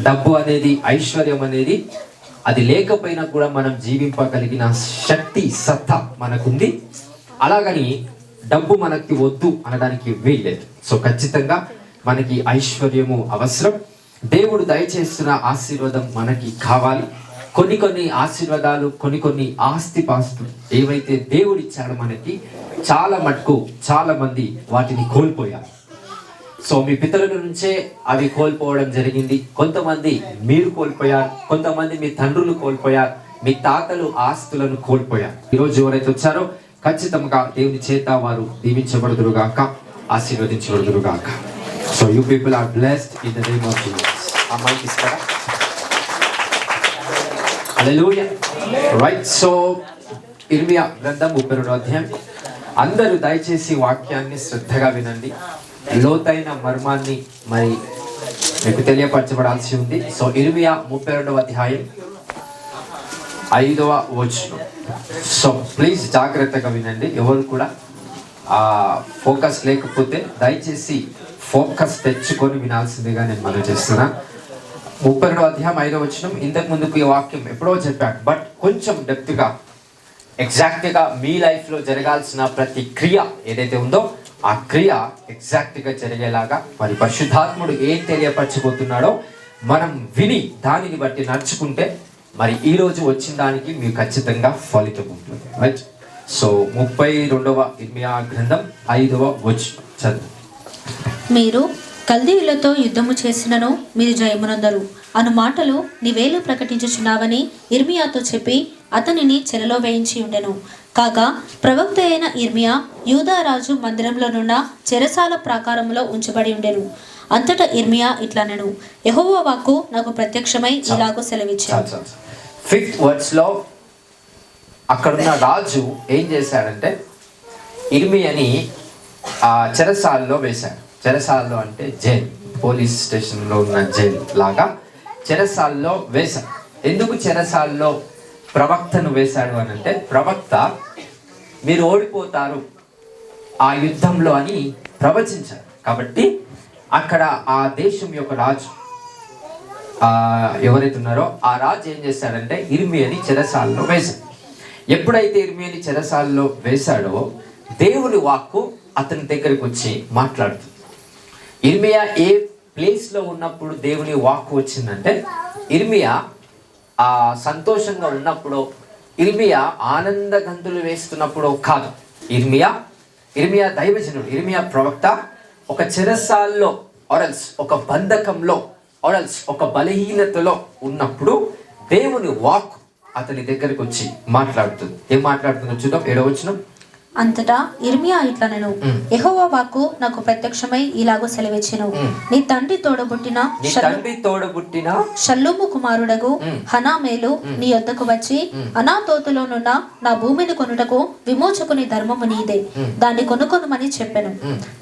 డబ్బు అనేది, ఐశ్వర్యం అనేది అది లేకపోయినా కూడా మనం జీవింపగలిగిన శక్తి, సత్తా మనకుంది. అలాగని డబ్బు మనకి వద్దు అనడానికి వీల్లేదు. సో ఖచ్చితంగా మనకి ఐశ్వర్యము అవసరం. దేవుడు దయచేస్తున్న ఆశీర్వాదం మనకి కావాలి. కొన్ని ఆశీర్వాదాలు, కొన్ని ఆస్తిపాస్తులు ఏవైతే దేవుడు ఇచ్చాడో మనకి చాలా మంది వాటిని కోల్పోయారు. సో మీ పితరుల నుంచే అవి కోల్పోవడం జరిగింది. కొంతమంది మీరు కోల్పోయారు, కొంతమంది మీ తండ్రులు కోల్పోయారు, మీ తాతలు ఆస్తులను కోల్పోయారు. ఈరోజు ఎవరైతే వచ్చారో ఖచ్చితంగా దేవుని చేత వారు దీవించబడుదురుగాక, ఆశీర్వదించబడుదురుగాక. So you people are blessed in the name of Jesus. అమ్మాయికి ఇస్తారా? హల్లెలూయా. రైట్. సో ఇర్మియా గ్రంథం 32వ అధ్యాయం. అందరూ దయచేసి వాక్యాన్ని శ్రద్ధగా వినండి. లోతైన మర్మాన్ని మరి మీకు తెలియపరచబడాల్సి ఉంది. సో ఇర్మియా 32వ అధ్యాయం 5వ వచనం. సో ప్లీజ్ జాగ్రత్తగా వినండి. ఎవరు కూడా ఫోకస్ లేకపోతే దయచేసి ఫోకస్ తెచ్చుకొని వినాల్సిందిగా నేను మనం చేస్తున్నా. 32వ అధ్యాయం 5వ వచనం. ఇంతకు ముందుకు ఈ వాక్యం ఎప్పుడో చెప్పాను, బట్ కొంచెం డెప్త్గా ఎగ్జాక్ట్గా మీ లైఫ్లో జరగాల్సిన ప్రతి క్రియ ఏదైతే ఉందో ఆ క్రియ ఎగ్జాక్ట్గా జరిగేలాగా మరి పరిశుద్ధాత్ముడు ఏం తెలియపరచబోతున్నాడో మనం విని దానిని బట్టి నడుచుకుంటే మరి ఈరోజు వచ్చిన దానికి మీకు ఖచ్చితంగా ఫలితం ఉంటుంది. రైట్. సో 32వ ఇర్మియా గ్రంథం 5వ వచనం చదువు. మీరు కల్దీయులతో యుద్ధము చేసినను మీరు జయమునందరు అను మాటలు నీవేలు ప్రకటించుచున్నావని ఇర్మియాతో చెప్పి అతనిని చెరలో వేయించి ఉండెను. కాగా ప్రవక్త అయిన ఇర్మియా యూదారాజు మందిరంలోనున్న చెరసాల ప్రాకారంలో ఉంచబడి ఉండెను. అంతటా ఇర్మియా ఇట్లనెను, యెహోవా వాక్కు నాకు ప్రత్యక్షమై ఇలాగూ సెలవిచ్చాడు. 5th వర్డ్స్ లో అక్కడున్న రాజు ఏం చేశాడంటే ఇర్మియాని చెరసాలలో వేశాడు. చెరసాలలో అంటే జైల్, పోలీస్ స్టేషన్లో ఉన్న జైల్ లాగా చెరసాలలో వేశాడు. ఎందుకు చెరసాలలో ప్రవక్తను వేశాడు అని అంటే, ప్రవక్త మీరు ఓడిపోతారు ఆ యుద్ధంలో అని ప్రవచించారు. కాబట్టి అక్కడ ఆ దేశం యొక్క రాజు ఎవరైతే ఉన్నారో ఆ రాజు ఏం చేశాడంటే ఇర్మియాని చెరసాలలో వేశాడు. ఎప్పుడైతే ఇర్మియాని చెరసాలలో వేశాడో దేవుని వాక్కు అతని దగ్గరికి వచ్చి మాట్లాడుతుంది. ఇర్మియా ఏ ప్లేస్లో ఉన్నప్పుడు దేవుని వాక్కు వచ్చిందంటే, ఇర్మియా సంతోషంగా ఉన్నప్పుడు, ఇర్మియా ఆనంద గంతులు వేస్తున్నప్పుడు కాదు. ఇర్మియా దైవజనుడు, ఇర్మియా ప్రవక్త ఒక చెరసాల్లో ఆరల్స్ ఒక బంధకంలో ఆరల్స్ ఒక బలహీనతలో ఉన్నప్పుడు దేవుని వాక్ అతని దగ్గరికి వచ్చి మాట్లాడుతుంది. ఏం మాట్లాడుతుందో చూద్దాం. 7వ వచనం. అంతటా ఇర్మియా ఇట్లనెను, యెహోవా వాక్కు నాకు ప్రత్యక్షమై ఇలాగూ సెలవిచ్చెను, నీ తండ్రి తోడబుట్టిన షల్లూము కుమారుడగు హనామేలు నీ యొద్దకు వచ్చి అనాతోతులోనున్న నా భూమిని కొనుటకు విమోచకుని ధర్మము నీదే, దాన్ని కొనుకొనుమని చెప్పెను.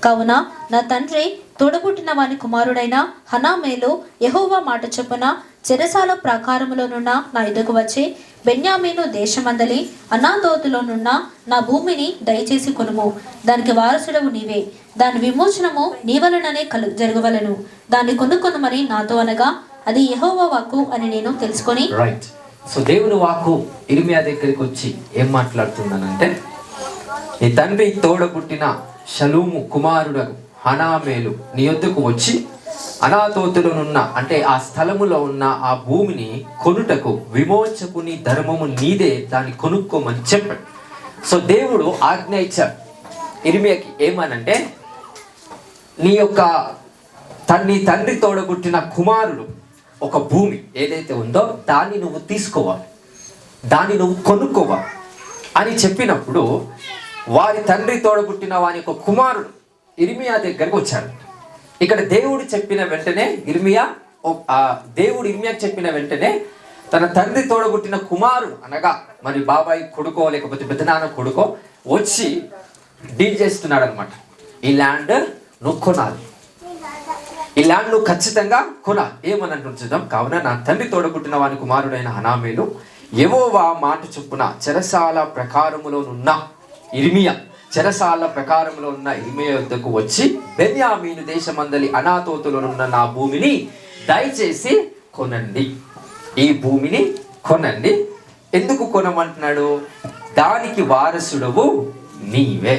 కావున నా తండ్రి తోడబుట్టిన వాని కుమారుడైన హనామేలు యెహోవా మాట చొప్పున చెరసాల ప్రాకారములోనున్న నా ఎదుకు వచ్చి బెన్యామీను దేశమందలి అనాతోతులోనున్న నా భూమిని దయచేసి కొనుము, దానికి వారసుడవు నీవే, దాని విమోచనము నీ వలననే జరగవలెను, దాన్ని కొనుకొనుమని నాతో అనగా అది యెహోవా వాక్కు అని నేను తెలుసుకొని. రైట్. సో దేవుని వాక్కు ఇర్మియా దగ్గరికి వచ్చి ఏం మాట్లాడుతుందనంటే, నీ తండ్రి తోడబుట్టిన షలూము కుమారుడగు హనామేలు నీ యొద్దకు వచ్చి అనాతోతులోనున్న అంటే ఆ స్థలములో ఉన్న ఆ భూమిని కొనుటకు విమోచకుని ధర్మము నీదే, దాన్ని కొనుక్కోమని చెప్పాడు. సో దేవుడు ఆజ్ఞ ఇచ్చాడు ఇర్మియాకి. ఏమనంటే, నీ తండ్రి తోడబుట్టిన కుమారుడు ఒక భూమి ఏదైతే ఉందో దాన్ని నువ్వు తీసుకోవాలి, దాన్ని నువ్వు కొనుక్కోవాలి అని చెప్పినప్పుడు వారి తండ్రి తోడబుట్టిన వాని యొక్క కుమారుడు ఇర్మియా దగ్గరకు వచ్చాడు. ఇక్కడ దేవుడు చెప్పిన వెంటనే ఇర్మియాకి చెప్పిన వెంటనే తన తండ్రి తోడబుట్టిన కుమారుడు అనగా మరి బాబాయ్ కొడుకో లేకపోతే పెద్దనాన్న కొడుకో వచ్చి డీల్ చేస్తున్నాడు అనమాట. ఈ ల్యాండ్ నువ్వు కొనాలి, ఈ ల్యాండ్ నువ్వు ఖచ్చితంగా కొనాలి. ఏమని అంటుంది చూద్దాం. కావున నా తండ్రి తోడబుట్టిన వాని కుమారుడైన హనామేలు యెహోవా మాట చొప్పున చెరసాల ప్రకారములోనున్న ఇర్మియా వద్దకు వచ్చి బెన్యామీను దేశమందలి అనాతోతులోనున్న నా భూమిని దయచేసి కొనండి, ఈ భూమిని కొనండి. ఎందుకు కొనమంటున్నాడు? దానికి వారసుడవు నీవే.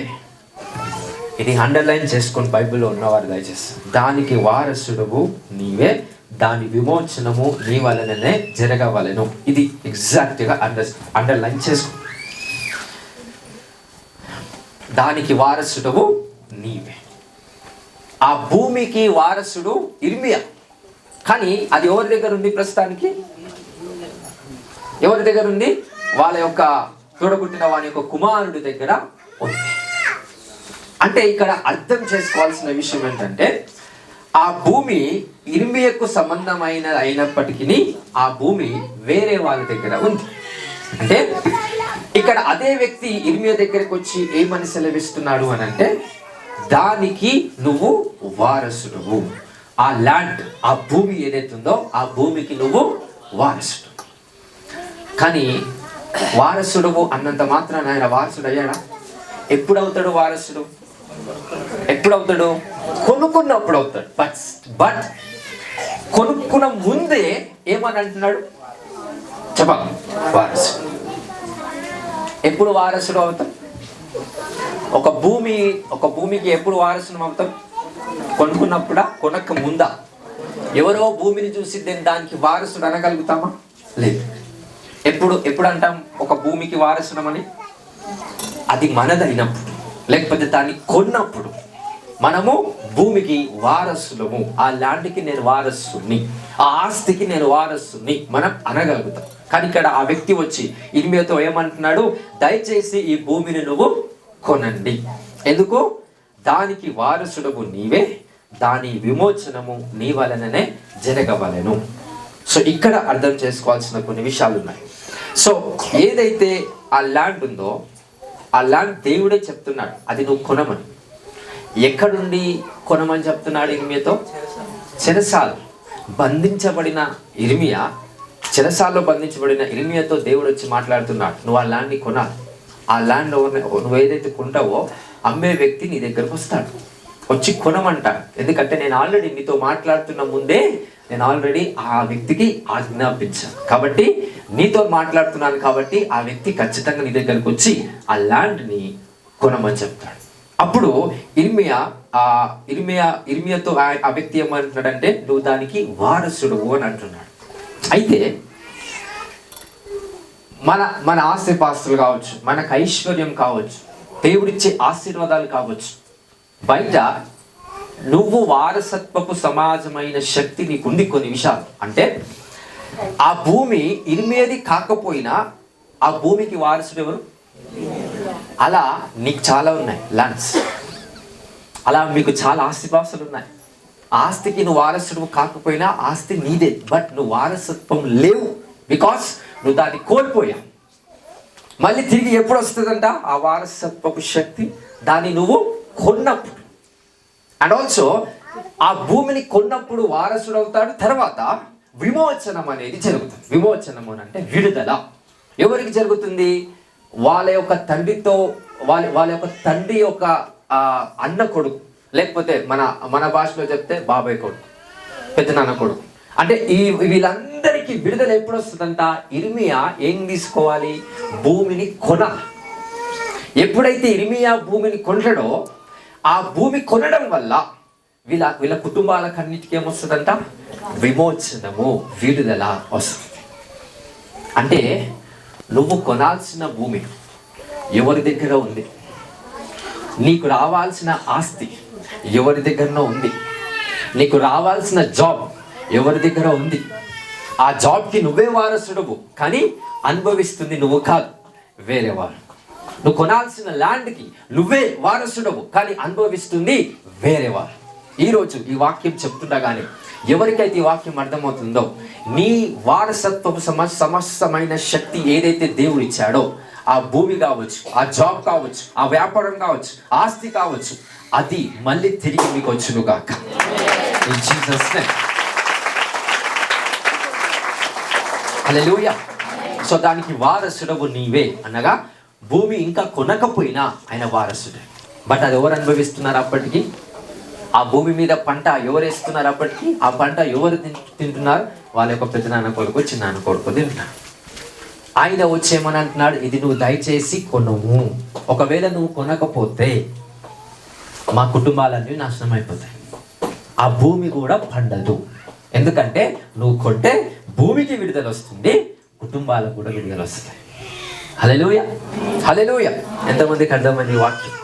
ఇది అండర్లైన్ చేసుకొని బైబిల్లో ఉన్నవారు దయచేసి, దానికి వారసుడవు నీవే, దాని విమోచనము నీ వలననే జరగవలెను. ఇది ఎగ్జాక్ట్గా అండర్లైన్ చేసుకో. దానికి వారసుడవు నీవే. ఆ భూమికి వారసుడు ఇర్మియా, కానీ అది ఎవరి దగ్గర ఉంది? ప్రస్తుతానికి ఎవరి దగ్గర ఉంది? వాళ్ళ యొక్క తోడబుట్టిన వాని యొక్క కుమారుడి దగ్గర ఉంది. అంటే ఇక్కడ అర్థం చేసుకోవాల్సిన విషయం ఏంటంటే, ఆ భూమి ఇర్మియాకు సంబంధమైన అయినప్పటికీ ఆ భూమి వేరే వాళ్ళ దగ్గర ఉంది. అంటే ఇక్కడ అదే వ్యక్తి ఇర్మియా దగ్గరికి వచ్చి ఏమని సెలవిస్తున్నాడు అని అంటే, దానికి నువ్వు వారసుడువు. ఆ ల్యాండ్, ఆ భూమి ఏదైతుందో ఆ భూమికి నువ్వు వారసుడు. కానీ వారసుడువు అన్నంత మాత్రాన ఆయన వారసుడు అయ్యాడా? ఎప్పుడు అవుతాడు వారసుడు? ఎప్పుడు అవుతాడు? కొనుక్కున్నప్పుడు అవుతాడు. బట్ కొనుక్కున్న ముందే ఏమని అంటున్నాడు? చెప్పాలి, వారసుడు. ఎప్పుడు వారసుడు అవుతాం? ఒక భూమికి ఎప్పుడు వారసుడు అవుతాం? కొనుక్కున్నప్పుడా, కొనక్క ముందా? ఎవరో భూమిని చూసి దానికి వారసుడు అనగలుగుతామా? లేదు. ఎప్పుడు అంటాం ఒక భూమికి వారసుడమని? అది మనదైనప్పుడు, లేకపోతే దాన్ని కొన్నప్పుడు మనము భూమికి వారసులము. ఆ ల్యాండ్కి నేను వారసుని, ఆ ఆస్తికి నేను వారసుని మనం అనగలుగుతాం. కానీ ఇక్కడ ఆ వ్యక్తి వచ్చి ఇర్మియాతో ఏమంటున్నాడు? దయచేసి ఈ భూమిని నువ్వు కొనండి. ఎందుకు? దానికి వారసుడవు నీవే, దాని విమోచనము నీ వలననే జరగవలెను. సో ఇక్కడ అర్థం చేసుకోవాల్సిన కొన్ని విషయాలు ఉన్నాయి. సో ఏదైతే ఆ ల్యాండ్ ఉందో ఆ ల్యాండ్ దేవుడే చెప్తున్నాడు అది నువ్వు కొనమని. ఎక్కడుండి కొనమని చెప్తున్నాడు ఇర్మియాతో? చెరసాల బంధించబడిన ఇర్మియా, చెరసాల్లో బంధించబడిన ఇర్మియాతో దేవుడు వచ్చి మాట్లాడుతున్నాడు, నువ్వు ఆ ల్యాండ్ని కొనాలి. ఆ ల్యాండ్ నువ్వు ఏదైతే కొంటావో అమ్మే వ్యక్తి నీ దగ్గరకు వస్తాడు, వచ్చి కొనమంటాడు. ఎందుకంటే నేను ఆల్రెడీ నీతో మాట్లాడుతున్న ముందే నేను ఆల్రెడీ ఆ వ్యక్తికి ఆజ్ఞాపించాను, కాబట్టి నీతో మాట్లాడుతున్నాను, కాబట్టి ఆ వ్యక్తి ఖచ్చితంగా నీ దగ్గరకు వచ్చి ఆ ల్యాండ్ని కొనమని చెప్తాడు. అప్పుడు ఇర్మియాతో ఆ వ్యక్తి ఏమంటున్నాడంటే, నువ్వు దానికి వారసుడు అని అంటున్నాడు. అయితే మన ఆస్తిపాస్తులు కావచ్చు, మనకు ఐశ్వర్యం కావచ్చు, దేవుడిచ్చే ఆశీర్వాదాలు కావచ్చు, బయట నువ్వు వారసత్వపు సమాజమైన శక్తి నీకుంది. కొన్ని విషయాలు అంటే ఆ భూమి ఇర్మియాది కాకపోయినా ఆ భూమికి వారసుడు ఎవరు? అలా నీకు చాలా ఉన్నాయి ల్యాండ్స్, అలా మీకు చాలా ఆస్తిపాస్తులు ఉన్నాయి. ఆస్తికి నువ్వు వారసుడు కాకపోయినా ఆస్తి నీదే, బట్ నువ్వు వారసత్వం లేవు, బికాస్ నువ్వు దాన్ని కోల్పోయావు. మళ్ళీ తిరిగి ఎప్పుడు వస్తుందంట ఆ వారసత్వపు శక్తి? దాన్ని నువ్వు కొన్నప్పుడు. అండ్ ఆల్సో ఆ భూమిని కొన్నప్పుడు వారసుడు అవుతాడు. తర్వాత విమోచనం అనేది జరుగుతుంది. విమోచనం అంటే విడుదల. ఎవరికి జరుగుతుంది? వాళ్ళ యొక్క తండ్రితో, వాళ్ళ యొక్క తండ్రి యొక్క అన్న కొడుకు, లేకపోతే మన భాషలో చెప్తే బాబాయ్ కొడుకు, పెద్దనాన్న కొడుకు. అంటే వీళ్ళందరికీ విడుదల ఎప్పుడు వస్తుందంట? ఇర్మియా ఏం తీసుకోవాలి? భూమిని కొనాలి. ఎప్పుడైతే ఇర్మియా భూమిని కొంటాడో ఆ భూమి కొనడం వల్ల వీళ్ళ కుటుంబాలకన్నిటికీ ఏమొస్తుందంట? విమోచనము, విడుదల వస్తుంది. అంటే నువ్వు కొనాల్సిన భూమి ఎవరి దగ్గర ఉంది? నీకు రావాల్సిన ఆస్తి ఎవరి దగ్గరనో ఉంది. నీకు రావాల్సిన జాబ్ ఎవరి దగ్గర ఉంది. ఆ జాబ్కి నువ్వే వారసుడువు, కానీ అనుభవిస్తుంది నువ్వు కాదు, వేరే వారు. నువ్వు కొనాల్సిన ల్యాండ్కి నువ్వే వారసుడవు, కానీ అనుభవిస్తుంది వేరే వారు. ఈరోజు ఈ వాక్యం చెప్తుండగానే ఎవరికైతే ఈ వాక్యం అర్థమవుతుందో, నీ వారసత్వపు సమస్తమైన శక్తి ఏదైతే దేవుడు ఇచ్చాడో, ఆ భూమి కావచ్చు, ఆ జాబ్ కావచ్చు, ఆ వ్యాపారం కావచ్చు, ఆస్తి కావచ్చు, అది మళ్ళీ తిరిగి మీకు వచ్చును గాక. In Jesus name. Hallelujah. So దానికి వారసుడవు నీవే అనగా భూమి ఇంకా కొనకపోయినా ఆయన వారసుడే. బట్ అది ఎవరు అనుభవిస్తున్నారు? అప్పటికి ఆ భూమి మీద పంట ఎవరు వేస్తున్నారు? అప్పటికి ఆ పంట ఎవరు తింటున్నారు? వాళ్ళ యొక్క పెద్దనాన్న కొడుకు చిన్నాన్న కొడుకు తింటారు. ఆయన వచ్చేమని అంటున్నాడు, ఇది నువ్వు దయచేసి కొనుము, ఒకవేళ నువ్వు కొనకపోతే మా కుటుంబాలన్నీ నాశనం అయిపోతాయి, ఆ భూమి కూడా పండదు. ఎందుకంటే నువ్వు కొంటే భూమికి విడుదల వస్తుంది, కుటుంబాలకు కూడా విడుదల వస్తాయి. హల్లెలూయా, హల్లెలూయా. ఎంతమందికి అర్థమైంది ఈ వాక్యం?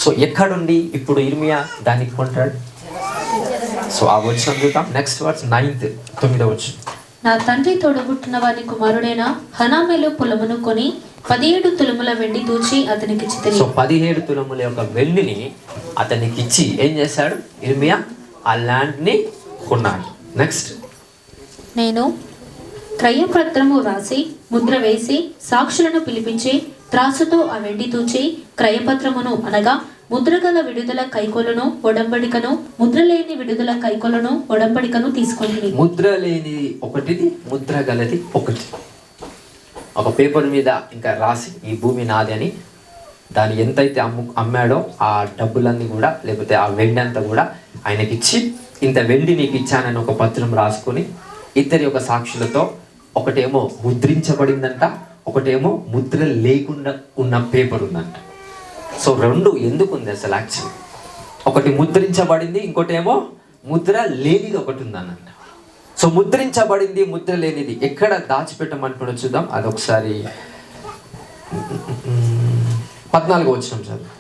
సో ఎక్కడుండి ఇప్పుడు ఇర్మియా దాన్ని కొంటాడు? సో ఆ వచ్చిన చూద్దాం. నెక్స్ట్ వర్స్ 9th వచ్చు. నా తండ్రి తోడబుట్టిన వాని కుమారుడైన హనామేలు పొలమును కొని 17 తులముల వెండి దూచి అతనికి ఇచ్చితిని. సో 17 తులముల యొక్క వెండిని అతనికి ఇచ్చి ఏం చేశాడు? ఇర్మియా ఆ ల్యాండ్ ని కొన్నాడు. నెక్స్ట్, నేను క్రయపత్రము రాసి ముద్ర వేసి సాక్షులను పిలిపించి త్రాసుతో ఆ వెండి తూచి క్రయపత్రమును అనగా ముద్రగల విడుదల కైకొలను ఒడంబడికను, ముద్ర లేని విడుదల కైకొలను ఒడంబడికను తీసుకొని. ముద్ర లేని ఒకటిది, ముద్ర గలది ఒకటి. ఒక పేపర్ మీద ఇంకా రాసి ఈ భూమి నాది అని, దాన్ని ఎంతైతే అమ్మాడో ఆ డబ్బులన్నీ కూడా, లేకపోతే ఆ వెండి అంతా కూడా ఆయనకి ఇచ్చి, ఇంత వెండి నీకు ఇచ్చానని ఒక పత్రం రాసుకొని ఇద్దరి యొక్క సాక్షులతో, ఒకటేమో ముద్రించబడిందంట, ఒకటేమో ముద్ర లేకుండా ఉన్న పేపర్ ఉందంట. సో రెండు ఎందుకు ఉంది అసలు? యాక్చువల్లీ ఒకటి ముద్రించబడింది, ఇంకోటేమో ముద్ర లేనిది ఒకటి ఉందన్నమాట. సో ముద్రించబడింది, ముద్ర లేనిది ఎక్కడ దాచిపెట్టమంటున్నా చూద్దాం. అదొకసారి 14వ వచనం చదువు.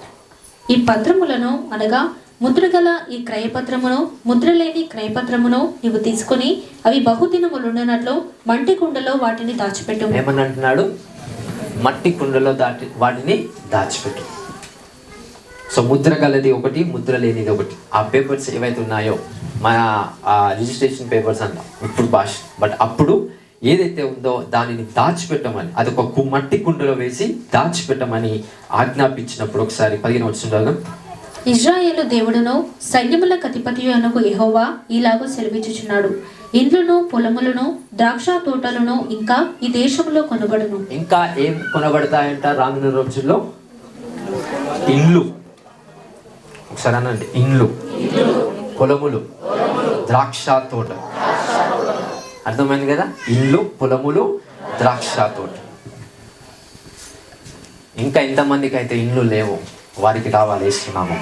ఈ పత్రములను అనగా ముద్రగల ఈ క్రయపత్రమును ముద్ర లేని క్రయపత్రమును నీవు తీసుకుని అవి బహుదినములుండనట్లు మట్టి కుండలో వాటిని దాచిపెట్టు. ఏమని అంటున్నాడు? మట్టి కుండలో వాటిని దాచిపెట్టు. సో ముద్ర గలది ఒకటి, ముద్ర లేనిది ఒకటి. ఆ పేపర్స్ ఏవైతే ఉన్నాయో మన రిజిస్ట్రేషన్ పేపర్స్ అంటాం ఇప్పుడు భాష, బట్ అప్పుడు ఏదైతే ఉందో దానిని దాచిపెట్టమని, అది ఒక మట్టి కుండలో వేసి దాచిపెట్టమని ఆజ్ఞాపించినప్పుడు ఒకసారి 15వ వచనం. ఇజ్రాయేలు దేవుడును సైన్యములకు అధిపతియగు యెహోవా ఇలాగూ సెలవిచ్చుచున్నాడు, ఇండ్లను పొలములను ద్రాక్ష తోటలను ఇంకా ఈ దేశంలో కొనబడును. ఇంకా ఏం కొనబడతాయంట రానున్న రోజుల్లో? ఇండ్లు. ఒకసారి అనండి, ఇండ్లు, పొలములు, ద్రాక్ష తోట. అర్థమైంది కదా? ఇండ్లు, పొలములు, ద్రాక్ష తోట. ఇంకా ఎంతమందికి అయితే ఇండ్లు లేవు వారికి రావాలి ఇస్తున్నాము.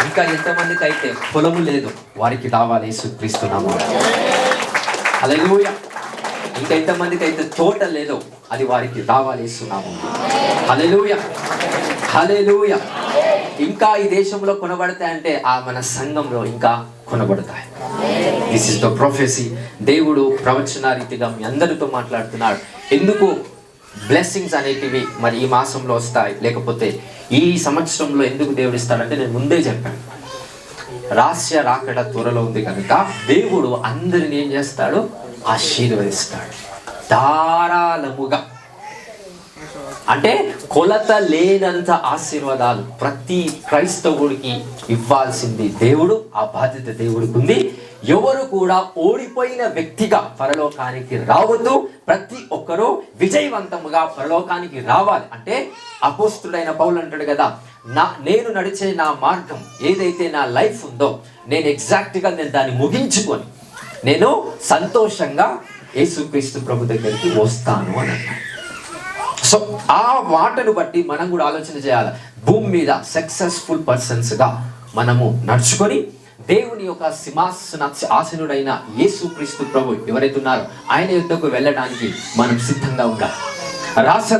ఇంకా ఎంతమందికి అయితే పొలము లేదు వారికి రావాలి క్రీస్తున్నాము. హల్లెలూయా. ఇంకా ఎంతమందికి అయితే తోట లేదో అది వారికి రావాలి ఇస్తున్నాము. హల్లెలూయా, హల్లెలూయా. ఇంకా ఈ దేశంలో కొనబడతాయంటే ఆ మన సంఘంలో ఇంకా కొనబడతాయి. This is the prophecy. దేవుడు ప్రవచన రీతిగా మీ అందరితో మాట్లాడుతున్నాడు. ఎందుకు బ్లెస్సింగ్స్ అనేటివి మరి ఈ మాసంలో వస్తాయి, లేకపోతే ఈ సంవత్సరంలో ఎందుకు దేవుడు ఇస్తాడంటే నేను ముందే చెప్పాను, రాస్య రాకడ త్వరలో ఉంది కనుక దేవుడు అందరిని ఏం చేస్తాడు? ఆశీర్వదిస్తాడు ధారాళముగా. అంటే కొలత లేనంత ఆశీర్వాదాలు ప్రతి క్రైస్తవుడికి ఇవ్వాల్సింది దేవుడు. ఆ బాధ్యత దేవుడికి ఉంది. ఎవరు కూడా ఓడిపోయిన వ్యక్తిగా పరలోకానికి రావద్దు. ప్రతి ఒక్కరూ విజయవంతముగా పరలోకానికి రావాలి. అంటే అపోస్తుడైన పౌలు అంటాడు కదా, నేను నడిచే నా మార్గం ఏదైతే నా లైఫ్ ఉందో నేను ఎగ్జాక్ట్గా దాన్ని ముగించుకొని నేను సంతోషంగా యేసుక్రీస్తు ప్రభు దగ్గరికి వస్తాను అని అన్నాడు. సో ఆ మాటను బట్టి మనం కూడా ఆలోచన చేయాలి. భూమి మీద సక్సెస్ఫుల్ పర్సన్స్గా మనము నడుచుకొని దేవుని యొక్క సింహాసన ఆసనుడైన యేసుక్రీస్తు ప్రభు ఎవరైతే ఉన్నారో ఆయన యుద్ధకు వెళ్ళడానికి మనం సిద్ధంగా ఉండాలి.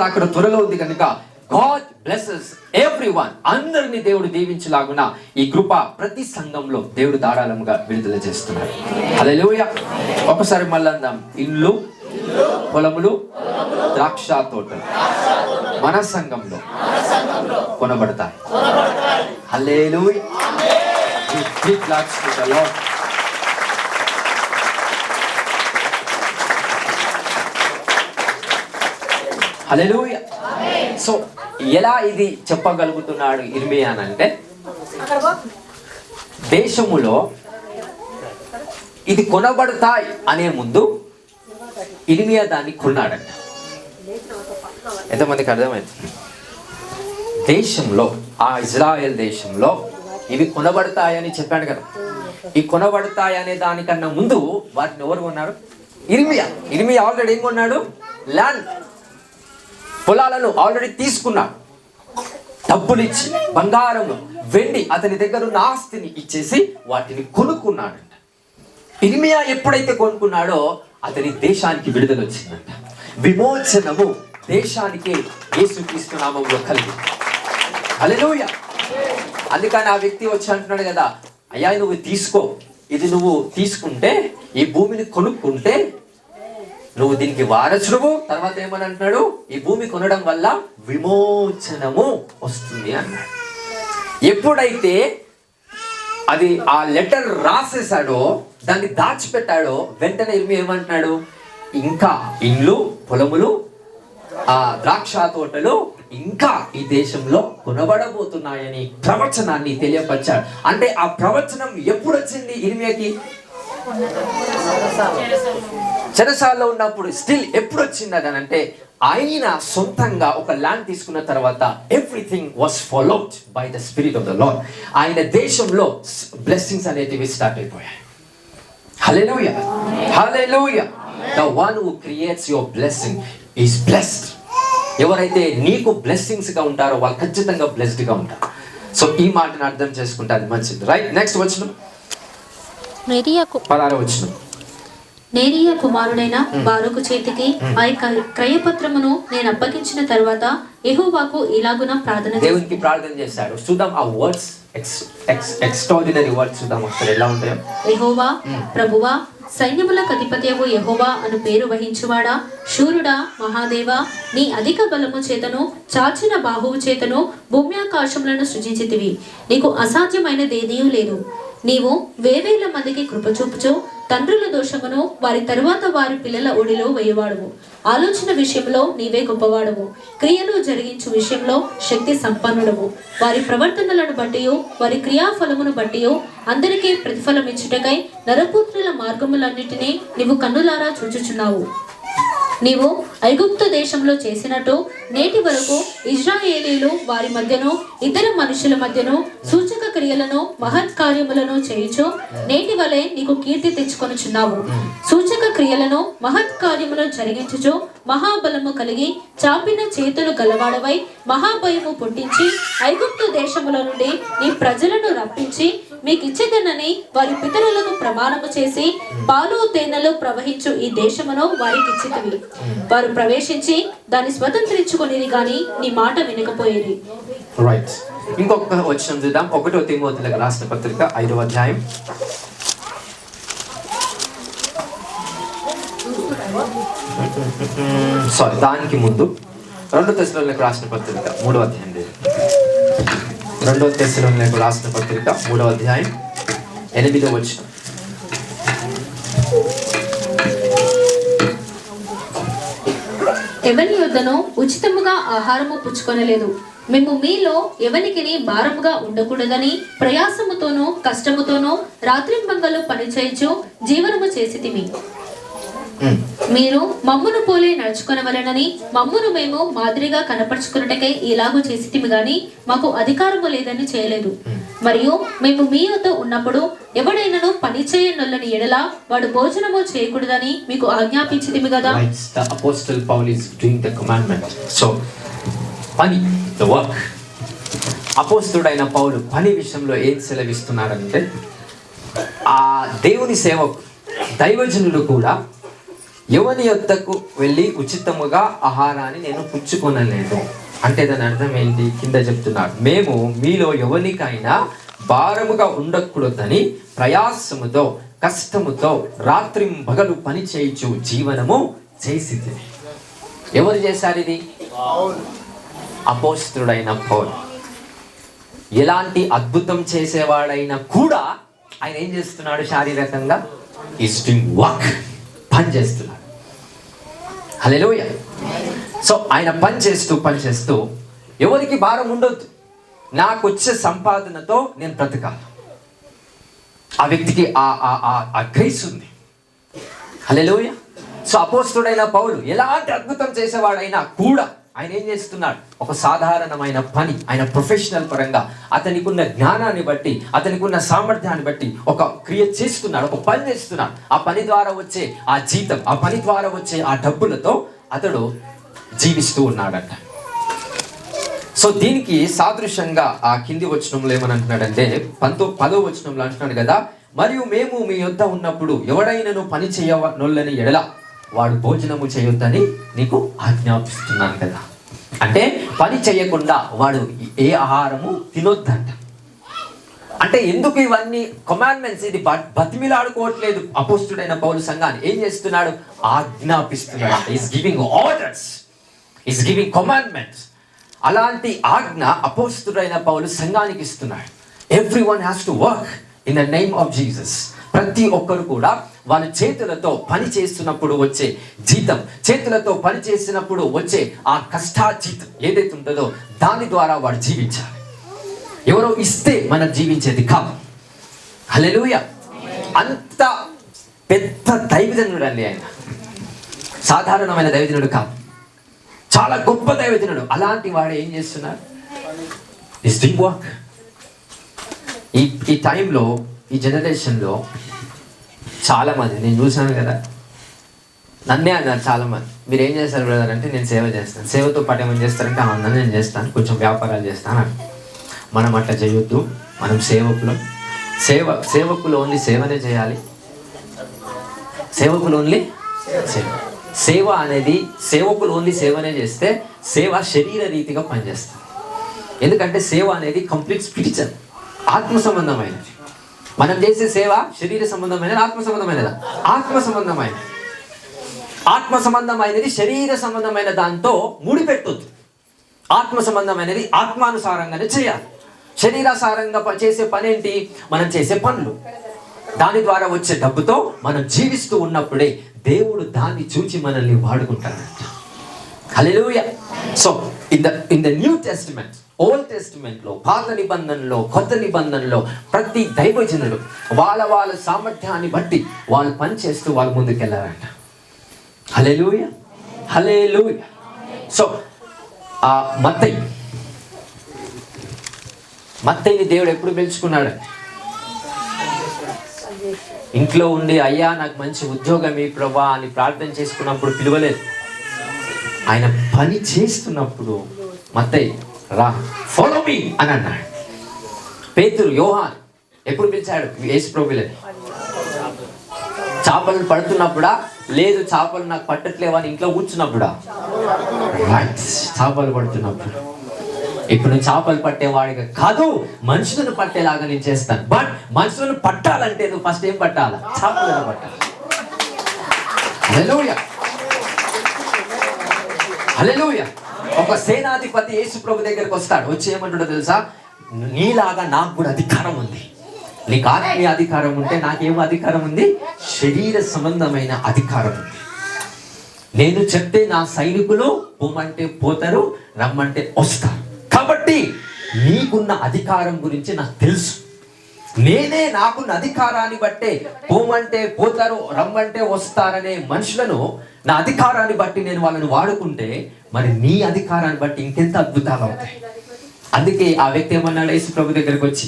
రాకడ త్వరలో ఉంది కనుక God blesses everyone. అందరినీ దేవుడు దీవించలాగున ఈ కృప ప్రతి సంఘంలో దేవుడు ధారాళంగా విడుదల చేస్తున్నాడు. హల్లెలూయా. ఒకసారి మళ్ళీ అందాం. ఇండ్లు, పొలములు, ద్రాక్ష తోటలు మన సంఘంలో కొనబడతాయి. హల్లెలూయా. హల్లెలూయా. సో ఎలా ఇది చెప్పగలుగుతున్నాడు ఇర్మియా అంటే, దేశములో ఇది కొనబడతాయి అనే ముందు ఇర్మియా దాన్ని కొన్నాడంట. ఎంతమందికి అర్థమైంది? దేశంలో, ఆ ఇజ్రాయెల్ దేశంలో ఇవి కొనబడతాయని చెప్పాడు కదా. ఈ కొనబడతాయనే దానికన్నా ముందు వాటిని ఎవరు కొన్నారు? ఇర్మియా ఆల్రెడీ ఏం కొన్నాడు? ల్యాండ్, పొలాలను ఆల్రెడీ తీసుకున్నాడు. డబ్బులు ఇచ్చి, బంగారం, వెండి, అతని దగ్గర ఉన్న ఆస్తిని ఇచ్చేసి వాటిని కొనుక్కున్నాడంట. ఇర్మియా ఎప్పుడైతే కొనుక్కున్నాడో అతని దేశానికి విడుదల వచ్చిందంట. విమోచనము దేశానికి యేసుక్రీస్తు నామములో కలిగింది. హల్లెలూయా. అందుకని ఆ వ్యక్తి వచ్చి అంటున్నాడు కదా, అయ్యా నువ్వు తీసుకో, ఇది నువ్వు తీసుకుంటే, ఈ భూమిని కొనుక్కుంటే నువ్వు దీనికి వారసుడువు. తర్వాత ఏమని అంటున్నాడు? ఈ భూమి కొనడం వల్ల విమోచనము వస్తుంది అన్నాడు. ఎప్పుడైతే అది ఆ లెటర్ రాసేసాడో, దాన్ని దాచిపెట్టాడో, వెంటనే ఇర్మియా ఏమంటున్నాడు? ఇంకా ఇండ్లు, పొలములు, ఆ ద్రాక్ష తోటలు ఇంకా ఈ దేశంలో కొనబడబోతున్నాయని ప్రవచనాన్ని తెలియపరిచాడు. అంటే ఆ ప్రవచనం ఎప్పుడు వచ్చింది ఇర్మియాకి? చెరసాలలో ఉన్నప్పుడు. స్టిల్ ఎప్పుడు వచ్చింది అని అంటే, ఆయన సొంతంగా ఒక ల్యాండ్ తీసుకున్న తర్వాత everything was followed by the spirit of the Lord. ఆయన దేశంలో బ్లెస్సింగ్స్ అనేటివి స్టార్ట్ అయిపోయాయి. హల్లెలూయా, హల్లెలూయా. The one who creates your blessing is blessed. ఎవరైతే నీకు బ్లెస్సింగ్స్ గా ఉంటారో వాళ్ళు ఖచ్చితంగా బ్లెస్డ్ గా ఉంటారు. సో ఈ మాటను అర్థం చేసుకుంటే అది మంచిది. రైట్, నెక్స్ట్ వచనం 16వ వచనం. నేరియా కుమారుడైన బారూకు చేతికి ఆ క్రయపత్రమును నేను అప్పగించిన తర్వాత యెహోవాకు ఇలాగున ప్రార్థన దేవునికి ప్రార్థన చేశాడు. చూద్దాం ఆ వర్డ్స్, ఎక్స్ట్రార్డినరీ వర్డ్స్ చూద్దాం ఒకసారి ఎలా ఉంటాయో. యెహోవా, ప్రభువా, సైన్యములకు అధిపతియగు యెహోవా అను పేరు వహించువాడా, శూరుడా, మహాదేవా, నీ అధిక బలము చేతను చాచిన బాహువు చేతను భూమ్యాకాశములను సృజించితివి. నీకు అసాధ్యమైనదేదీ లేదు. నీవు వేవేల మందికి కృప చూపుచు తండ్రుల దోషమును వారి తరువాత వారి పిల్లల ఒడిలో వేయవాడువు. ఆలోచన విషయంలో నీవే గొప్పవాడవు. క్రియలు జరిగించు విషయంలో శక్తి సంపన్నుడవు. వారి ప్రవర్తనలను బట్టి వారి క్రియాఫలమును బట్టి అందరికీ ప్రతిఫలం ఇచ్చుటకై నరపుత్రుల మార్గములన్నిటినీ నీవు కన్నులారా చూచుచున్నావు. నీవు ఐగుప్తు దేశంలో చేసినట్టు నేటి వరకు ఇజ్రాయేలీలు వారి మధ్యను ఇతర మనుషుల మధ్యను సూచక క్రియలను మహత్కార్యములను చేయుచు నేటి వలె నీకు కీర్తి తెచ్చుకొనుచున్నావు. సూచక క్రియలను మహత్కార్యములను జరిగించుచు మహాబలము కలిగి చాపిన చేతులు గలవాడవై మహాభయము పుట్టించి ఐగుప్తు దేశముల నుండి నీ ప్రజలను రప్పించి మీకిచ్చేదనని వారి పితరులకు ప్రమాణము చేసి పాలు తేనెలు ప్రవహించు ఈ దేశమును వారికి ఇచ్చితివి. వారు ప్రవేశించి దాన్ని స్వతంత్రించుకొనిరి గాని నీ మాట వినకపోయేది. రైట్, ఇంకొక వచనం చూద్దాం. 1 తిమోతిలకు రాసిన పత్రిక 5వ అధ్యాయం. దానికి ముందు 2 తెస్సలోనికైలకు రాసిన పత్రిక 3వ అధ్యాయం. 2 తెస్సలోనికైలకు రాసిన పత్రిక 3వ అధ్యాయం 8వ వచనం. ఎవరి యొద్దను ఉచితముగా ఆహారము పుచ్చుకొనలేదు. మేము మీలో ఎవనికిని భారముగా ఉండకూడదని ప్రయాసముతోనూ కష్టముతోనూ రాత్రింబగళ్ళు పనిచేయచ్చు జీవనము చేసితిమి. మీరు మమ్మును పోలే నడుచుకొనవలెనని మమ్మును మేము మాదిరిగా కనపరుచుకున్నటకై ఇలాగూ చేసితిమి గాని మాకు అధికారము లేదని చేయలేదు. మరియు మేము మీ వద్ద ఉన్నప్పుడు ఎవడైనను పని చేయనొల్లని ఎడల వాడు భోజనము చేయకూడదని మీకు ఆజ్ఞాపించితిమి కదా. The Apostle Paul is doing the commandment. So పని, the work. అపోస్తలుడైన పౌలు పని విషయంలో ఏం సెలవిస్తున్నాడంటే, ఆ దేవుని సేవకు దైవజనులు కూడా ఎవని యొద్దకు వెళ్ళి ఉచితముగా ఆహారాన్ని నేను పుచ్చుకొనలేదు అంటే దాని అర్థం ఏంటి? కింద చెప్తున్నాడు, మేము మీలో ఎవరికైనా భారముగా ఉండకూడదని ప్రయాసముతో కష్టముతో రాత్రింబగలు పని చేయించు జీవనము చేసింది. ఎవరు చేశారు ఇది? అపోస్తలుడైన పౌలు. ఎలాంటి అద్భుతం చేసేవాడైనా కూడా ఆయన ఏం చేస్తున్నాడు? శారీరకంగా ఈస్ డూయింగ్ వర్క్, పని చేస్తున్నాడు. హల్లెలూయా. సో ఆయన పని చేస్తూ ఎవరికి భారం ఉండొద్దు, నాకు వచ్చే సంపాదనతో నేను బ్రతకాలి. ఆ వ్యక్తికి ఆ గ్రేస్ ఉంది. హల్లెలూయా. సో అపోస్తలుడైన పౌలు ఎలాంటి అద్భుతం చేసేవాడైనా కూడా ఆయన ఏం చేస్తున్నాడు? ఒక సాధారణమైన పని, ఆయన ప్రొఫెషనల్ పరంగా అతనికి ఉన్న జ్ఞానాన్ని బట్టి, అతనికి ఉన్న సామర్థ్యాన్ని బట్టి ఒక క్రియ చేస్తున్నాడు, ఒక పని చేస్తున్నాడు. ఆ పని ద్వారా వచ్చే ఆ జీతం, ఆ పని ద్వారా వచ్చే ఆ డబ్బులతో అతడు జీవిస్తూ ఉన్నాడంట. సో దీనికి సాదృశ్యంగా ఆ కింది వచనంలో ఏమని అంటున్నాడంటే 10వ వచనంలో అంటున్నాడు కదా, మరియు మేము మీ యొద్ద ఉన్నప్పుడు ఎవడైనను పని చేయనొల్లని ఎడల వాడు భోజనము చేయొద్దని నీకు ఆజ్ఞాపిస్తున్నాను కదా. అంటే పని చేయకుండా వాడు ఏ ఆహారము తినొద్దంట. అంటే ఎందుకు ఇవన్నీ కమాండ్మెంట్స్? ఇది బతిమిలాడుకోవట్లేదు అపోస్తుడైన పౌలు సంఘాన్ని. ఏం చేస్తున్నాడు? ఆజ్ఞాపిస్తున్నాడు. Is giving orders, is giving commandments. అలాంటి ఆజ్ఞ అపోస్తుడైన పౌలు సంఘానికి ఇస్తున్నాడు. Everyone has to work in the name of Jesus. ప్రతి ఒక్కరు కూడా వాళ్ళ చేతులతో పని చేస్తున్నప్పుడు వచ్చే జీతం, చేతులతో పని చేసినప్పుడు వచ్చే ఆ కష్టాజీతం ఏదైతే ఉంటుందో దాని ద్వారా వాడు జీవించాలి. ఎవరో ఇస్తే మనం జీవించేది కాదు. హల్లెలూయా. అంత పెద్ద దైవజనుడు అండి ఆయన. సాధారణమైన దైవజనుడు కాదు, చాలా గొప్ప దైవజనుడు. అలాంటి వాడు ఏం చేస్తున్నాడు? Is doing work. ఈ టైంలో, ఈ జనరేషన్లో చాలా మంది నేను చూశాను కదా, నన్నే అన్నారు చాలా మంది, మీరు ఏం చేస్తారు బ్రదర్ అంటే, నేను సేవ చేస్తాను. సేవతో పాటు ఏమని చేస్తారంటే, అందరూ నేను చేస్తాను, కొంచెం వ్యాపారాలు చేస్తాను అని. మనం అట్లా చేయొద్దు. మనం సేవకులు ఓన్లీ సేవనే చేయాలి. సేవకులు ఓన్లీ సేవ అనేది, సేవకులు ఓన్లీ సేవనే చేస్తే సేవ శరీర రీతిగా పనిచేస్తుంది. ఎందుకంటే సేవ అనేది కంప్లీట్ స్పిరిచువల్, ఆత్మ సంబంధమైనది. మనం చేసే సేవ శరీర సంబంధమైనది, ఆత్మ సంబంధమైనదా? ఆత్మ సంబంధమైనది శరీర సంబంధమైన దాంతో ముడిపెట్టొద్దు. ఆత్మ సంబంధమైనది ఆత్మానుసారంగానే చేయాలి. శరీరాసారంగా చేసే పని ఏంటి? మనం చేసే పనులు, దాని ద్వారా వచ్చే డబ్బుతో మనం జీవిస్తూ ఉన్నప్పుడే దేవుడు దాన్ని చూచి మనల్ని వాడుకుంటాడంట. హల్లెలూయా. So in the New Testament, Old టెస్టిమెంట్లో, పాత నిబంధనలో, కొత్త నిబంధనలో ప్రతి దైవజనుడు వాళ్ళ సామర్థ్యాన్ని బట్టి వాళ్ళు పని చేస్తూ వాళ్ళు ముందుకెళ్ళారంట. హల్లెలూయా, హల్లెలూయా. సో మత్తయిని దేవుడు ఎప్పుడు పిలుచుకున్నాడు? ఇంట్లో ఉండి అయ్యా నాకు మంచి ఉద్యోగం ఈ ప్రభా అని ప్రార్థన చేసుకున్నప్పుడు పిలవలేదు. ఆయన పని చేస్తున్నప్పుడు మత్తయి రా, ఫాలో మీ అని అన్నాడు. పేతురు, యోహాన్ ఎప్పుడు పిలిచాడు? యేసు ప్రభువులే. చేపలు పడుతున్నప్పుడా? లేదు, చేపలు నాకు పట్టట్లేవని ఇంట్లో కూర్చున్నప్పుడా? రైట్, చేపలు పడుతున్నప్పుడు. ఇప్పుడు నేను చేపలు పట్టేవాడిగా కాదు, మనుషులను పట్టేలాగా నేను చేస్తాను. బట్ మనుషులను పట్టాలంటే నువ్వు ఫస్ట్ ఏం పట్టాలా? చేపలను పట్టాలి. హల్లెలూయా, హల్లెలూయా. ఒక సేనాధిపతి యేసు ప్రభు దగ్గరికి వస్తాడు. వచ్చి ఏమంటాడో తెలుసా? నీలాగా నాకు కూడా అధికారం ఉంది. నీకు ఆత్మీయ అధికారం ఉంటే నాకేమో అధికారం ఉంది? శరీర సంబంధమైన అధికారం ఉంది. నేను చెప్తే నా సైనికులు పొమ్మంటే పోతారు, రమ్మంటే వస్తారు. కాబట్టి నీకున్న అధికారం గురించి నాకు తెలుసు. నేనే నాకున్న అధికారాన్ని బట్టే పోమంటే పోతారు, రమ్మంటే వస్తారనే మనుషులను నా అధికారాన్ని బట్టి నేను వాళ్ళని వాడుకుంటే మరి నీ అధికారాన్ని బట్టి ఇంకెంత అద్భుతాలు అవుతాయి. అందుకే ఆ వ్యక్తి ఏమన్నాడు యేసు ప్రభు దగ్గరికి వచ్చి,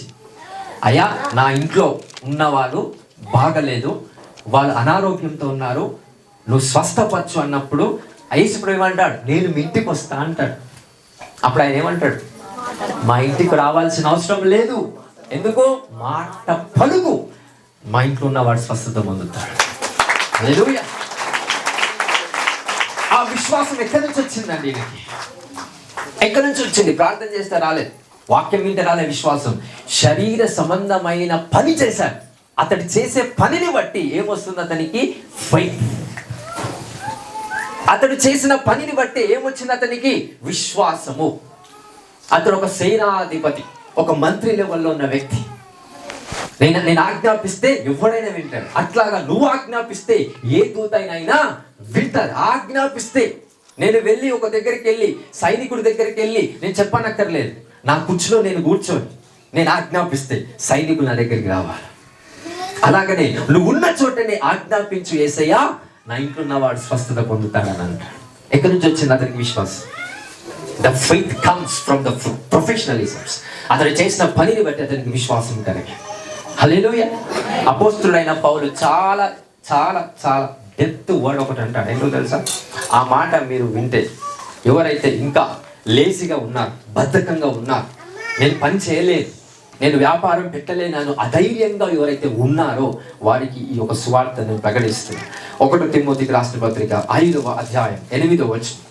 అయ్యా నా ఇంట్లో ఉన్న వాళ్ళు బాగలేదు, వాళ్ళు అనారోగ్యంతో ఉన్నారు, నువ్వు స్వస్థపరచు అన్నప్పుడు యేసు ప్రభు ఏమంటాడు? నేను మీ ఇంటికి వస్తా అంటాడు. అప్పుడు ఆయన ఏమంటాడు? మా ఇంటికి రావాల్సిన అవసరం లేదు. ఎందుకు? మాట పలుకు, మా ఇంట్లో ఉన్నవాడు స్వస్థత పొందుతాడు. హల్లెలూయా. ఆ విశ్వాసం ఎక్కడి నుంచి వచ్చిందండి? ఈయనకి ఎక్కడి నుంచి వచ్చింది? ప్రార్థన చేస్తే రాలేదు, వాక్యం వింటే రాలేదు. విశ్వాసం శరీర సంబంధమైన పని చేశాడు. అతడు చేసే పనిని బట్టి ఏమొస్తుంది అతనికి? ఫెయిత్. అతడు చేసిన పనిని బట్టి ఏమొచ్చింది అతనికి? విశ్వాసము. అతడు ఒక సేనాధిపతి, ఒక మంత్రి లెవెల్లో ఉన్న వ్యక్తి. నేను ఆజ్ఞాపిస్తే ఎవడైనా వింటాడు. అట్లాగా నువ్వు ఆజ్ఞాపిస్తే ఏ దూతైనా వింటారు. ఆజ్ఞాపిస్తే నేను వెళ్ళి ఒక దగ్గరికి వెళ్ళి, సైనికుడి దగ్గరికి వెళ్ళి నేను చెప్పనక్కర్లేదు. నా కుర్చీలో నేను కూర్చొని నేను ఆజ్ఞాపిస్తే సైనికులు నా దగ్గరికి రావాలి. అలాగనే నువ్వు ఉన్న చోటనే ఆజ్ఞాపించు యేసయ్యా, నా ఇంట్లో ఉన్నవాడు స్వస్థత పొందుతాడని అంటాడు. ఎక్కడి నుంచి వచ్చింది అతనికి విశ్వాసం? The faith comes from the professionalisms. అతడు చేసిన పనిని బట్టి అతనికి విశ్వాసం కలిగి. హల్లెలూయా. అపోస్తుడైన పౌలు చాలా చాలా చాలా డెప్త్ వర్డ్ ఒకటి అంటాడు. ఎందుకు తెలుసా? ఆ మాట మీరు వింటే ఎవరైతే ఇంకా లేజీగా ఉన్నారు, బద్ధకంగా ఉన్నారు, నేను పని చేయలేదు, నేను వ్యాపారం పెట్టలేను అధైర్యంగా ఎవరైతే ఉన్నారో వారికి ఈ యొక్క సువార్తను ప్రకటిస్తుంది. 1 తిమోతికి రాసిన పత్రిక 5వ అధ్యాయం 8వ వచనం.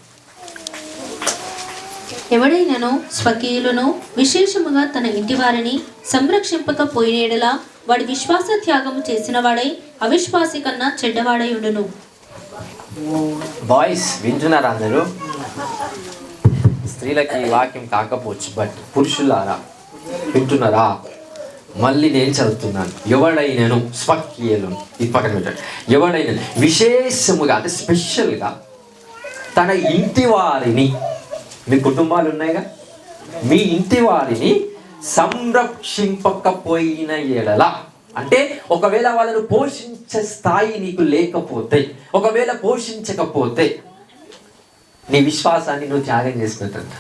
ఎవడైనను స్వకీయులను విశేషముగా తన ఇంటి వారిని సంరక్షింపకపోయినేడలా వాడి విశ్వాస త్యాగము చేసిన వాడై అవిశ్వాసి కన్నా చెడ్డవాడై ఉండును. బాయ్స్ వింటున్నారా? అందరూ స్త్రీలకి వాక్యం కాకపోవచ్చు, బట్ పురుషులారా వింటున్నారా? మళ్ళీ నేను చదువుతున్నాను. ఎవడైనను స్వకీయులను, ఇది పక్కన పెట్టండి. ఎవడైనా విశేషముగా అంటే స్పెషల్గా తన ఇంటి వారిని, మీ కుటుంబాలు ఉన్నాయిగా, మీ ఇంటి వారిని సంరక్షింపకపోయిన ఎడల అంటే ఒకవేళ వాళ్ళను పోషించే స్థాయి నీకు లేకపోతే, ఒకవేళ పోషించకపోతే నీ విశ్వాసాన్ని నువ్వు త్యాగం చేసినట్టు.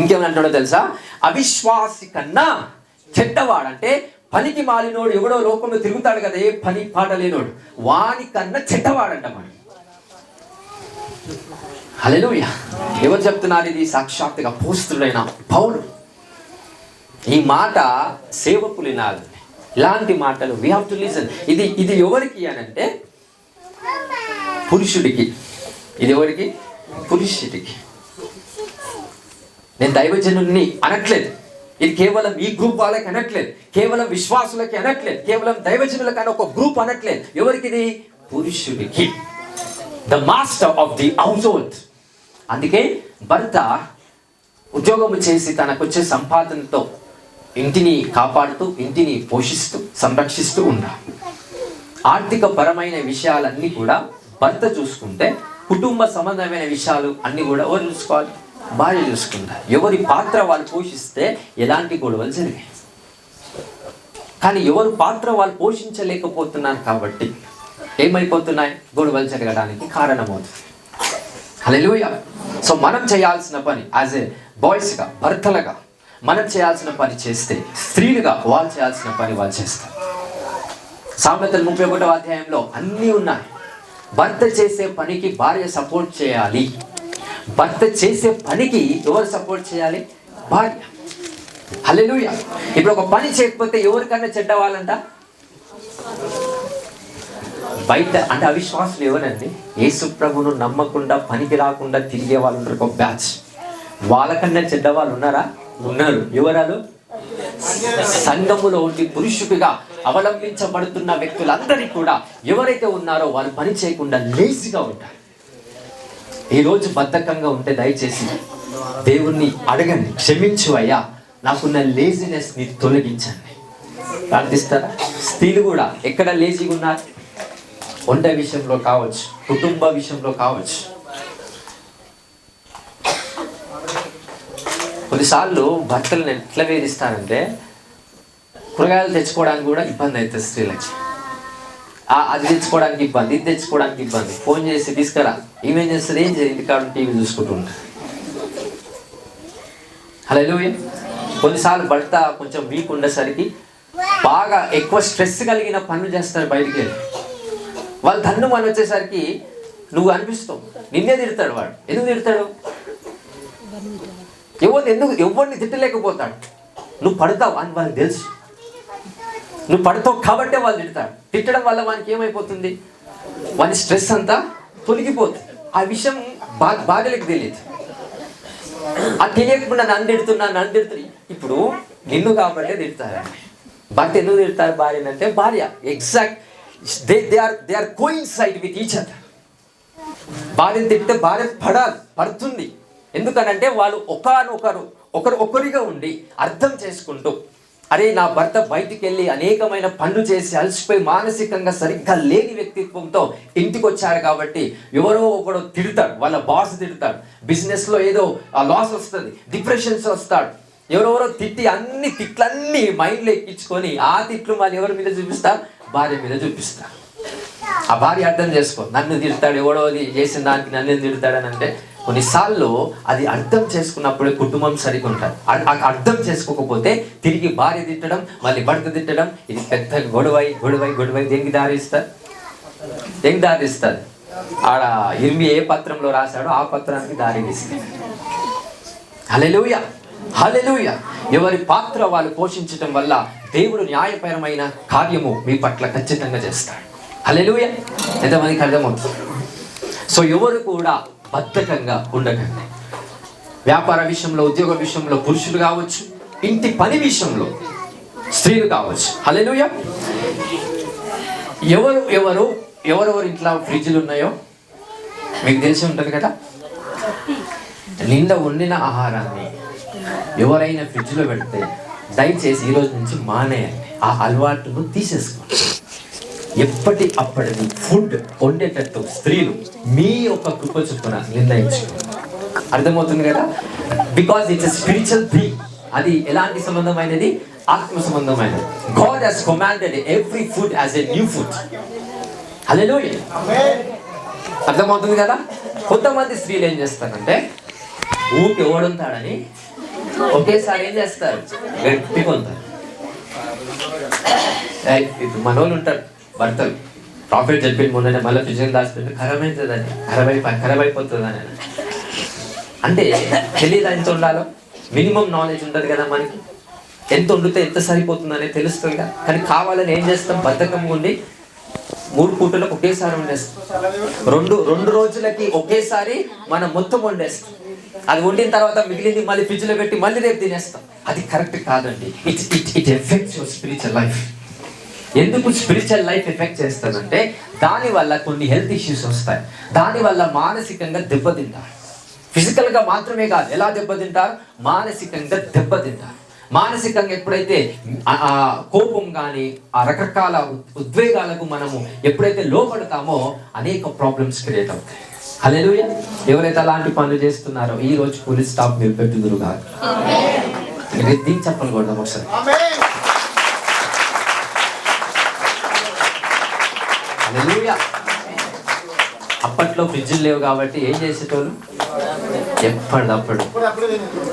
ఇంకేమంటాడో తెలుసా? అవిశ్వాసి కన్నా చెడ్డవాడంటే పనికి మాలినోడు ఎవడో లోకంలో తిరుగుతాడు కదా, ఏ పని పాట లేనోడు, వాని కన్నా చెడ్డవాడంట మనం. హల్లెలూయా. ఎవరు చెప్తున్నారు ఇది? సాక్షాత్తుగా అపోస్తలుడైన పౌలు. ఈ మాట సేవకులు వినాలి. ఇలాంటి మాటలు వీ హావ్ టు లిసన్. ఇది ఎవరికి అనంటే పురుషుడికి. ఇది ఎవరికి? పురుషుడికి. నేను దైవజనుడిని అనట్లేదు, ఇది కేవలం ఈ గ్రూప్ వాళ్ళకి అనట్లేదు, కేవలం విశ్వాసులకి అనట్లేదు, కేవలం దైవజనులకి అని ఒక గ్రూప్ అనట్లేదు. ఎవరికి ఇది? పురుషుడికి. The master of the house hold. అందుకే భర్త ఉద్యోగము చేసి తనకొచ్చే సంపాదనతో ఇంటిని కాపాడుతూ, ఇంటిని పోషిస్తూ, సంరక్షిస్తూ ఉండాలి. ఆర్థిక పరమైన విషయాలన్నీ కూడా భర్త చూసుకుంటే, కుటుంబ సంబంధమైన విషయాలు అన్నీ కూడా ఎవరు చూసుకోవాలి? భార్య చూసుకుంటారు. ఎవరి పాత్ర వాళ్ళు పోషిస్తే ఎలాంటి గొడవలు జరిగాయి. కానీ ఎవరు పాత్ర వాళ్ళు పోషించలేకపోతున్నారు కాబట్టి ఏమైపోతున్నాయి? గొడవలు జరగడానికి కారణమవుతుంది. హల్లెలూయా. సో మనం చేయాల్సిన పని యాజ్ ఏ బాయ్స్గా, భర్తలుగా మనం చేయాల్సిన పని చేస్తే, స్త్రీలుగా వాళ్ళు చేయాల్సిన పని వాళ్ళు చేస్తారు. సామెతలు 31వ అధ్యాయంలో అన్నీ ఉన్నాయి. భర్త చేసే పనికి భార్య సపోర్ట్ చేయాలి. భర్త చేసే పనికి ఎవరు సపోర్ట్ చేయాలి? భార్య. హల్లెలూయా. ఇప్పుడు ఒక పని చేయకపోతే ఎవరికన్నా చెడ్డవాళ్ళంట? బయట అంటే అవిశ్వాసులు ఎవరండి? యేసు ప్రభువును నమ్మకుండా పనికి రాకుండా తిరిగే వాళ్ళు ఉంటారు, ఒక బ్యాచ్. వాళ్ళకన్నా చెడ్డవాళ్ళు ఉన్నారా? ఉన్నారు. ఎవరాలు? సంఘములో ఉండి పురుషుడిగా అవలంబించబడుతున్న వ్యక్తులందరికీ కూడా ఎవరైతే ఉన్నారో వాళ్ళు పని చేయకుండా లేజీగా ఉంటారు. ఈరోజు బద్ధకంగా ఉంటే దయచేసి దేవుణ్ణి అడగండి, క్షమించు అయ్యా, నాకున్న లేజినెస్ని తొలగించండి. ప్రార్థిస్తారా? స్త్రీలు కూడా ఎక్కడ లేజీగా ఉన్నారు? వంట విషయంలో కావచ్చు, కుటుంబ విషయంలో కావచ్చు. కొన్నిసార్లు భర్తలను ఎట్లా వేధిస్తారంటే, కూరగాయలు తెచ్చుకోవడానికి కూడా ఇబ్బంది అవుతుంది స్త్రీలకి. అది తెచ్చుకోవడానికి ఇబ్బంది, ఇది తెచ్చుకోవడానికి ఇబ్బంది. ఫోన్ చేసి తీసుకురా, ఈమెం చేస్తుంది, ఏం చేయాలి, ఇంటికాడ టీవీ చూసుకుంటూ ఉంటారు. హల్లెలూయా. కొన్నిసార్లు భర్త కొంచెం వీక్ ఉండేసరికి బాగా ఎక్కువ స్ట్రెస్ కలిగిన పనులు చేస్తారు బయటికి వెళ్ళి. వాళ్ళు ధన్ను అని వచ్చేసరికి నువ్వు అనిపిస్తావు, నిన్నే తిడతాడు వాడు. ఎందుకు తిడతాడు? ఎవరిని తిట్టలేకపోతాడు. నువ్వు పడతావు అని వాళ్ళకి తెలుసు. నువ్వు పడతావు కాబట్టే వాళ్ళు తిడతాడు. తిట్టడం వల్ల వానికి ఏమైపోతుంది? వాని స్ట్రెస్ అంతా తొలగిపోతుంది. ఆ విషయం భార్యలకు తెలియదు. అది తెలియకుండా నన్ను తిడుతున్నా. ఇప్పుడు నిన్ను కాబట్టే తిడతారండి. భర్త ఎందుకు తిడతారు భార్యని అంటే, భార్య exact they are coincide with each other. భార్యను తిడితే భార్య పడుతుంది. ఎందుకనంటే వాళ్ళు ఒకరిగా ఉండి అర్థం చేసుకుంటూ, అరే నా భర్త బయటికి వెళ్ళి అనేకమైన పనులు చేసి అలసిపోయి మానసికంగా సరిగ్గా లేని వ్యక్తిత్వంతో ఇంటికి వచ్చారు కాబట్టి ఎవరో ఒకడు తిడతాడు, వాళ్ళ బాస్ తిడతాడు, బిజినెస్లో ఏదో లాస్ వస్తుంది, డిప్రెషన్స్ వస్తాడు. ఎవరెవరో తిట్టి అన్ని తిట్లన్నీ మైండ్లో ఎక్కించుకొని ఆ తిట్లు మళ్ళీ ఎవరి మీద చూపిస్తారు? భార్య మీద చూపిస్తారు. ఆ భార్య అర్థం చేసుకో, నన్ను తిడతాడు, ఎవడో చేసిన దానికి నన్ను తిడతాడని అంటే కొన్నిసార్లు అది అర్థం చేసుకున్నప్పుడే కుటుంబం సరిగ్గా ఉంటుంది. అర్థం చేసుకోకపోతే తిరిగి భార్య తిట్టడం, మళ్ళీ భర్త తిట్టడం, ఇది పెద్ద గొడవై దేనికి దారిస్తుంది? ఆడ ఇర్మి ఏ పత్రంలో రాశాడో ఆ పత్రానికి దారి తీస్తుంది. హల్లెలూయా, హల్లెలూయా. ఎవరి పాత్ర వాళ్ళు పోషించడం వల్ల దేవుడు న్యాయపరమైన కార్యము మీ పట్ల ఖచ్చితంగా చేస్తాడు. హల్లెలూయా. ఎంతమందికి అర్థమవుతుంది? సో ఎవరు కూడా బద్ధకంగా ఉండకండి. వ్యాపార విషయంలో, ఉద్యోగ విషయంలో పురుషులు కావచ్చు, ఇంటి పని విషయంలో స్త్రీలు కావచ్చు. హల్లెలూయా. ఎవరెవరు ఇంట్లో ఫ్రిడ్జ్లు ఉన్నాయో మీకు తెలిసి ఉంటుంది కదా. నిండా వండిన ఆహారాన్ని ఎవరైనా ఫ్రిడ్జ్లో పెడితే దయచేసి ఈరోజు నుంచి మానేయండి. ఆ అలవాటును తీసేసుకోండి. అప్పటిది ఫుడ్ వండేటట్టు స్త్రీలు మీ యొక్క కృప చొప్పున నిర్ణయించుకోండి. అర్థమవుతుంది కదా? Because it's a spiritual thing. అది ఎలాంటి సంబంధమైనది? ఆత్మ సంబంధమైనది. God has commanded every food as a new food. హల్లెలూయా. అర్థమవుతుంది కదా? కొంతమంది స్త్రీలు ఏం చేస్తారంటే ఊరికి ఓడుంటాడని ఒకేసారి ఏం చేస్తారు, గట్టిగా ఉంటారు. ఇప్పుడు మనోళ్ళు ఉంటారు భర్తలు, ప్రాఫిట్ చెప్పి మొన్న మళ్ళీ ఫ్రిడ్జ్ దాచిపెట్టి ఖరాబ్ అవుతుందని, ఖరాబ్ అయిపోతుందని. అంటే తెలియదు ఎంత ఉండాలో, మినిమం నాలెడ్జ్ ఉంటుంది కదా మనకి. ఎంత వండితే ఎంత సరిపోతుందనే తెలుస్తుంది కదా. కానీ కావాలని ఏం చేస్తాం, బద్ధకంగా ఉండి 3 పూటలకు ఒకేసారి వండేస్తాం. రెండు రోజులకి ఒకేసారి మనం మొత్తం వండేస్తాం. అది వండిన తర్వాత మిగిలింది మళ్ళీ ఫ్రిడ్జ్లో పెట్టి మళ్ళీ రేపు తినేస్తాం. అది కరెక్ట్ కాదండి. It effects your spiritual life. ఎందుకు స్పిరిచువల్ లైఫ్ ఎఫెక్ట్ చేస్తుందంటే దానివల్ల కొన్ని హెల్త్ ఇష్యూస్ వస్తాయి. దానివల్ల మానసికంగా దెబ్బతింటారు. ఫిజికల్గా మాత్రమే కాదు, ఎలా దెబ్బతింటారు? మానసికంగా దెబ్బతింటారు. మానసికంగా ఎప్పుడైతే కోపం కానీ ఆ రకరకాల ఉద్వేగాలకు మనము ఎప్పుడైతే లోపడతామో అనేక ప్రాబ్లమ్స్ క్రియేట్ అవుతాయి. హల్లెలూయా. ఎవరైతే అలాంటి పనులు చేస్తున్నారో ఈ రోజు పోలీస్ స్టాప్ మీరు పెట్టుదురు కాదు. దీన్ని చెప్పలు కొడదాం ఒకసారి. హల్లెలూయా. అప్పట్లో ఫ్రిడ్జ్లు లేవు కాబట్టి ఏం చేసేటోళ్ళు, ఎప్పటిదప్పుడు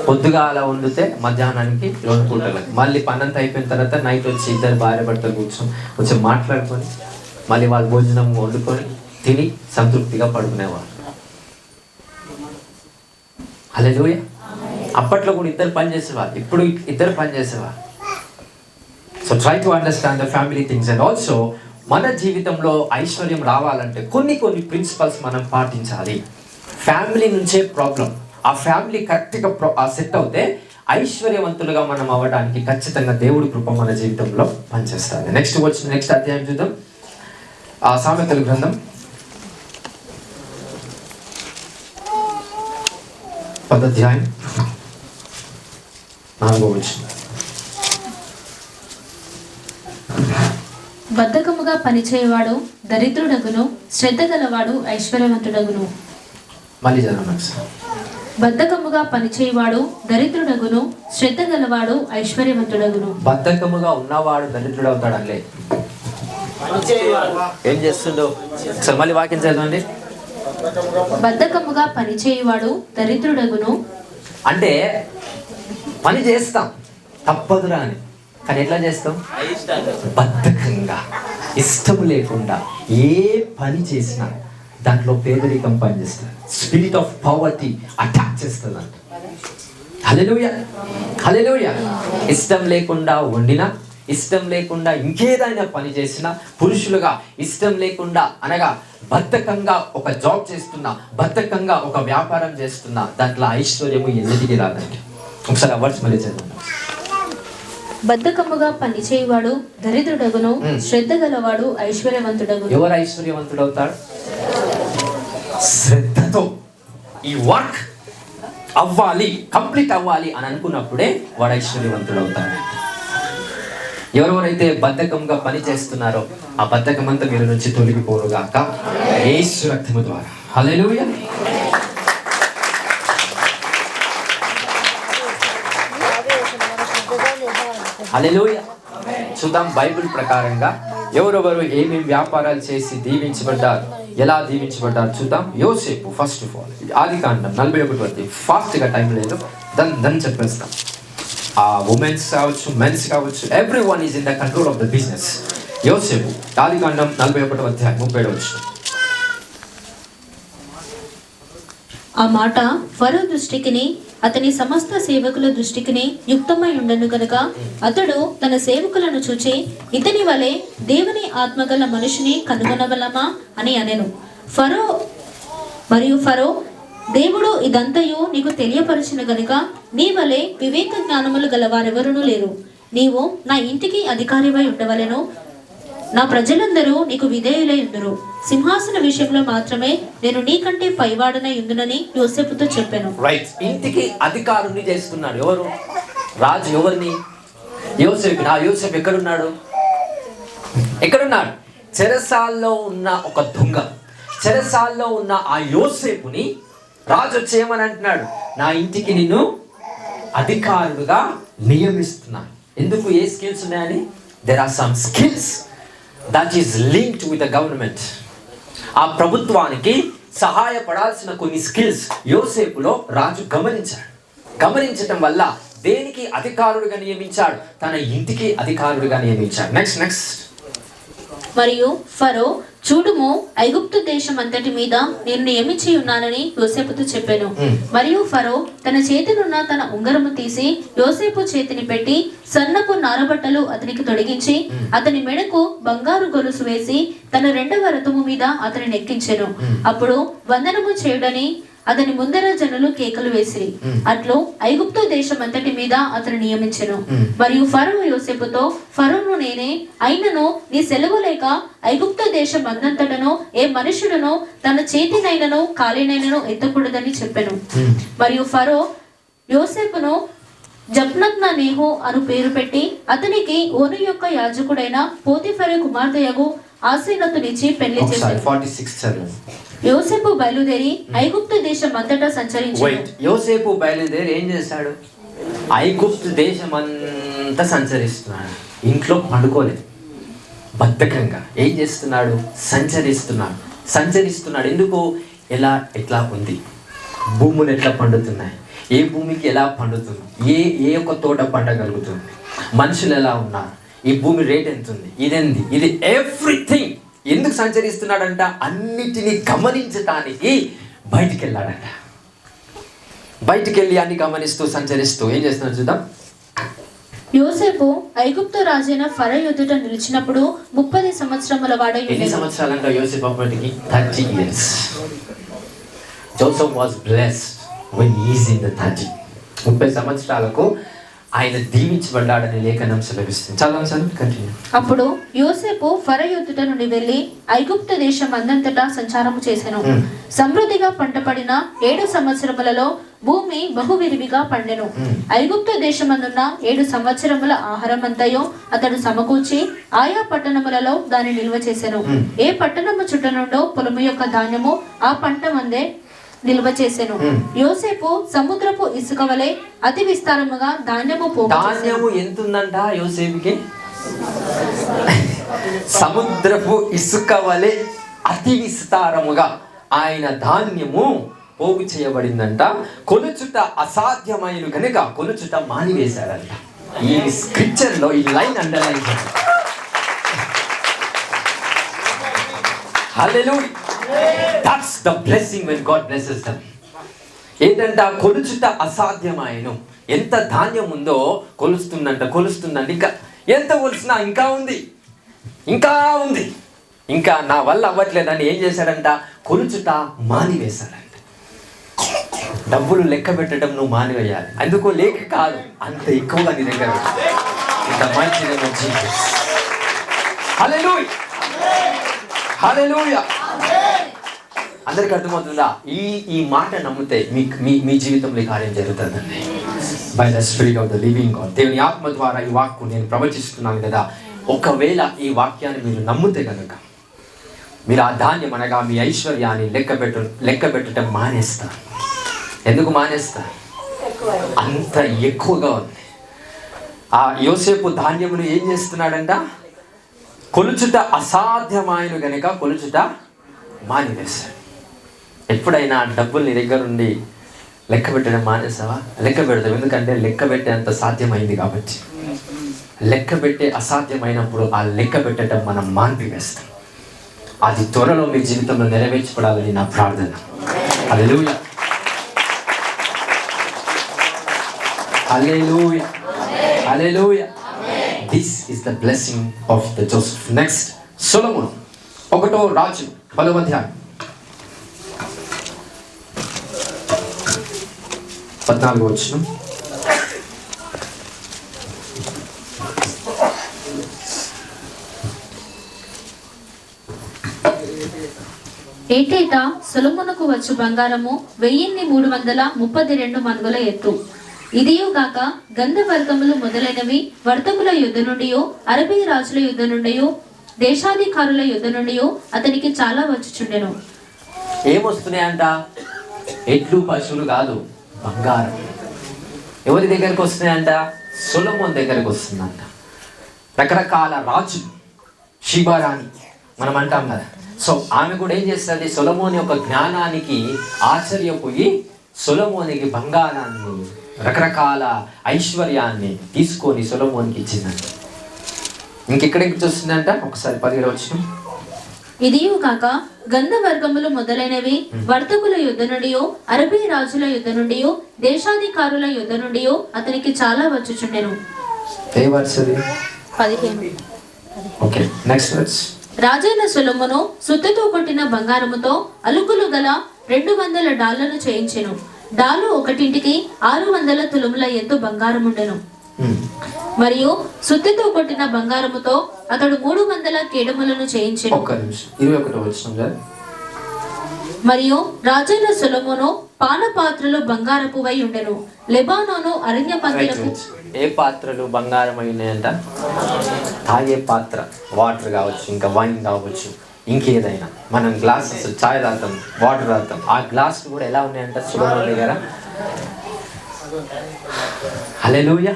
పొద్దుగాల వండితే మధ్యాహ్నానికి 2 పూటలకు, మళ్ళీ పనంతా అయిపోయిన తర్వాత నైట్ వచ్చి ఇద్దరు భార్య భర్తలు కొంచెం మాట్లాడుకొని మళ్ళీ వాళ్ళు భోజనం వండుకొని తిని సంతృప్తిగా పడుకునేవాళ్ళు. హల్లెలూయా. అప్పట్లో కూడా ఇద్దరు పని చేసేవాళ్ళు, ఇప్పుడు ఇద్దరు పని చేసేవాళ్ళు. So try to understand the family things. And also మన జీవితంలో ఐశ్వర్యం రావాలంటే కొన్ని ప్రిన్సిపల్స్ మనం పాటించాలి. ఫ్యామిలీ నుంచే ప్రాబ్లం. ఆ ఫ్యామిలీ కరెక్ట్గా సెట్ అవుతే ఐశ్వర్యవంతులుగా మనం అవ్వడానికి ఖచ్చితంగా దేవుడి కృప మన జీవితంలో పనిచేస్తుంది. నెక్స్ట్ అధ్యాయం చూద్దాం. సామెతల గ్రంథం 10వ అధ్యాయం 4వ వచనం. బద్ధకముగా పనిచేయవాడు దరిద్రుడగును, శ్రద్ధ గలవాడు ఐశ్వర్యవంతుడగును. మళ్ళీ చదవండి. బద్ధకముగా పనిచేయవాడు దరిద్రుడగును, శ్రద్ధ గలవాడు ఐశ్వర్యవంతుడగును. బద్ధకముగా ఉన్నవాడు దరిద్రుడు అవుతాడంలే. ఏం చేస్తుండో సార్ మళ్ళీ వాక్యం చదవండి. బద్ధకముగా పనిచేయవాడు దరిద్రుడగును. అంటే పని చేస్తాం తప్పదురా అని, కానీ ఎట్లా చేస్తాం? బద్ధకంగా, ఇష్టం లేకుండా ఏ పని చేసినా దాంట్లో పేదరికం పనిచేస్తుంది. స్పిరిట్ ఆఫ్ పవర్టీ అటాక్ చేస్తుంది అంట. హల్లెలూయా, హల్లెలూయా. ఇష్టం లేకుండా వండినా, ఇష్టం లేకుండా ఇంకేదైనా పని చేసినా, పురుషులుగా ఇష్టం లేకుండా అనగా బద్ధకంగా ఒక జాబ్ చేస్తున్నా, బద్ధకంగా ఒక వ్యాపారం చేస్తున్నా దాంట్లో ఐశ్వర్యము ఎన్నిటికి రాదండి. ఒకసారి అవర్స్ మళ్ళీ చదవండి. బద్ధకముగా పనిచేయవాడు దరిద్రుడగును, శ్రద్ధ గలవాడు ఐశ్వర్యవంతుడగును. ఎవరు ఐశ్వర్యవంతుడు అవుతాడు? శ్రద్ధతో ఈ వర్క్ అవ్వాలి, కంప్లీట్ అవ్వాలి అని అనుకున్నప్పుడే వాడు ఐశ్వర్యవంతుడు అవుతాడు. ఎవరెవరైతే బద్ధకంగా పని చేస్తున్నారో ఆ బద్ధకం అంతా మీరు నుంచి తొలగిపోరుగాక యేసు రక్తము ద్వారా. హల్లెలూయా. హల్లెలూయా. చూద్దాం బైబిల్ ప్రకారంగా ఎవరెవరు ఏమేమి వ్యాపారాలు చేసి దీవించబడ్డారు. ఎలా దీవించబడ్డారు చూద్దాం. యోసేపు ఫస్ట్ ఆఫ్ ఆల్ ఆదికాండం 41 ఫాస్ట్గా టైం లేదు, దాన్ని చెప్పేస్తాం. ఆ ఉమెన్స్ కావచ్చు, మెన్స్ కావచ్చు, every one is in the control of the business. యోసేపు ఆదికాండం 41:37. ఆ మాట ఫరో దృష్టికిని అతని సమస్త సేవకుల దృష్టికిని యుక్తమై ఉండను గనుక అతడు తన సేవకులను చూచి, ఇతని వలె దేవుని ఆత్మగల మనిషిని కనుగొనగలమా అని అనెను. ఫరో దేవుడు ఇదంతయు నీకు తెలియపరిచిన గనుక నీ వలె వివేక జ్ఞానములు గల వారెవరునూ లేరు. నీవు నా ఇంటికి అధికారివై ఉండవలెను, నా ప్రజలందరూ నీకు విధేయులై ఉందురు. సింహాసన విషయంలో మాత్రమే నేను నీకంటే పైవాడనై ఉందునని యోసేపుతో చెప్పాను. రైట్, ఇంటికి అధికారుని చేస్తున్నాడు. ఎవరు? రాజు. ఎవరిని? యోసేపు. ఆ యోసేపు ఎక్కడున్నాడు? చెరసాల్లో ఉన్న ఒక దొంగ. చెరసాల్లో ఉన్న ఆ యోసేపుని రాజు వచ్చేయమని అంటున్నాడు, నా ఇంటికి నిన్ను అధికారులుగా నియమిస్తున్నాను. ఎందుకు? ఏ స్కిల్స్ ఉన్నాయని? There are some skills that is linked with the government. ఆ ప్రభుత్వానికి సహాయపడాల్సిన కొన్ని స్కిల్స్ యోసేపులో రాజు గమనించాడు. గమనించటం వల్ల దేనికి అధికారుడిగా నియమించాడు? తన ఇంటికి అధికారుడిగా నియమించాడు. నెక్స్ట్. మరియు ఫరో, చూడుము, ఐగుప్తు దేశం అంతటి మీద నేను నియమించి ఉన్నానని యోసేపుతో చెప్పాను. మరియు ఫరో తన చేతినున్న తన ఉంగరము తీసి యోసేపు చేతిని పెట్టి సన్నపు నారబట్టలు అతనికి తొడిగించి అతని మెడకు బంగారు గొలుసు వేసి తన 2వ రథము మీద అతని నెక్కించెను. అప్పుడు వందనము చేయుడని అతని ముందర జనులు కేకలు వేసిరి. అట్లు ఐగుప్తు దేశం అంతటి మీద అతను నియమించెను. మరియు ఫరో యోసేపుతో, ఫరోను నేనే, అయినను నీ సెలవు లేక ఐగుప్తు దేశం అందంతటను ఏ మనుషుడును తన చేతినైనను కాలినైనను ఎత్తకూడదని చెప్పెను. మరియు ఫరో యోసేపును జప్నత్నేహు అను పేరు పెట్టి అతనికి ఓను యొక్క యాజకుడైన పోతిఫెర కుమార్తెయగు ఆసీనతునిచ్చి పెళ్లి చేశాడు. యోసేపు బయలుదేరి ఐగుప్తు దేశం అంతటా సంచరించాడు. యోసేపు బయలుదేరి ఏం చేశాడు? ఐగుప్తు దేశం అంతా సంచరిస్తున్నాడు. ఇంట్లో పండుకోలేదు, బద్ధకంగా ఏం చేస్తున్నాడు? సంచరిస్తున్నాడు. ఎందుకు? ఎట్లా ఉంది, భూములు ఎట్లా పండుతున్నాయి, ఏ భూమికి ఎలా పండుతుంది, ఏ ఒక్క తోట పండగలుగుతుంది, మనుషులు ఎలా ఉన్నారు, ఈ భూమి రేట్ ఎంత ఉంది, ఇది ఎవ్రీథింగ్. ఎందుకు సంచరిస్తున్నాడంట? అన్నిటినీ గమనించటానికి బయటికి వెళ్ళాడంట. బయటికి వెళ్ళి అన్ని గమనిస్తూ సంచరిస్తూ ఏం చేస్తున్నాడు చూద్దాం. యోసేపు ఐగుప్తు రాజైన ఫరో ఎదుట నిలిచినప్పుడు 30 సంవత్సరముల వాడై. ఎన్ని సంవత్సరాలంట యోసేపు అప్పటికి? 30 years. Joseph was blessed when he is in the 30. 30 సంవత్సరాలకు ఆయన దీవించబడ్డాడని లేఖనం సెలవిస్తుంది. కంటిన్యూ. అప్పుడు యోసేపు ఫరో ఎదుట నుండి వెళ్లి ఐగుప్తు దేశం అందంతటా సంచారము చేసెను. సమృద్ధిగా పంట పడిన 7 సంవత్సరములలో భూమి బహువిరివిగా పండెను. ఐగుప్తు దేశమందున్న 7 సంవత్సరముల ఆహారమంతయో అతడు సమకూర్చి ఆయా పట్టణములలో దాన్ని నిల్వ చేసెను. ఏ పట్టణము చుట్ట నుండో పొలము యొక్క ధాన్యము ఆ పంట మందే నిల్వ చేసెను. యోసేపు సముద్రపు ఇసుక వలె అతి విస్తారముగా ధాన్యము ఎంత ఉందంట యోసేపుకి? సముద్రపు ఇసుక వలె అతి విస్తారముగా ఆయన ధాన్యము పోగు చేయబడిందంట. కొలుచుట అసాధ్యమైన కనుక కొలుచుట మానివేశాడంట. ఈ స్క్రిప్చర్ లో ఈ లైన్ అండర్లైన్ చేశారు. హల్లెలూయా. That's the blessing when God blesses them. ఏంటంట? కొలుచుట అసాధ్యమాయను. ఎంత ధాన్యం ఉందో కొలుస్తుందంట. ఇంకా ఎంత కొలిసినా ఇంకా ఉంది, ఇంకా నా వల్ల అవ్వట్లేదని ఏం చేశాడంట? కొలుచుట మానివేశాడంట. డబ్బులు లెక్క పెట్టడం నువ్వు మానివేయాలి. అందుకో లేక కాదు, అంత ఎక్కువగా నీ దగ్గర. హల్లెలూయా. అందరికి అర్థమవుతుందా? ఈ మాట నమ్మితే మీ జీవితంలో కార్యం జరుగుతుందండి. By the spirit of the living God. దేవుని ఆత్మ ద్వారా ఈ వాక్కు నేను ప్రవచిస్తున్నాను కదా. ఒకవేళ ఈ వాక్యాన్ని మీరు నమ్మితే కనుక మీరు ఆ ధాన్యం అనగా మీ ఐశ్వర్యాన్ని లెక్క పెట్టడం మానేస్తారు. ఎందుకు మానేస్తారు? అంత ఎక్కువగా ఉంది. ఆ యోసేపు ధాన్యమును ఏం చేస్తున్నాడంట? కొలుచుట అసాధ్యమైన గనుక కొలుచుట మానివేశాడు. ఎప్పుడైనా డబ్బులు నీ దగ్గర ఉండి లెక్క పెట్టడం మానేసావా? లెక్క పెడతావు, ఎందుకంటే లెక్క పెట్టేంత సాధ్యమైంది కాబట్టి. లెక్క పెట్టే అసాధ్యమైనప్పుడు ఆ లెక్క పెట్టడం మనం మానివేస్తాం. అది త్వరలో మీ జీవితంలో నెరవేర్చబడాలని నా ప్రార్థన. హల్లెలూయా, హల్లెలూయా, హల్లెలూయా. This is the blessing of the Joseph. Next Solomon, 1వ రాజు 10వ అధ్యాయం 14వ వచనం. ఏటేటా సొలొమోనుకు వచ్చు బంగారము 1332 మణుగుల ఎత్తు. ఇదియుగాక గంధవర్గములు మొదలైనవి వర్తకుల యుద్ధ నుండి, అరబీ రాజుల యుద్ధ నుండి, దేశాధికారుల యుద్ధ నుండి అతనికి చాలా వచ్చుచుండెను. ఏమొస్తున్నాయంట? ఎడ్లు పశువులు కాదు, బంగారం. ఎవరి దగ్గరికి వస్తున్నాయంట? సొలొమోన్ దగ్గరికి వస్తుందంట. రకరకాల రాజులు, షీబారాణి మనం అంటాం కదా. సో ఆమె కూడా ఏం చేస్తుంది? సొలొమోన్ యొక్క జ్ఞానానికి ఆశ్చర్యపోయి సొలొమోనికి బంగారాన్ని, రకరకాల ఐశ్వర్యాన్ని తీసుకొని సొలొమోన్కి ఇచ్చిందంట. ఇంకెక్కడికి చూస్తుందంట? ఒకసారి 17వ వచనం. ఇదియుగాక గంధవర్గములు మొదలైనవి వర్తకుల యుద్ధ నుండి, అరబీ రాజుల యుద్ధ నుండి, దేశాధికారుల యుద్ధ నుండి అతనికి చాలా వచ్చుచుండెను. ఏ వర్షది? 15. Okay, next verse. రాజైన సొలొమోను సుత్తతో కొట్టిన బంగారముతో అలుకులు గల 200 డాళ్లను చేయించెను. డాలు ఒకటింటికి 600 తులముల ఎత్తు బంగారముండెను. మరియు సుత్తితో కొట్టిన బంగారముతో అతడు 300 కేడములను చేయించెను. 21వ వచనం. మరియు రాజైన సొలొమోను పానపాత్రలు బంగారపువై ఉండెను. లెబానోను అరణ్య పందిరకు. ఏ పాత్రలు బంగారమై ఉన్నాయంట? తాగే పాత్ర, వాటర్ కావచ్చు, ఇంకా వైన్ కావచ్చు, ఇంకేదైనా. మనం గ్లాసెస్, చాయ్ తాగుతాం, వాటర్ తాగుతాం, ఆ గ్లాసులు కూడా ఎలా ఉన్నాయంట సొలొమోన్ దగ్గర? హల్లెలూయా,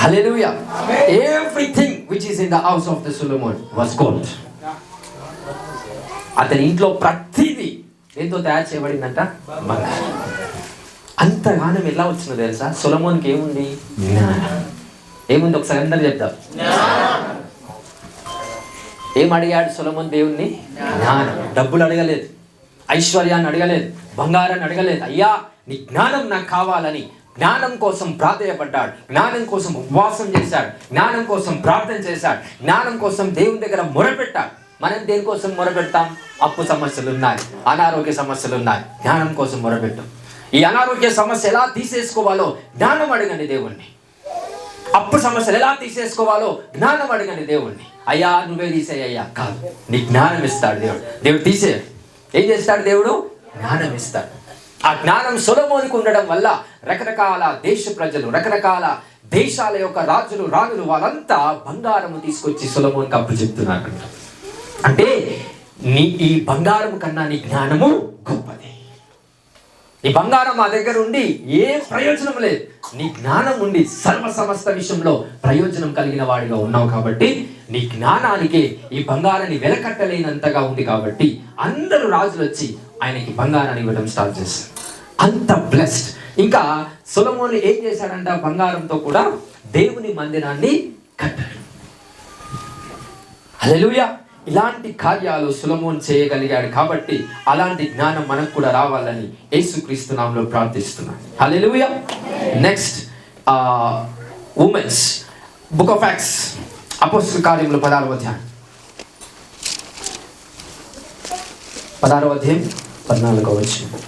హల్లెలూయా. Everything which is in the house of the Solomon was gold. అతని ఇంట్లో ప్రతిదీ ఏంతో తయారు చేయబడిందంట? బంగారం. అంతగానం ఎలా వచ్చిందో తెలుసా? సొలొమోన్కి ఏముంది? జ్ఞానం. ఏముంది? ఒకసారి అందరు చెప్తాం. ఏం అడిగాడు సొలొమోన్ దేవుణ్ణి? జ్ఞానం. డబ్బులు అడగలేదు, ఐశ్వర్యాన్ని అడగలేదు, బంగారాన్ని అడగలేదు. అయ్యా నీ జ్ఞానం నాకు కావాలని జ్ఞానం కోసం ప్రాధేయపడ్డాడు, జ్ఞానం కోసం ఉపవాసం చేశాడు, జ్ఞానం కోసం ప్రార్థన చేశాడు, జ్ఞానం కోసం దేవుని దగ్గర మొరపెట్టాడు. మనం దేనికోసం మొరపెడతాం? అప్పు సమస్యలు ఉన్నాయి, అనారోగ్య సమస్యలు ఉన్నాయి, జ్ఞానం కోసం మొరపెట్టాం. ఈ అనారోగ్య సమస్య ఎలా తీసేసుకోవాలో జ్ఞానం అడగండి దేవుణ్ణి. అప్పు సమస్యలు ఎలా తీసేసుకోవాలో జ్ఞానం అడగండి దేవుణ్ణి. అయ్యా నువ్వే తీసేయ్యా కాదు, నీ జ్ఞానం ఇస్తాడు దేవుడు. దేవుడు తీసేయాడు. ఏం చేస్తాడు దేవుడు? జ్ఞానం ఇస్తాడు. ఆ జ్ఞానం సొలొమోనుకు ఉండడం వల్ల రకరకాల దేశ ప్రజలు, రకరకాల దేశాల యొక్క రాజులు, రాణులు వాళ్ళంతా బంగారము తీసుకొచ్చి సొలొమోనుకు అప్పు చెప్తున్నారు. అంటే ఈ బంగారం కన్నా నీ జ్ఞానము గొప్పది. ఈ బంగారం మా దగ్గర ఉండి ఏ ప్రయోజనం లేదు, నీ జ్ఞానం ఉండి సర్వ సమస్త విషయంలో ప్రయోజనం కలిగిన వాడిగా ఉన్నావు కాబట్టి నీ జ్ఞానానికి ఈ బంగారాన్ని వెలకట్టలేనంతగా ఉంది కాబట్టి అందరూ రాజులు వచ్చి ఆయనకి బంగారాన్ని ఇవ్వడం స్టార్ట్ చేశారు. అంత బ్లెస్డ్. ఇంకా సొలొమోను ఏం చేశాడంట? బంగారంతో కూడా దేవుని మందిరాన్ని కట్టాడు. హల్లెలూయా. ఇలాంటి కార్యాలు సొలొమోను చేయగలిగాడు కాబట్టి అలాంటి జ్ఞానం మనకు కూడా రావాలని యేసుక్రీస్తు నామములో ప్రార్థిస్తున్నాను. హల్లెలూయా. Next women's, book of Acts, అపోస్తలుల కార్యములు 16వ అధ్యాయం 14వ వచనం.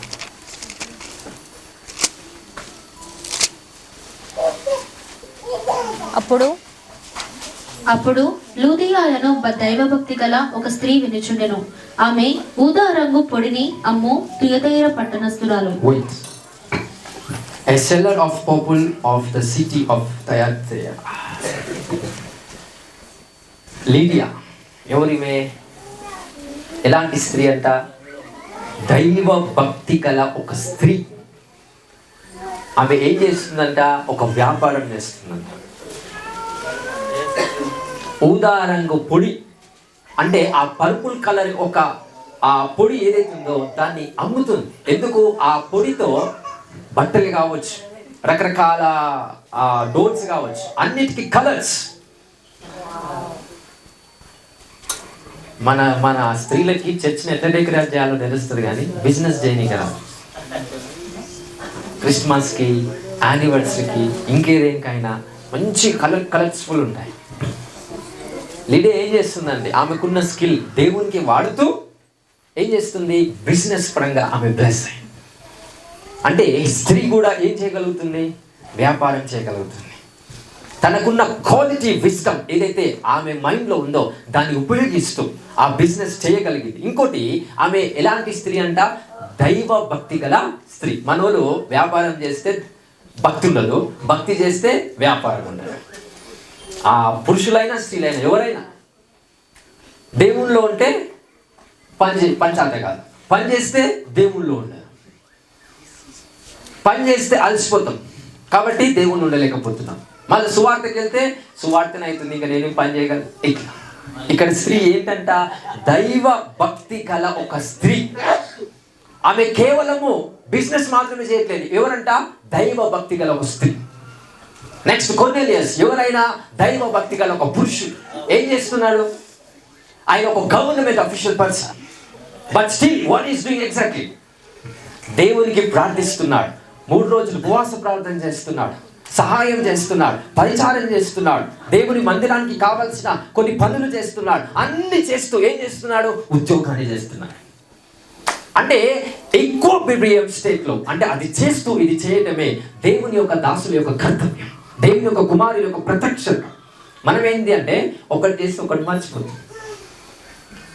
అప్పుడు లూదియాయను దైవభక్తి గల ఒక స్త్రీ వినుచుండెను. ఆమె ఊదా రంగు పొడిని అమ్ము తుయతైర పట్టణస్థురాలు. A seller of purple of the city of Thyatira. Lydia ఎవరిమే? ఎలాంటి స్త్రీ అంట? దైవ భక్తి గల ఒక స్త్రీ. ఆమె ఏం చేస్తుందంట? ఒక వ్యాపారం చేస్తుందంట. ఊదా రంగు పొడి అంటే ఆ పర్పుల్ కలర్ ఒక ఆ పొడి ఏదైతే ఉందో దాన్ని అమ్ముతుంది. ఎందుకు? ఆ పొడితో బట్టలు కావచ్చు, రకరకాల డోర్స్ కావచ్చు, అన్నిటికీ కలర్స్. మన మన స్త్రీలకి చర్చిని ఎట్లా డెకరేట్ చేయాలో తెలుస్తుంది, కానీ బిజినెస్ చేయని కదా. క్రిస్మస్కి, యానివర్సరీకి, ఇంకేదేనికైనా మంచి కలర్స్ఫుల్ ఉంటాయి. లిడే ఏం చేస్తుందండి? ఆమెకున్న స్కిల్ దేవునికి వాడుతూ ఏం చేస్తుంది? బిజినెస్ పరంగా ఆమె బ్లెస్ అయింది. అంటే స్త్రీ కూడా ఏం చేయగలుగుతుంది? వ్యాపారం చేయగలుగుతుంది. తనకున్న క్వాలిటీ విజ్డమ్ ఏదైతే ఆమె మైండ్లో ఉందో దాన్ని ఉపయోగిస్తూ ఆ బిజినెస్ చేయగలిగింది. ఇంకోటి, ఆమె ఎలాంటి స్త్రీ అంట? దైవ భక్తి గల స్త్రీ. మనోళ్ళు వ్యాపారం చేస్తే భక్తి ఉండదు, భక్తి చేస్తే వ్యాపారం ఉండదు. ఆ పురుషులైనా స్త్రీలైనా ఎవరైనా దేవుళ్ళో ఉంటే పంచాంత కాదు, పని చేస్తే దేవుళ్ళో ఉండదు. పని చేస్తే అలసిపోతాం కాబట్టి దేవుళ్ళు ఉండలేకపోతున్నాం. మళ్ళీ సువార్తకి వెళ్తే సువార్తనే అవుతుంది, ఇంకా నేను పని చేయగలను. ఇట్లా ఇక్కడ స్త్రీ ఏంటంట? దైవ భక్తి గల ఒక స్త్రీ. ఆమె కేవలము బిజినెస్ మాత్రమే చేయట్లేదు. ఎవరంట? దైవ భక్తి గల ఒక స్త్రీ. నెక్స్ట్ కొర్నేలియస్, ఎవరైనా దైవ భక్తి గల ఒక పురుషుడు. ఏం చేస్తున్నాడు? ఆయన ఒక government official person, but still what is doing exactly? దేవునికి ప్రార్థిస్తున్నాడు, 3 రోజులు ఉపవాస ప్రార్థన చేస్తున్నాడు, సహాయం చేస్తున్నాడు, పరిచారం చేస్తున్నాడు, దేవుని మందిరానికి కావాల్సిన కొన్ని పనులు చేస్తున్నాడు. అన్ని చేస్తూ ఏం చేస్తున్నాడు? ఉద్యోగాన్ని చేస్తున్నాడు. అంటే ఎక్కువ బిబ్లియం స్టేట్లో, అంటే అది చేస్తూ ఇది చేయటమే దేవుని యొక్క దాసుల యొక్క కర్తవ్యం, దేవుని యొక్క కుమారుల యొక్క ప్రత్యక్షత. మనం ఏంటి అంటే ఒకటి చేసి ఒకటి మర్చిపోతాం.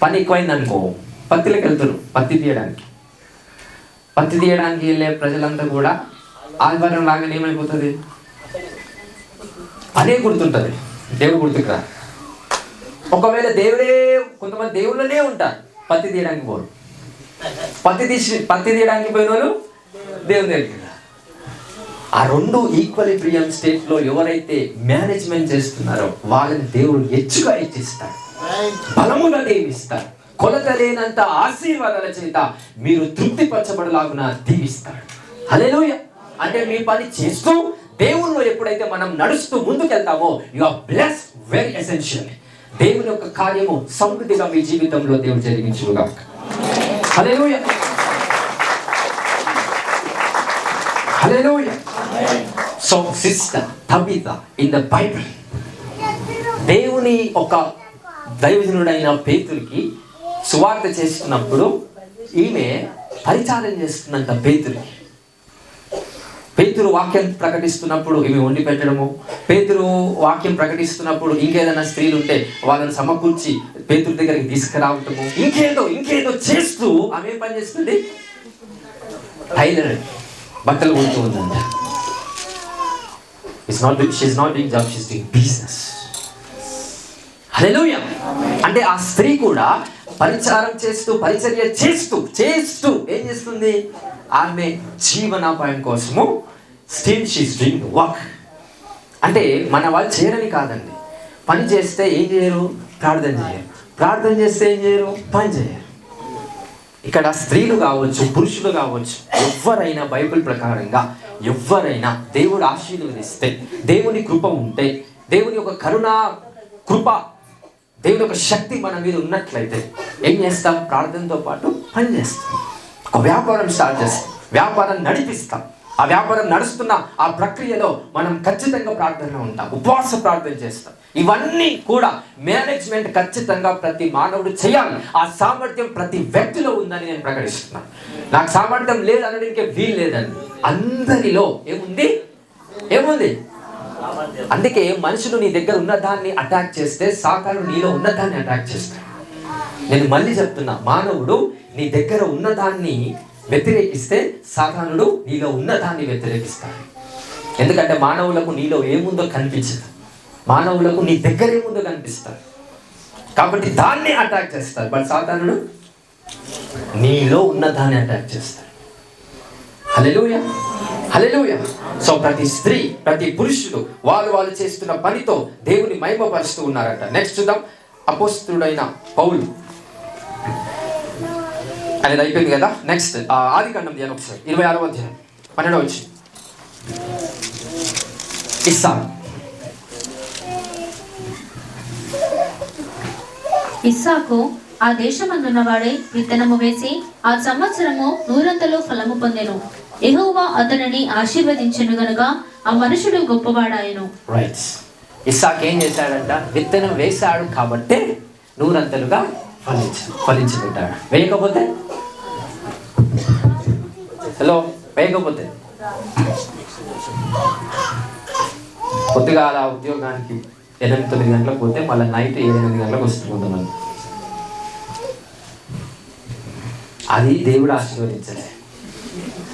పని ఎక్కువైంది అనుకో, పత్తిలోకి వెళ్తారు పత్తి తీయడానికి. పత్తి తీయడానికి వెళ్ళే ప్రజలంతా కూడా ఆదివారం లాగానే ఏమైపోతుంది? అదే గుర్తుంటుంది, దేవుడు గుర్తుకురా. ఒకవేళ కొంతమంది దేవుళ్ళనే ఉంటారు, పత్తి తీయడానికి పోరు. పత్తి తీయడానికి పోయిన వాళ్ళు దేవుని దగ్గరికి. ఆ 2 ఈక్వల్ ప్రియం స్టేట్లో ఎవరైతే మేనేజ్మెంట్ చేస్తున్నారో వాళ్ళని దేవుడు హెచ్చుగా ఇచ్చిస్తాడు, బలముగా దీవిస్తాడు, కొలత లేనంత ఆశీర్వాదాల చేత మీరు తృప్తిపరచబడలాగున దీవిస్తాడు. హల్లెలూయా. అంటే మీ పని చేస్తూ దేవుల్లో ఎప్పుడైతే మనం నడుస్తూ ముందుకెళ్తామో you are blessed very essential. దేవుని యొక్క కార్యము సమృద్ధిగా మీ జీవితంలో దేవుడు జరిగించుగాక. హల్లెలూయా, హల్లెలూయా. So sister Tabitha in the Bible, దేవుని ఒక దైవజనుడైన పేతురుకి సువార్త చేస్తున్నప్పుడు ఈమె పరిచారం చేస్తుందంట. పేతురు వాక్యం ప్రకటిస్తున్నప్పుడు ఈమె వండి పెట్టడము, పేతురు వాక్యం ప్రకటిస్తున్నప్పుడు ఇంకేదైనా స్త్రీలు ఉంటే వాళ్ళని సమకూర్చి పేతురు దగ్గరికి తీసుకురావటము, ఇంకేదో చేస్తూ ఆమె ఏం పని చేస్తుంది? టైలర్, బట్టలు కొడుతూ ఉందంట. She's not doing job, she's doing business. హల్లెలూయా. అంటే ఆ స్త్రీ కూడా పరిచారం చేస్తూ పరిచర్య చేస్తూ ఏం చేస్తుంది? ఆమె జీవనోపాయం కోసము స్టిల్ షీస్ డూయింగ్ వర్క్. అంటే మన వాళ్ళు చేయరని కాదండి, పని చేస్తే ఏం చేయరు? ప్రార్థన చేయరు. ప్రార్థన చేస్తే ఏం చేయరు? పని చేయరు. ఇక్కడ స్త్రీలు కావచ్చు, పురుషులు కావచ్చు, ఎవరైనా బైబిల్ ప్రకారంగా ఎవరైనా దేవుడు ఆశీర్వదిస్తే, దేవుని కృప ఉంటే, దేవుని యొక్క కరుణా కృప, దేవుని యొక్క శక్తి మన మీద ఉన్నట్లయితే ఏం చేస్తాం? ప్రార్థనతో పాటు పని చేస్తాం. ఒక వ్యాపారం స్టార్ట్ చేస్తాం, వ్యాపారం నడిపిస్తాం. ఆ వ్యాపారం నడుస్తున్న ఆ ప్రక్రియలో మనం ఖచ్చితంగా ప్రార్థనలో ఉంటాం, ఉపవాస ప్రార్థన చేస్తాం. ఇవన్నీ కూడా మేనేజ్మెంట్ ఖచ్చితంగా ప్రతి మానవుడు చేయాలి. ఆ సామర్థ్యం ప్రతి వ్యక్తిలో ఉందని నేను ప్రకటిస్తున్నాను. నాకు సామర్థ్యం లేదు అనడానికి వీలు లేదండి. అందరిలో ఏముంది? అందుకే మనుషులు నీ దగ్గర ఉన్న దాన్ని అటాక్ చేస్తే సాతాను నీలో ఉన్న దాన్ని అటాక్ చేస్తాడు. నేను మళ్ళీ చెప్తున్నా, మానవుడు నీ దగ్గర ఉన్న దాన్ని వ్యతిరేకిస్తే సాతానుడు నీలో ఉన్న దాన్ని వ్యతిరేకిస్తాడు. ఎందుకంటే మానవులకు నీలో ఏముందో కనిపించదు, మానవులకు నీ దగ్గర ఏముందో కనిపిస్తారు. కాబట్టి దాన్ని అటాక్ చేస్తారు. బట్ సాతానుడు నీలో ఉన్న దాన్ని అటాక్ చేస్తాడు. హల్లెలూయా, హల్లెలూయా. సో ప్రతి స్త్రీ, ప్రతి పురుషుడు వాళ్ళు చేస్తున్న పనితో దేవుని మహిమపరుస్తూ ఉన్నారట. నెక్స్ట్ చూద్దాం, అపోస్తలుడైన పౌలు అనేది అయిపోయింది కదా. నెక్స్ట్ ఆదికాండం ధ్యానం ఒకసారి 26వ అధ్యాయం 12వ వచనం. ఇస్సాకు ఆ దేశమందున్నవాడే విత్తనము వేసి ఆ సంవత్సరము 100 ఫలము పొందెను. యెహోవా అతనిని ఆశీర్వదించెను గనుక ఆ మనుషుడు గొప్పవాడాయెను. రైట్. ఇస్సాకు ఏం చేశాడంట? విత్తనం వేశాడు కాబట్టి 100 ఫలించి పెట్టాడు. వేయకపోతే వేయకపోతే కొద్దిగా అలా ఉద్యోగానికి 8-9 గంటలకు పోతే మళ్ళీ నైట్ 7-8 గంటలకు వస్తుంది. అది దేవుడు ఆశీర్వదించలే.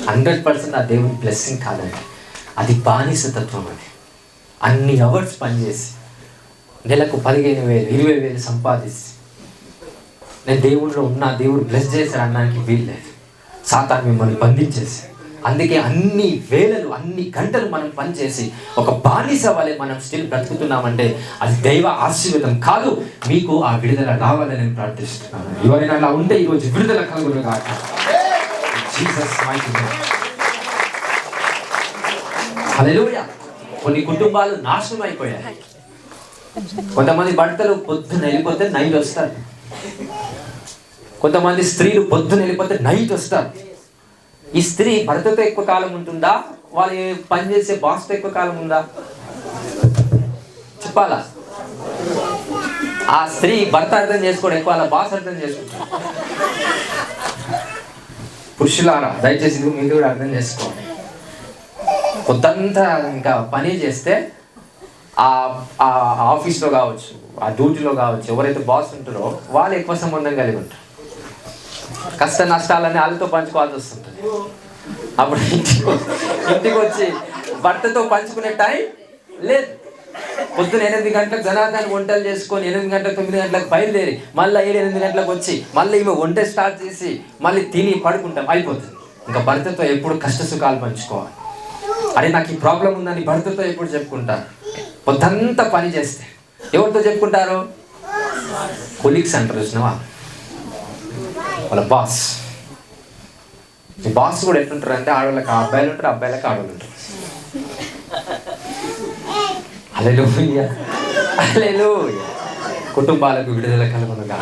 100% ఆ దేవుడి బ్లెస్సింగ్ కాదండి, అది బానిసతత్వం. అది అన్ని అవర్స్ పనిచేసి నెలకు 15,000 20,000 సంపాదిస్తే నేను దేవుడిలో ఉన్నా, దేవుడు బ్లెస్ చేశాడు అనడానికి వీల్లేదు. సాతాను మిమ్మల్ని బంధించేసి, అందుకే అన్ని వేళలు అన్ని గంటలు మనం పనిచేసి ఒక బానిస వలె మనం స్టిల్ బ్రతుకుతున్నామంటే అది దైవ ఆశీర్వాదం కాదు. మీకు ఆ విడుదల రావాలని నేను ప్రార్థిస్తున్నాను. ఎవరైనా అలా ఉంటే ఈరోజు విడుదల కలుగును గాక. Jesus mighty name. హల్లెలూయా. కొన్ని కుటుంబాలు నాశనం అయిపోయాయి. కొంతమంది భర్తలు పొద్దున వెళ్ళిపోతే నైట్ వస్తారు. కొంతమంది స్త్రీలు పొద్దున వెళ్ళిపోతే నైట్ వస్తారు. ఈ స్త్రీ భర్తతో ఎక్కువ కాలం ఉంటుందా? వాళ్ళు పనిచేసే బాస్తో ఎక్కువ కాలం ఉందా? చెప్పాలా? ఆ స్త్రీ భర్త అర్థం చేసుకోవడం ఎక్కువ, అలా బాస్ అర్థం చేసుకుంటారు. పురుషులారా దయచేసి మీరు కూడా అర్థం చేసుకోండి. పొద్దంతా ఇంకా పని చేస్తే ఆ ఆఫీస్లో కావచ్చు, ఆ డ్యూటీలో కావచ్చు, ఎవరైతే బాస్ ఉంటారో వాళ్ళు ఎక్కువ సంబంధం కలిగి ఉంటారు. కష్ట నష్టాలన్నీ వాళ్ళతో పంచుకోవాల్సి వస్తుంటుంది. అప్పుడు ఇంటికి వచ్చి భర్తతో పంచుకునే టైం లేదు. పొద్దున 8 గంటలకు జనార్దన్ వంటలు చేసుకొని 8 గంటలకు 9 గంటలకు బయలుదేరి మళ్ళీ 7-8 గంటలకు వచ్చి మళ్ళీ ఈమె వంట స్టార్ట్ చేసి మళ్ళీ తిని పడుకుంటాం, అయిపోతుంది. ఇంకా భర్తతో ఎప్పుడు కష్ట సుఖాలు పంచుకోవాలి. అరే నాకు ఈ ప్రాబ్లం ఉందని భర్తతో ఎప్పుడు చెప్పుకుంటారు? పొద్దంతా పని చేస్తే ఎవరితో చెప్పుకుంటారు? కొలీగ్స్ అంటారు చూసినావా, వాళ్ళ బాస్. ఈ బాస్ కూడా ఎట్లుంటారు అంటే ఆడవాళ్ళకి అబ్బాయిలు ఉంటారు, అబ్బాయిలకు ఆడవాళ్ళు ఉంటారు. హల్లెలూయా, హల్లెలూయా. కుటుంబాలకు విడుదల కలుగును గాక.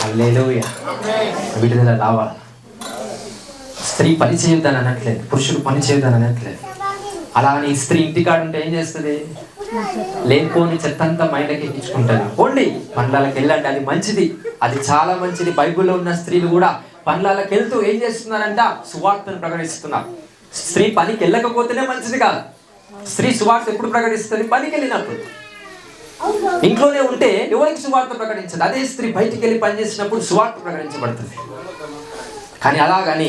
హల్లెలూయా. విడుదల రావాలి. స్త్రీ పని చేయొద్దని అనట్లేదు, పురుషుడు పని చేయొద్దని అనట్లేదు. అలా అని స్త్రీ ఇంటికాడ ఉంటే ఏం చేస్తుంది? లేకపోని చెత్తంతా మైండ్కి ఎక్కించుకుంటుంది. పోండి పనులకి వెళ్ళండి, అది మంచిది, అది చాలా మంచిది. బైబిల్లో ఉన్న స్త్రీలు కూడా పనులకి వెళ్తూ ఏం చేస్తున్నారంట? సువార్తను ప్రకటిస్తున్నారు. స్త్రీ పనికి వెళ్ళకపోతేనే మంచిది కాదు. స్త్రీ సువార్త ఎప్పుడు ప్రకటిస్తుంది? పనికి వెళ్ళినప్పుడు. ఇంట్లోనే ఉంటే ఎవరికి సువార్త ప్రకటించదు. అదే స్త్రీ బయటికి వెళ్ళి పని చేసినప్పుడు సువార్త ప్రకటించబడుతుంది. కానీ అలాగని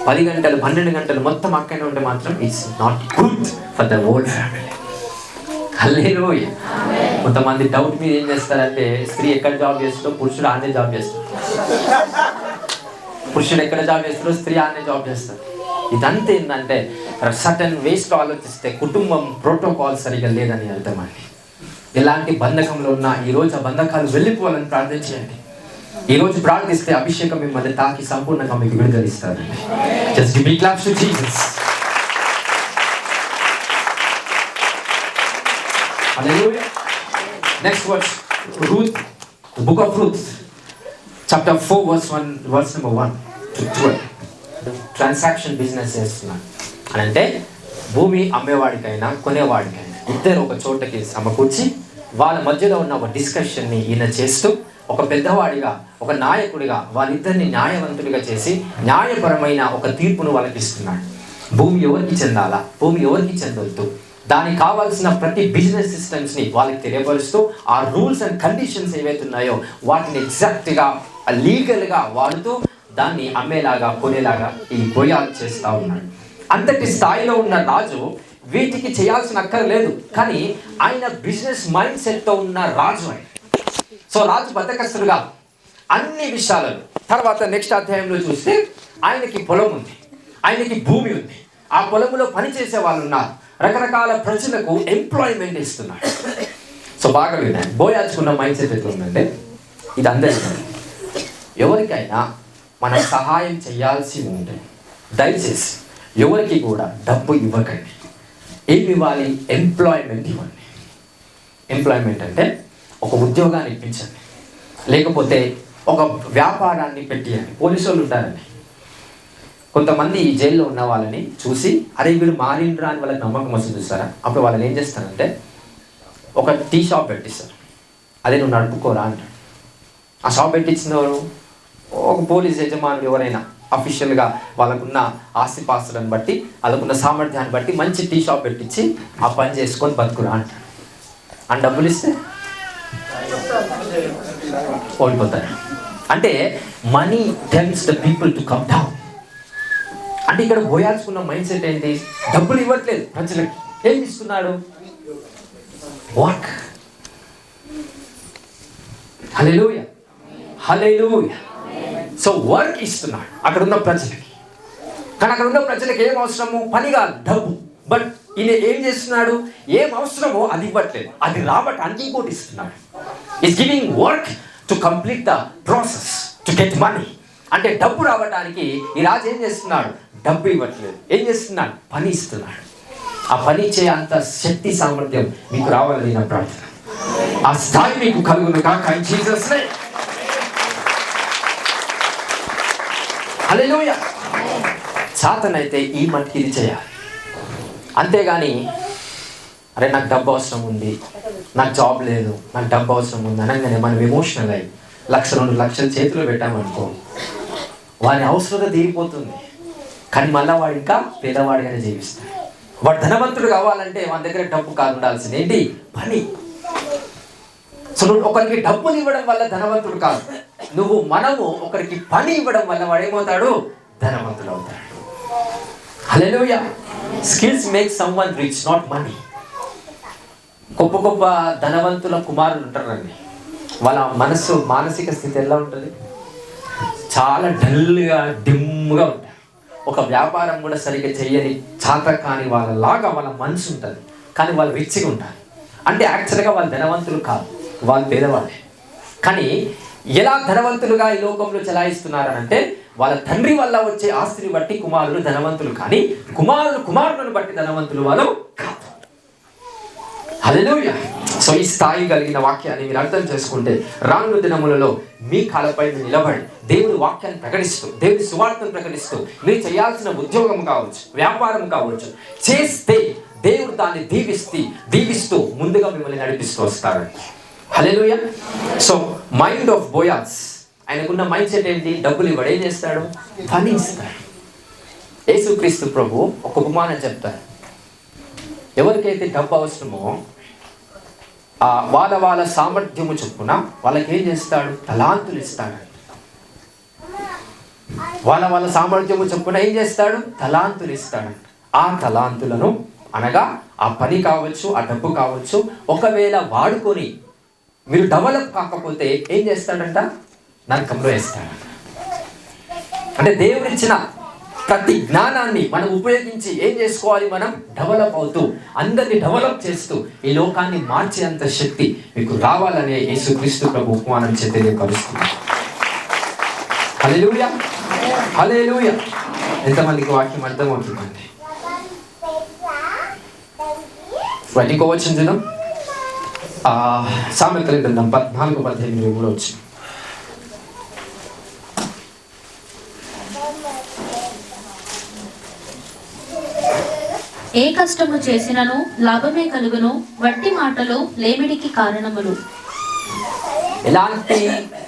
10 గంటలు 12 గంటలు మొత్తం అక్కడే ఉంటే మాత్రం it's not good for the whole family. హల్లెలూయా. కొంతమంది డౌట్ మీద ఏం చేస్తారంటే స్త్రీ ఎక్కడ జాబ్ చేస్తుందో పురుషుడు ఆనే జాబ్ చేస్తాడు, పురుషుడు ఎక్కడ జాబ్ చేస్తాడో స్త్రీ ఆనే జాబ్ చేస్తాడు. ఇదంతా ఏంటంటే సర్టన్ వేస్లో ఆలోచిస్తే కుటుంబం ప్రోటోకాల్ సరిగా లేదని అర్థమండి. ఎలాంటి బంధకంలో ఉన్నా ఈరోజు ఆ బంధకాలు వెళ్ళిపోవాలని ప్రార్థించండి. ఈరోజు ప్రార్థిస్తే అభిషేకం మిమ్మల్ని తాకి సంపూర్ణంగా మీకు విడుదలిస్తారండి. Just give me claps to Jesus. హల్లెలూయా. Next verse, Ruth, book of Ruth chapter 4 verse number 1 to 12. Transaction business చేస్తున్నాను అని అంటే భూమి అమ్మేవాడికైనా కొనేవాడికైనా ఇద్దరు ఒక చోటకి సమకూర్చి వాళ్ళ మధ్యలో ఉన్న ఒక డిస్కషన్ని ఈయన చేస్తూ ఒక పెద్దవాడిగా, ఒక నాయకుడిగా వాళ్ళిద్దరిని న్యాయవంతుడిగా చేసి న్యాయపరమైన ఒక తీర్పును వాళ్ళకి ఇస్తున్నాడు. భూమి ఎవరికి చెందాలా, భూమి ఎవరికి చెందొద్దు, దానికి కావాల్సిన ప్రతి బిజినెస్ సిస్టమ్స్ని వాళ్ళకి తెలియపరుస్తూ ఆ రూల్స్ అండ్ కండిషన్స్ ఏవైతే ఉన్నాయో వాటిని ఎగ్జాక్ట్గా లీగల్గా వాడుతూ దాన్ని అమ్మేలాగా కొనేలాగా ఈ బోయాలు చేస్తూ ఉన్నాడు. అంతటి స్థాయిలో ఉన్న రాజు వీటికి చేయాల్సిన అక్కర్లేదు, కానీ ఆయన బిజినెస్ మైండ్ సెట్తో ఉన్న రాజు ఆయన. సో రాజు బద్దకస్తుడుగా అన్ని విషయాలను. తర్వాత నెక్స్ట్ అధ్యాయంలో చూస్తే ఆయనకి పొలం ఉంది, ఆయనకి భూమి ఉంది, ఆ పొలంలో పనిచేసే వాళ్ళు ఉన్నారు, రకరకాల ప్రజలకు ఎంప్లాయ్మెంట్ ఇస్తున్నాడు. సో బాగా విన్నాను, బోయాజుకున్న మైండ్ సెట్ ఎట్లా ఉందంటే, ఇది అందరికీ, ఎవరికైనా మనం సహాయం చేయాల్సి ఉంటే దయచేసి ఎవరికి కూడా డబ్బు ఇవ్వకండి. ఏమి ఇవ్వాలి? ఎంప్లాయ్మెంట్ ఇవ్వండి. ఎంప్లాయ్మెంట్ అంటే ఒక ఉద్యోగాన్ని ఇప్పించండి, లేకపోతే ఒక వ్యాపారాన్ని పెట్టియండి. పోలీసు వాళ్ళు ఉంటారండి, కొంతమంది ఈ జైల్లో ఉన్న వాళ్ళని చూసి అరే వీడు మారిండ్రా అని వాళ్ళకి నమ్మకం వస్తుంది చూస్తారా, అప్పుడు వాళ్ళని ఏం చేస్తారంటే ఒక టీ షాప్ పెట్టిస్తారు. అదే నువ్వు నడుపుకోరా అంటాడు. ఆ షాప్ పెట్టించిన వారు ఒక పోలీస్ యజమానులు ఎవరైనా అఫీషియల్గా వాళ్ళకున్న ఆస్తిపాస్తులను బట్టి వాళ్ళకున్న సామర్థ్యాన్ని బట్టి మంచి టీ షాప్ పెట్టించి ఆ పని చేసుకొని బతుకురా అంటాడు. అని డబ్బులు ఇస్తే ఓడిపోతారు. అంటే money tells the people to come down. అంటే ఇక్కడ పోయాల్సుకున్న మైండ్ సెట్ ఏంటి? డబ్బులు ఇవ్వట్లేదు ప్రజలకి, ఏం ఇస్తున్నాడు? వర్క్. హల్లెలూయా, హల్లెలూయా. సో వర్క్ ఇస్తున్నాడు అక్కడ ఉన్న ప్రజలకి. కానీ అక్కడ ఉన్న ప్రజలకు ఏం అవసరము? పని కాదు, డబ్బు. బట్ ఈయన ఏం చేస్తున్నాడు? ఏం అవసరమో అది ఇవ్వట్లేదు, అది రావటానికి ఇంకోటి ఇస్తున్నాడు. Is giving work to complete the process to get money. అంటే డబ్బు రావడానికి ఈ రాజు ఏం చేస్తున్నాడు? డబ్బు ఇవ్వట్లేదు, ఏం చేస్తున్నాడు? పని ఇస్తున్నాడు. ఆ పని ఇచ్చే అంత శక్తి సామర్థ్యం మీకు రావాలని నా ప్రార్థన. ఆ స్థాయి మీకు కలుగును కాక ఇన్ జీసస్ నేమ్. హల్లెలూయా. సాతనైతే ఈ మట్టికి ఇది చేయాలి. అంతేగాని అరే నాకు డబ్బు అవసరం ఉంది, నాకు జాబ్ లేదు, నాకు డబ్బు అవసరం ఉంది అనగానే మనం ఎమోషనల్ అయ్యి 1,00,000, 2,00,000 చేతులు పెట్టామనుకో, వాని అవసరం తీరిపోతుంది. కానీ మళ్ళీ వాడు ఇంకా పేదవాడిగానే జీవిస్తాడు. వాడు ధనవంతుడు కావాలంటే మన దగ్గర డబ్బు కాదు ఉండాల్సింది ఏంటి? పని. సో నువ్వు ఒకరికి డబ్బులు ఇవ్వడం వల్ల ధనవంతుడు కాదు, మనము ఒకరికి పని ఇవ్వడం వల్ల వాడు ఏమవుతాడు? ధనవంతుడు అవుతాడు. హల్లెలూయా. Skills make someone rich, not money. గొప్ప గొప్ప ధనవంతుల కుమారులు ఉంటారండి, వాళ్ళ మానసిక స్థితి ఎలా ఉంటుంది? చాలా డల్గా డిమ్గా ఉంటారు. ఒక వ్యాపారం కూడా సరిగ్గా చెయ్యని చాత కాని వాళ్ళలాగా వాళ్ళ మనసు ఉంటుంది. కానీ వాళ్ళు రిచ్గా ఉంటారు. అంటే యాక్చువల్గా వాళ్ళు ధనవంతులు కాదు, వాళ్ళు పేదవాళ్ళే. కానీ ఎలా ధనవంతులుగా ఈ లోకంలో చెలాయిస్తున్నారనంటే వాళ్ళ తండ్రి వల్ల వచ్చే ఆస్తిని బట్టి కుమారులు ధనవంతులు, కానీ కుమారులను బట్టి ధనవంతులు వాళ్ళు కాదు. హల్లెలూయా. సో ఈ స్థాయి కలిగిన వాక్యాన్ని మీరు అర్థం చేసుకుంటే రాను దినములలో మీ కాళ్ళపై నిలబడి దేవుడి వాక్యాన్ని ప్రకటిస్తూ, దేవుడి సువార్తను ప్రకటిస్తూ మీరు చేయాల్సిన ఉద్యోగం కావచ్చు, వ్యాపారం కావచ్చు, చేస్తే దేవుడు దాన్ని దీవిస్తూ ముందుగా మిమ్మల్ని నడిపిస్తూ వస్తారు. హల్లెలూయా. సో మైండ్ ఆఫ్ బోయాజ్, ఆయనకున్న మైండ్ సెట్ ఏంటి? డబ్బులు ఇవ్వడు, ఏం చేస్తాడు? పని ఇస్తాడు. యేసుక్రీస్తు ప్రభు ఒక ఉపమానం చెప్తారు. ఎవరికైతే డబ్బు అవసరమో వాళ్ళ సామర్థ్యము చొప్పున వాళ్ళకి ఏం చేస్తాడు? తలాంతులు ఇస్తాడు. వాళ్ళ సామర్థ్యము చొప్పున ఏం చేస్తాడు? తలాంతులు ఇస్తాడు. ఆ తలాంతులను అనగా ఆ పని కావచ్చు, ఆ డబ్బు కావచ్చు, ఒకవేళ వాడుకొని మీరు డెవలప్ కాకపోతే ఏం చేస్తాడంట? నరకంలో వేస్తాడు. అంటే దేవుడిచ్చిన ప్రతి జ్ఞానాన్ని మనం ఉపయోగించి ఏం చేసుకోవాలి? మనం డెవలప్ అవుతూ అందరినీ డెవలప్ చేస్తూ ఈ లోకాన్ని మార్చేంత శక్తి మీకు రావాలనే యేసుక్రీస్తు ప్రభు ఉపమానం చేత తెలియపరుస్తుంది. హల్లెలూయా, హల్లెలూయా. ఎంతమందికి వాక్యం అర్థమవుతుందండి? ఇంకో వచ్చిన దినం సామెతల గ్రంథం 14:18 కూడా వచ్చింది. ఏ కష్టము చేసినను లాభమే కలుగును, వట్టి మాటలు లేమిడికి కారణములు. ఎలాంటి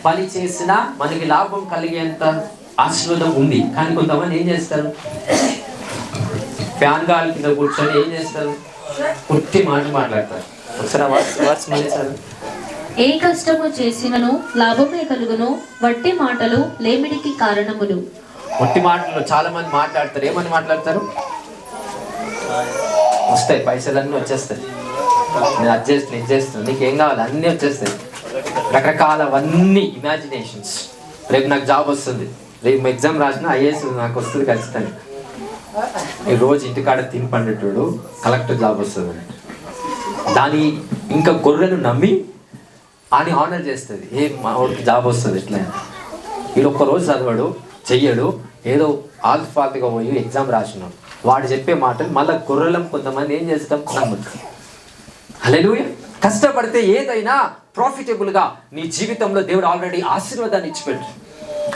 పని చేసినా మనకి లాభం కలిగేంత ఆశీర్వాదం ఉంది. కానీ కొంతమంది ఏం చేస్తారు? ఫ్యాన్ గాలి కింద కూర్చొని ఏం చేస్తారు? పుట్టి మాట్లాడతారు. ఏ కష్టము చేసినను లాభమే కలుగును, వట్టి మాటలు లేమిడికి కారణములు. వట్టి మాటలు చాలా మంది మాట్లాడతారు. ఏమని మాట్లాడతారు? వస్తాయి, పైసలన్నీ వచ్చేస్తాయి, నేను అది చేస్తాను, ఇది చేస్తాను, నీకు ఏం కావాలి అన్నీ వచ్చేస్తాయి. రకరకాలవన్నీ ఇమాజినేషన్స్. రేపు నాకు జాబ్ వస్తుంది, రేపు ఎగ్జామ్ రాసిన ఐఏఎస్ నాకు వస్తుంది ఖచ్చితంగా. ఈ రోజు ఇంటికాడ తిని పండేటోడు కలెక్టర్ జాబ్ వస్తుంది, దాని ఇంకా గొర్రెను నమ్మి అని ఆనర్ చేస్తుంది. మా వాడికి జాబ్ వస్తుంది ఎట్లా, వీడు ఒక్కరోజు చదవాడు చెయ్యడు, ఏదో ఆల్ఫాల్తుగా పోయి ఎగ్జామ్ రాసినాడు, వాడు చెప్పే మాటలు మళ్ళీ గొర్రెలం కొంతమంది ఏం చేస్తాం నమ్ముతాం. హల్లెలూయా. కష్టపడితే ఏదైనా ప్రాఫిటబుల్గా నీ జీవితంలో దేవుడు ఆల్రెడీ ఆశీర్వాదాన్ని ఇచ్చిపెట్టు.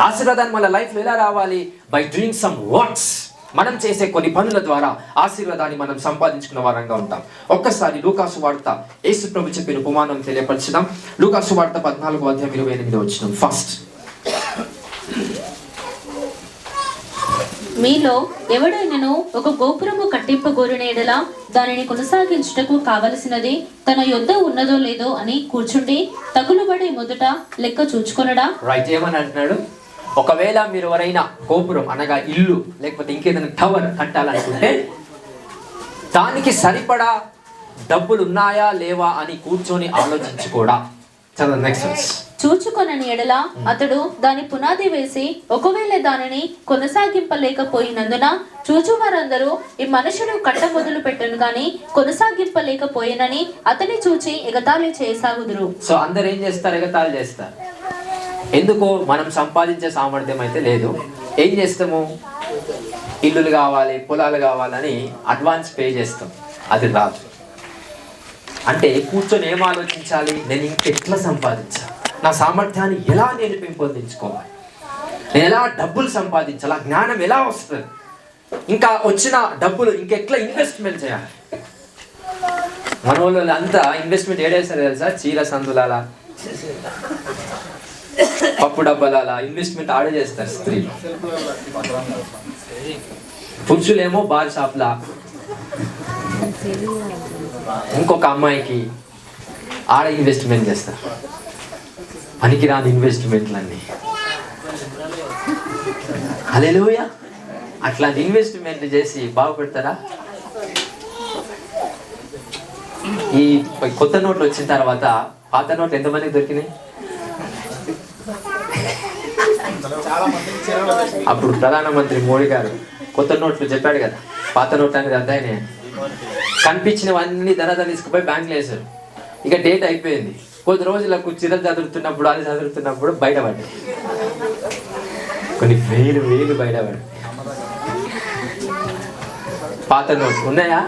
ఆశీర్వాదాన్ని మన లైఫ్లో ఎలా రావాలి? By doing some works. మనం చేసే కొన్ని పనుల ద్వారా ఆశీర్వాదాన్ని మనం సంపాదించుకున్న వారంగా ఉంటాం. ఒక్కసారి లూకాసు వార్త యేసు ప్రభు చెప్పిన ఉపమానం తెలియపరచుదాం. లూకాసు వార్త 14:28 ఫస్ట్. మీలో ఎవడైనను ఒక గోపురము కట్టింపగోరిన ఎడల దానిని కొనసాగించుటకు కావలసినది తన యొద్ద ఉన్నదో లేదో అని కూర్చుండి తగులుబడి మొదట లెక్క చూచుకొనడా. రైట్. ఏమని అంటున్నాడు? ఒకవేళ మీరు ఎవరైనా గోపురం అనగా ఇల్లు లేకపోతే ఇంకేదైనా టవర్ కట్టాలనుకుంటే దానికి సరిపడా డబ్బులు ఉన్నాయా లేవా అని కూర్చొని ఆలోచించుకోడా. చదువు నెక్స్ట్. చూచుకొనని ఎడల అతడు దాని పునాది వేసి ఒకవేళ దానిని కొనసాగింపలేకపోయినందున చూచువారందరూ ఈ మనుషుడు కట్ట మొదలు పెట్టను గాని కొనసాగింపలేకపోయినని అతని చూచి ఎగతాళి చేయసాగుదురు. సో అందరు ఏం చేస్తారు? ఎగతాళి చేస్తారు. ఎందుకు? మనం సంపాదించే సామర్థ్యం అయితే లేదు. ఏం చేస్తాము? ఇల్లులు కావాలి, పొలాలు కావాలని అడ్వాన్స్ పే చేస్తాం. అది రాదు. అంటే కూర్చొని ఏం ఆలోచించాలి? నేను ఇంకెట్లా సంపాదించాలి, నా సామర్థ్యాన్ని ఎలా నేను పెంపొందించుకోవాలి, నేను ఎలా డబ్బులు సంపాదించాలి, ఆ జ్ఞానం ఎలా వస్తుంది, ఇంకా వచ్చిన డబ్బులు ఇంకెట్లా ఇన్వెస్ట్మెంట్ చేయాలి. మన వాళ్ళు అంతా ఇన్వెస్ట్మెంట్ ఏడేస్తారు తెలుసా? చీర సందులాల, పప్పు డబ్బాల ఇన్వెస్ట్మెంట్ ఆడే చేస్తారు స్త్రీలు. పురుషులేమో బార్ షాప్లా, ఇంకొక అమ్మాయికి ఆడ ఇన్వెస్ట్మెంట్ చేస్తారు. పనికిరాని ఇన్వెస్ట్మెంట్లన్నీ. హల్లెలూయా. అట్లాంటి ఇన్వెస్ట్మెంట్ చేసి బాగుపడతారా? ఈ కొత్త నోట్లు వచ్చిన తర్వాత పాత నోట్లు ఎంతమందికి దొరికినాయి? అప్పుడు ప్రధానమంత్రి మోడీ గారు కొత్త నోట్లు చెప్పాడు కదా, పాత నోట్లు అనేది అంతాయనే కనిపించినవన్నీ ధర తీసుకుపోయి బ్యాంకులు వేశారు. ఇక డేట్ అయిపోయింది. కొద్ది రోజులకు చిరలు చదువుతున్నప్పుడు అది చదువుతున్నప్పుడు బయటపడ్డాయి, కొన్ని వేలు బయటపడ్డాయి. పాత నోట్లు ఉన్నాయా?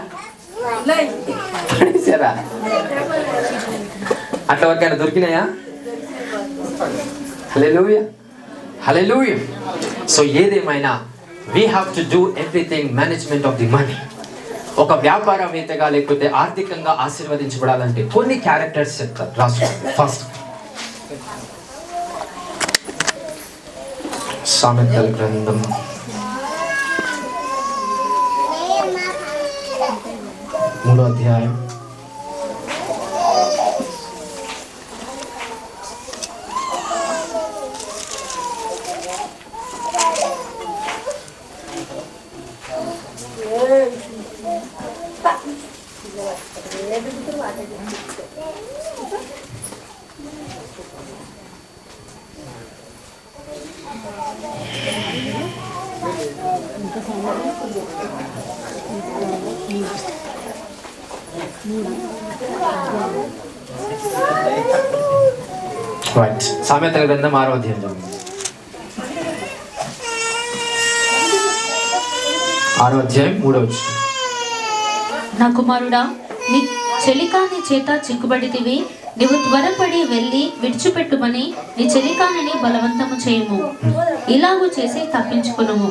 పడేసారా? అట్లా వరకైనా దొరికినాయా? హల్లెలూయా, హల్లెలూయా. సో ఏదేమైనా we have to do everything management of the money. ఒక వ్యాపారవేత్తగా లేకపోతే ఆర్థికంగా ఆశీర్వదించబడాలంటే కొన్ని క్యారెక్టర్స్ చెప్తారు, రాసుకోండి. ఫస్ట్ సామెతల గ్రంథం 3వ అధ్యాయం 6వ అధ్యాయం 3వ వచనం. నా కుమారుడా, నీ చెలికాని చేత చిక్కుబడితివి, నీవు త్వరపడి వెళ్ళి విడిచిపెట్టుమని నీ చెలికానిని బలవంతము చేయము, ఇలాగూ చేసి తప్పించుకునుము.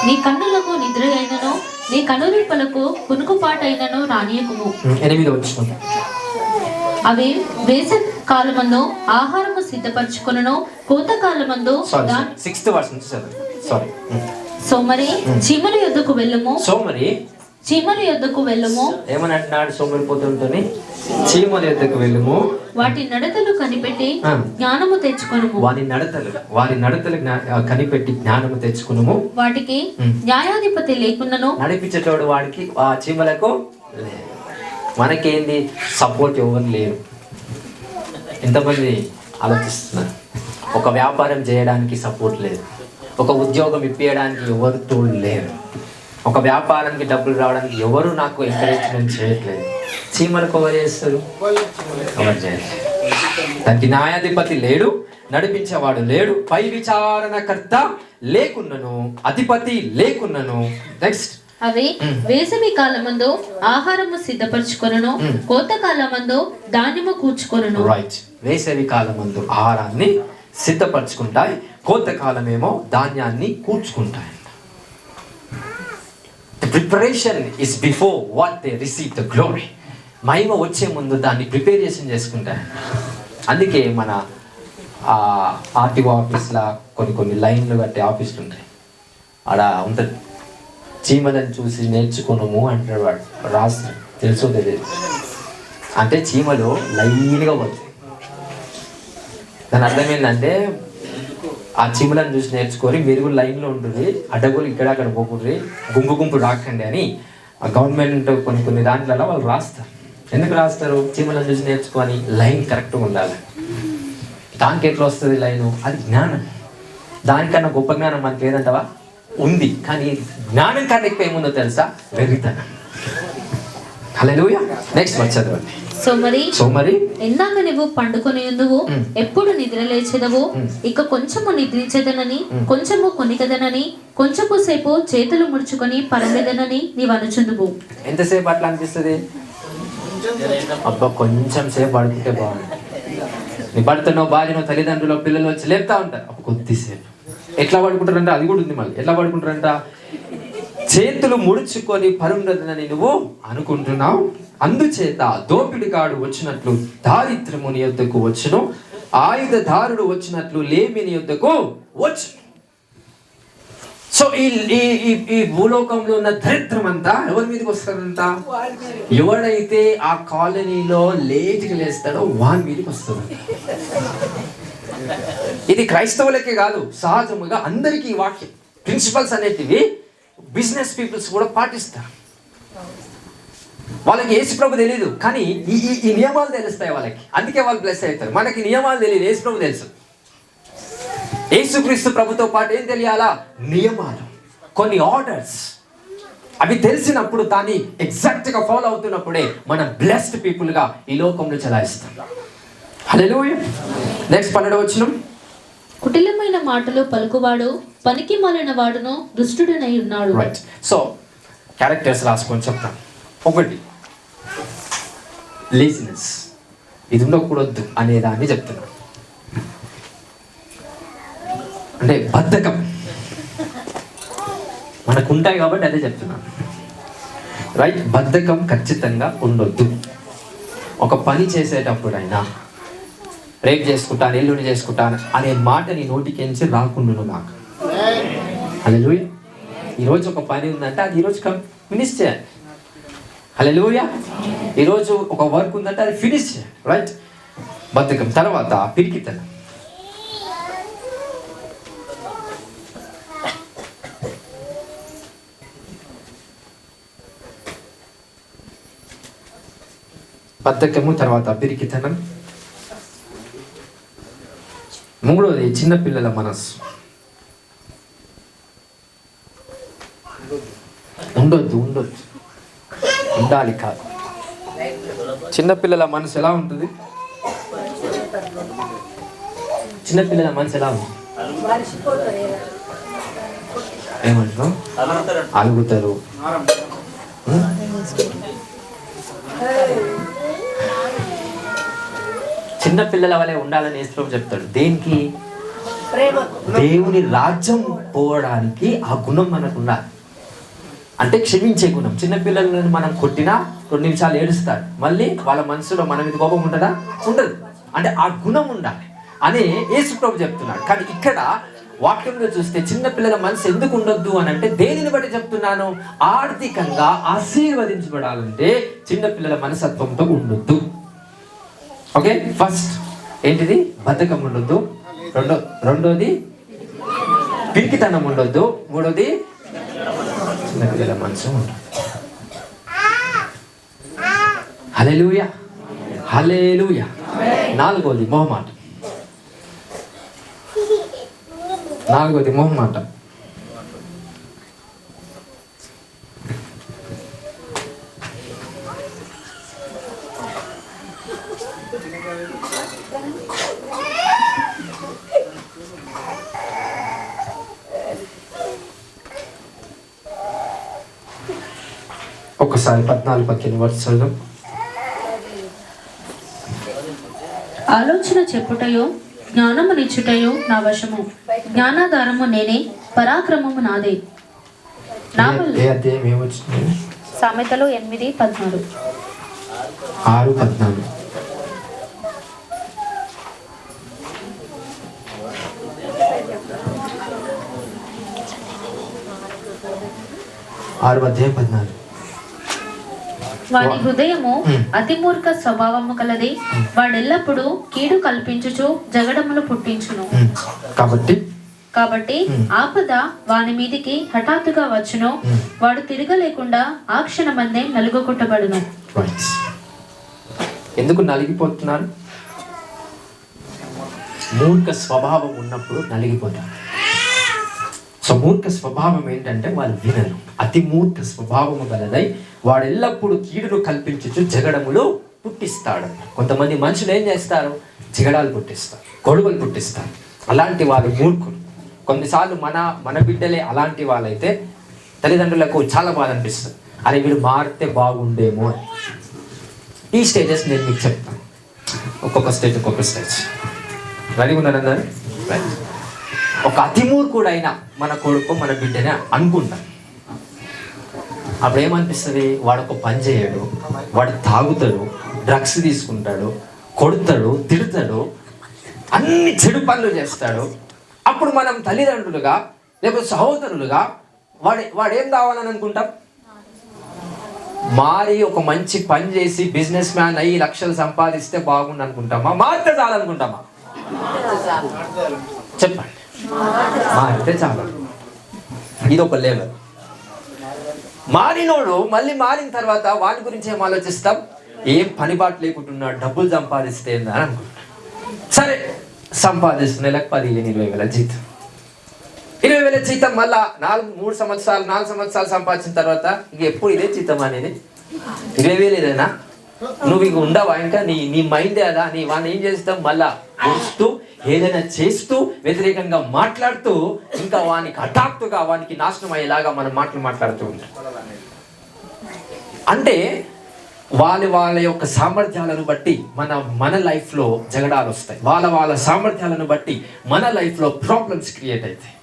నీ కన్నులకు నిద్ర అయినను నీ కనురెప్పలకు కునుకుపాటైనను రానియకుము. 8వ వచనం. అవి వేస కాలమందు ఆహారము సిద్ధపరచుకొనును, కోత కాలమందు సోమరి చీమల యొద్దకు వెళ్ళుము. చీమల యొద్దకు వెళ్ళుము. ఏమని అంటున్నాడు? సోమరిపోతుంటని చీమల యొద్దకు వెళ్ళుము, వాటి నడతలు కనిపెట్టి జ్ఞానము తెచ్చుకొనుము. వారి నడతలు కనిపెట్టి జ్ఞానము తెచ్చుకునుము. వాటికి న్యాయాధిపతి లేకున్నను నడిపించేటోడు వాడికి, ఆ చీమలకు మనకేంది సపోర్ట్ ఎవరు లేరు. ఎంతమంది ఆలోచిస్తున్నారు? ఒక వ్యాపారం చేయడానికి సపోర్ట్ లేదు, ఒక ఉద్యోగం ఇప్పించడానికి ఎవరు తోడు లేరు. ఒక వ్యాపారానికి డబ్బులు రావడానికి ఎవరు నాకు ఎంకరేజ్మెంట్ చేయట్లేదు. చీమలు కవర్ చేస్తారు, కవర్ చేయట్లేదు. దానికి న్యాయాధిపతి లేడు, నడిపించేవాడు లేడు, పై విచారణకర్త లేకున్నను, అధిపతి లేకున్నను. నెక్స్ట్, అవి వేసవి కాలమందు ఆహారము సిద్ధపరచుకొనును, కోత కాలమందు ధాన్యము కూర్చుకొనును. రైట్, వేసవి కాలమందు ఆహారాన్ని సిద్ధపరచుకుంటాయి, కోత కాలమేమో ధాన్యాన్ని కూర్చుకుంటాయి. The preparation is before what they receive the glory. మహిమ వచ్చే ముందు దాన్ని ప్రిపరేషన్ చేసుకుంటాయి. అందుకే మన ఆర్టీఓ ఆఫీస్లో కొన్ని లైన్లు కట్టే ఆఫీసులు ఉంటాయి. ఆడ అంత చీమలను చూసి నేర్చుకున్నాము అంటాడు వాడు, రాస్తాడు. తెలుసో తెలియదు అంటే చీమలు లైన్గా పోతాయి. దాని అర్థం ఏంటంటే ఆ చీమలను చూసి నేర్చుకొని మీరు కూడా లైన్లో ఉంటుంది, అడ్డగోలు ఇక్కడ అక్కడ పోకుండ్రి, గుంపు రాకండి అని గవర్నమెంట్ కొన్ని దాంట్లలో వాళ్ళు రాస్తారు. ఎందుకు రాస్తారు? చీమలను చూసి నేర్చుకొని లైన్ కరెక్ట్గా ఉండాలి. దానికి ఎట్లా వస్తుంది లైను? అది జ్ఞానం. దానికన్నా గొప్ప జ్ఞానం మనకి ఏదంటవా ఉంది, కానీ జ్ఞానం కన్నా ఎక్కువ ఏముందో తెలుసా? వెర్రితనం. హల్లెలూయా. నెక్స్ట్ వర్డ్ చదవండి. సోమరి ఎందాక నువ్వు పండుకొని ఉందువు, ఎప్పుడు నిద్ర లేచెదవు, ఇక కొంచెము నిద్రించేదనని, కొంచెము కొనికదనని, కొంచెము సేపు చేతులు ముడుచుకొని పరమెదనని నీవు అనుచుందువు. ఎంతసేపు అట్లా అనిపిస్తుంది? అబ్బా కొంచెం సేపు పడుకుంటే బాగుంది. నీ భర్తనో భార్యనో తల్లిదండ్రులు పిల్లలు వచ్చి లేపుతా ఉంటారు, అప్పుడు కొద్దిసేపు. ఎట్లా పడుకుంటారంట? అది కూడా ఉంది. మళ్ళీ ఎట్లా పడుకుంటారంట? చేతులు ముడుచుకొని పరుండదని నువ్వు అనుకుంటున్నావు, అందుచేత దోపిడిగాడు వచ్చినట్లు దారిద్రము నీ యొద్దకు వచ్చును, ఆయుధదారుడు వచ్చినట్లు లేమి నీ యొద్దకు వచ్చు. సో ఈ భూలోకంలో ఉన్న దరిద్రం అంతా ఎవరి మీదకి వస్తారంట? ఎవడైతే ఆ కాలనీలో లేట్గా లేస్తాడో వాని మీదకి వస్తుంది. ఇది క్రైస్తవులకే కాదు, సహజముగా అందరికీ ఈ వాక్యం ప్రిన్సిపల్స్ అనేటివి బిజినెస్ పీపుల్స్ కూడా పాటిస్తారు. వాళ్ళకి యేసు ప్రభు తెలియదు, కానీ ఈ నియమాలు తెలుస్తాయి వాళ్ళకి, అందుకే వాళ్ళు బ్లెస్ అవుతారు. మనకి నియమాలు తెలియదు, యేసు ప్రభు తెలుసు. యేసుక్రీస్తు ప్రభుతో పాటు ఏం తెలియాలా? నియమాలు, కొన్ని ఆర్డర్స్. అవి తెలిసినప్పుడు దాన్ని ఎగ్జాక్ట్ గా ఫాలో అవుతున్నప్పుడే మనం బ్లెస్డ్ పీపుల్ గా ఈ లోకంలో చలాయిస్తాం. హల్లెలూయా. నెక్స్ట్ 12వ వచనం. కుటిలమైన మాటలు పలుకువాడు పనికి మాలిన వాడును దుష్టుడనై ఉన్నాడు. రైట్. సో క్యారెక్టర్స్ రాసుకొని చెప్తాను. 1, లేజినెస్, ఇది ఉండకూడదు అనే దాన్ని చెప్తున్నాను. అంటే బద్ధకం మనకు ఉంటాయి కాబట్టి అదే చెప్తున్నాను. రైట్, బద్ధకం ఖచ్చితంగా ఉండొద్దు. ఒక పని చేసేటప్పుడైనా రేపు చేసుకుంటాను, ఎల్లుండి చేసుకుంటాను అనే మాట నీ నోటికించి రాకుండా నాకు. హల్లెలూయా. ఈరోజు ఒక పని ఉందంటే అది ఈరోజు ఫినిష్ చేయాలి. హల్లెలూయా. ఈరోజు ఒక వర్క్ ఉందంటే అది ఫినిష్ చేయాలి. రైట్. బద్ధకం. తర్వాత పిరికితనం. బద్ధకము, తర్వాత పిరికితనం. 3వది చిన్నపిల్లల మనస్సు. ఉండొద్దు, ఉండాలి కాదు. చిన్నపిల్లల మనసు ఎలా ఉంటుంది? చిన్నపిల్లల మనసు ఎలా ఉంటుంది? ఏమంటారు? అలుగుతారు. చిన్నపిల్లల వలె ఉండాలని యేసు చెప్తాడు. దేనికి? దేవుని రాజ్యం పోవడానికి ఆ గుణం మనకు ఉండాలి. అంటే క్షమించే గుణం. చిన్నపిల్లలను మనం కొట్టినా 2 నిమిషాలు ఏడుస్తారు, మళ్ళీ వాళ్ళ మనసులో మన మీద కోపం ఉంటుందా? ఉండదు. అంటే ఆ గుణం ఉండాలి అని యేసు ప్రభు చెప్తున్నాడు. కానీ ఇక్కడ వాక్యంలో చూస్తే చిన్నపిల్లల మనసు ఎందుకు ఉండొద్దు అని అంటే దేనిని బట్టి చెప్తున్నాను? ఆర్థికంగా ఆశీర్వదించబడాలంటే చిన్నపిల్లల మనస్తత్వంతో ఉండొద్దు. ఓకే, ఫస్ట్ ఏంటిది? బద్ధకం ఉండొద్దు. రెండోది పిరికితనం ఉండొద్దు. 3వది చిన్నపిల్లల మనసు ఉండదు. హల్లెలూయా, హల్లెలూయా. 4వది మొహమాటం. 4వది మొహమాటం. ఒక్కసారి 14-15 వర్షాలు. ఆలోచన చెప్పుటయో జ్ఞానము నిచ్చుటయో నా వశము, జ్ఞానాధారము నేనే, పరాక్రమము నాదే. సామెతలు 8:13. 6:14. వాడి హృదయము అతి మూర్ఖ స్వభావము కలది, వాడెల్లప్పుడు కీడు కల్పించుచు జగడములు పుట్టించును. కాబట్టి ఆపద వాని మీదికి హఠాత్తుగా వచ్చును, వాడు తిరగలేకుండా ఆ క్షణమందే నలుగొట్టబడును. ఎందుకు నలిగిపోతున్నారు? మూర్ఖ స్వభావం ఉన్నప్పుడు నలిగిపోతారు. సో మూర్ఖ స్వభావం ఏంటంటే వాళ్ళు వినరు. అతి మూర్ఖ స్వభావము గలదై వాడు ఎల్లప్పుడూ కీడును కల్పించుచు జగడములు పుట్టిస్తాడు. కొంతమంది మనుషులు ఏం చేస్తారు? జగడాలు పుట్టిస్తారు, గొడవలు పుట్టిస్తారు. అలాంటి వాళ్ళు మూర్ఖులు. కొన్నిసార్లు మన బిడ్డలే అలాంటి వాళ్ళైతే తల్లిదండ్రులకు చాలా బాధ అనిపిస్తుంది. అరే వీడు మారితే బాగుండేమో అని. ఈ స్టేజెస్ నేను మీకు చెప్తాను. ఒక్కొక్క స్టేజ్ రెడీ ఉన్నారన్నారు. ఒక అతిమూర్ఖుడైనా మన కొడుకు మన బిడ్డనే అనుకుంటాం. అప్పుడు ఏమనిపిస్తుంది? వాడు ఒక పని చేయడు, వాడు తాగుతాడు, డ్రగ్స్ తీసుకుంటాడు, కొడతాడు, తిడతాడు, అన్ని చెడు పనులు చేస్తాడు. అప్పుడు మనం తల్లిదండ్రులుగా లేకపోతే సహోదరులుగా వాడేం కావాలని అనుకుంటాం? మారి ఒక మంచి పని చేసి బిజినెస్ మ్యాన్ అయ్యి లక్షలు సంపాదిస్తే బాగుండు అనుకుంటామా? మారితే చాలనుకుంటామా? చెప్పండి. మారితే చాలు. ఇది ఒక లెవెల్. మారినోడు మళ్ళీ మారిన తర్వాత వాని గురించి ఏం ఆలోచిస్తాం? ఏం పనిబాటు లేకుంటున్నాడు, డబ్బులు సంపాదిస్తే అని అనుకుంటాం. సరే సంపాదిస్తున్న నెలకు 15,000-20,000 జీతం. 20,000 జీతం మళ్ళా 4 సంవత్సరాలు సంపాదించిన తర్వాత ఇక ఎప్పుడు ఇదే జీతం అనేది 20,000 ఏదైనా నువ్వు ఇక ఉండవా? ఇంకా నీ మైండ్ అదా? నీ వాడిని ఏం చేస్తాం? మళ్ళా వస్తూ ఏదైనా చేస్తూ వ్యతిరేకంగా మాట్లాడుతూ ఇంకా వానికి హఠాత్తుగా వానికి నాశనం అయ్యేలాగా మనం మాట్లాడుతూ ఉంటాం. అంటే వాళ్ళ యొక్క సామర్థ్యాలను బట్టి మన లైఫ్లో జగడాలు వస్తాయి. వాళ్ళ సామర్థ్యాలను బట్టి మన లైఫ్లో ప్రాబ్లమ్స్ క్రియేట్ అవుతాయి.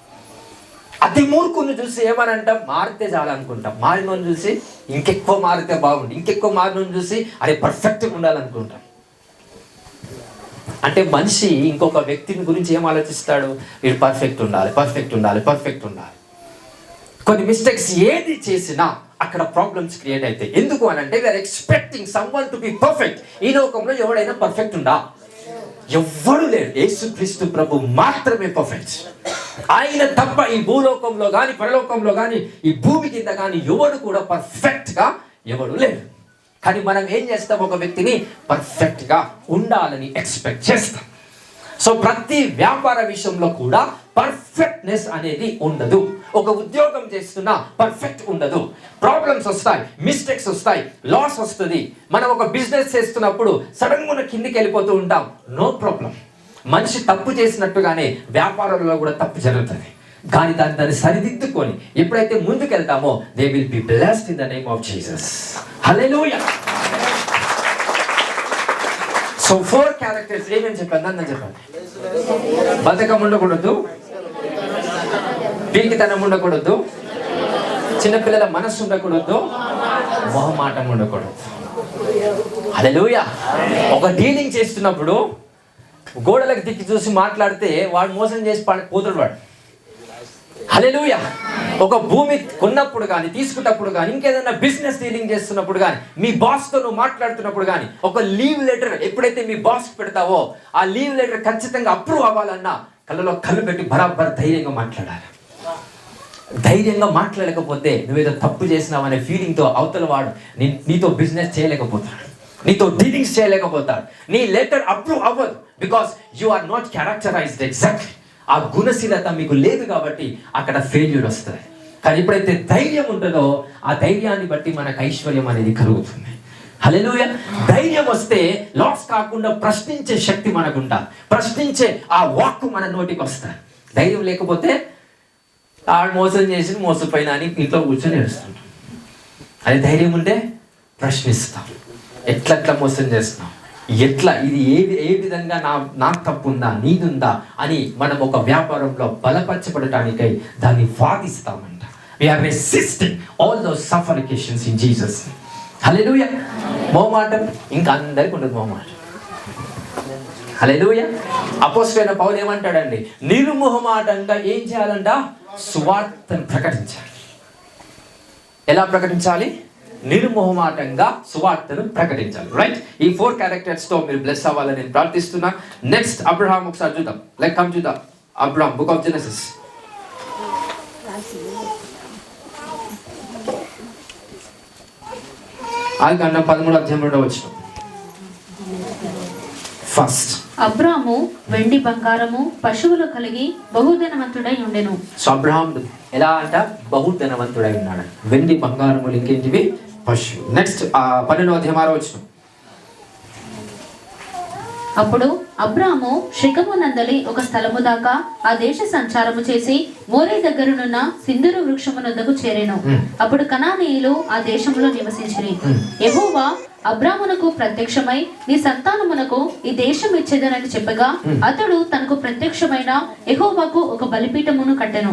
అతి మూర్ఖుని చూసి ఏమని అంటాం? మారితే చాలా అనుకుంటాం. మారినోని చూసి ఇంకెక్కువ మారితే బాగుంది, ఇంకెక్కువ మారినోని చూసి అరే పర్ఫెక్ట్గా ఉండాలనుకుంటాం. అంటే మనిషి ఇంకొక వ్యక్తిని గురించి ఏం ఆలోచిస్తాడు? వీడు పర్ఫెక్ట్ ఉండాలి. కొన్ని మిస్టేక్స్ ఏది చేసినా అక్కడ ప్రాబ్లమ్స్ క్రియేట్ అవుతాయి. ఎందుకు అని అంటే we are expecting someone to be perfect. ఈ లోకంలో ఎవడైనా పర్ఫెక్ట్ ఉందా? ఎవ్వడు లేడు. యేసుక్రీస్తు ప్రభు మాత్రమే పర్ఫెక్ట్. ఆయన తప్ప ఈ భూలోకంలో కానీ పరలోకంలో కానీ ఈ భూమి కింద కానీ ఎవడు కూడా పర్ఫెక్ట్ గా ఎవడు లేడు. కానీ మనం ఏం చేస్తాం? ఒక వ్యక్తిని పర్ఫెక్ట్ గా ఉండాలని ఎక్స్పెక్ట్ చేస్తాం. సో ప్రతి వ్యాపార విషయంలో కూడా పర్ఫెక్ట్నెస్ అనేది ఉండదు. ఒక ఉద్యోగం చేస్తున్నా పర్ఫెక్ట్ ఉండదు. ప్రాబ్లమ్స్ వస్తాయి, మిస్టేక్స్ వస్తాయి, లాస్ వస్తుంది. మనం ఒక బిజినెస్ చేస్తున్నప్పుడు సడన్ గా కిందికి వెళ్ళిపోతూ ఉంటాం. No problem. మనిషి తప్పు చేసినట్టుగానే వ్యాపారంలో కూడా తప్పు జరుగుతుంది. కానీ దాన్ని సరిదిద్దుకొని ఎప్పుడైతే ముందుకు వెళ్తామో they will be blessed in the name of Jesus. హల్లెలూయా. సో 4 క్యారెక్టర్స్ ఏమేమి చెప్పండి? నన్ను చెప్పండి. బద్ధకం ఉండకూడదు, పీకితనం ఉండకూడదు, చిన్నపిల్లల మనస్సు ఉండకూడదు, మొహమాటం ఉండకూడదు. హల్లెలూయా. ఒక డీలింగ్ చేస్తున్నప్పుడు గోడలకు దిక్కి చూసి మాట్లాడితే వాడు మోసం చేసి పోతాడు వాడు. హల్లెలూయా. ఒక భూమి కొన్నప్పుడు కానీ తీసుకున్నప్పుడు కానీ ఇంకేదైనా బిజినెస్ డీలింగ్ చేస్తున్నప్పుడు కానీ మీ బాస్తో నువ్వు మాట్లాడుతున్నప్పుడు కానీ ఒక లీవ్ లెటర్ ఎప్పుడైతే మీ బాస్ పెడతావో ఆ లీవ్ లెటర్ ఖచ్చితంగా అప్రూవ్ అవ్వాలన్నా కళ్ళలో కళ్ళు పెట్టి బరాబర్ ధైర్యంగా మాట్లాడాలి. ధైర్యంగా మాట్లాడకపోతే నువ్వేదో తప్పు చేసినావు అనే ఫీలింగ్తో అవతల వాడు నీతో బిజినెస్ చేయలేకపోతాడు, నీతో డీలింగ్స్ చేయలేకపోతాడు. నీ లెటర్ అప్రూవ్ అవ్వదు. Because you are not characterised exactly. ఆ గుణశీలత మీకు లేదు కాబట్టి అక్కడ ఫెయిల్యూర్ వస్తుంది. కానీ ఎప్పుడైతే ధైర్యం ఉంటుందో ఆ ధైర్యాన్ని బట్టి మనకు ఐశ్వర్యం అనేది కలుగుతుంది. హల్లెలూయా. ధైర్యం వస్తే లాస్ కాకుండా ప్రశ్నించే శక్తి మనకుంటా, ప్రశ్నించే ఆ వాక్కు మన నోటికి వస్తా. ధైర్యం లేకపోతే ఆడు మోసం చేసి మోసపోయినా అని ఇంట్లో కూర్చొని ఏడుస్తుంటాం. అది ధైర్యం ఉంటే ప్రశ్నిస్తాం, ఎట్లా మోసం చేస్తున్నాం, ఎట్లా ఇది ఏ విధంగా నాకు తప్పు ఉందా నీదుందా అని మనం ఒక వ్యాపారంలో బలపరచబడటానికై దాన్ని వాదిస్తామంట. We are resisting all those suffocations in Jesus. హల్లెలూయా. మోమాటం ఇంకా అందరికి ఉండదు మోమాటం. హల్లెలూయా. అపోస్తలుడైన పౌలు ఏమంటాడండి, నిర్మోహమాటంగా ఏం చేయాలంట? సువార్తను ప్రకటించాలి. ఎలా ప్రకటించాలి? నిర్మోహమాటంగా సువార్తను ప్రకటించాలి. రైట్. ఈ 4 క్యారెక్టర్స్ తో మీరు బ్లెస్ అవ్వాలని నేను ప్రార్థిస్తున్నా. నెక్స్ట్ అబ్రహాం ఒకసారి చూద్దాం. Like come to the Abraham, book of Genesis. ఆదికాండం 13వ అధ్యాయం 2వ వచనం. ఫస్ట్ అబ్రాము వెండి బంగారము పశువులు కలిగి బహుధనవంతుడై ఉండెను. సో అబ్రహాం ఎలా అంట? బహుధనవంతుడై ఉన్నాడు. వెండి బంగారములు ఇంకేంటివి? పశువు. నెక్స్ట్ 12వ అధ్యాయం 6వ వచనం. అప్పుడు అబ్రాము షెకెము నందలి ఒక స్థలము దాకా ఆ దేశ సంచారము చేసి మోరే దగ్గరనున్న సింధూర వృక్షము నొద్దకు చేరెను. అప్పుడు కనానీయులు ఆ దేశంలో నివసించిరి. యెహోవా అబ్రామునకు ప్రత్యక్షమై నీ సంతానమునకు ఈ దేశం ఇచ్చేదనని చెప్పగా అతడు తనకు ప్రత్యక్షమైన యెహోవాకు ఒక బలిపీఠమును కట్టెను.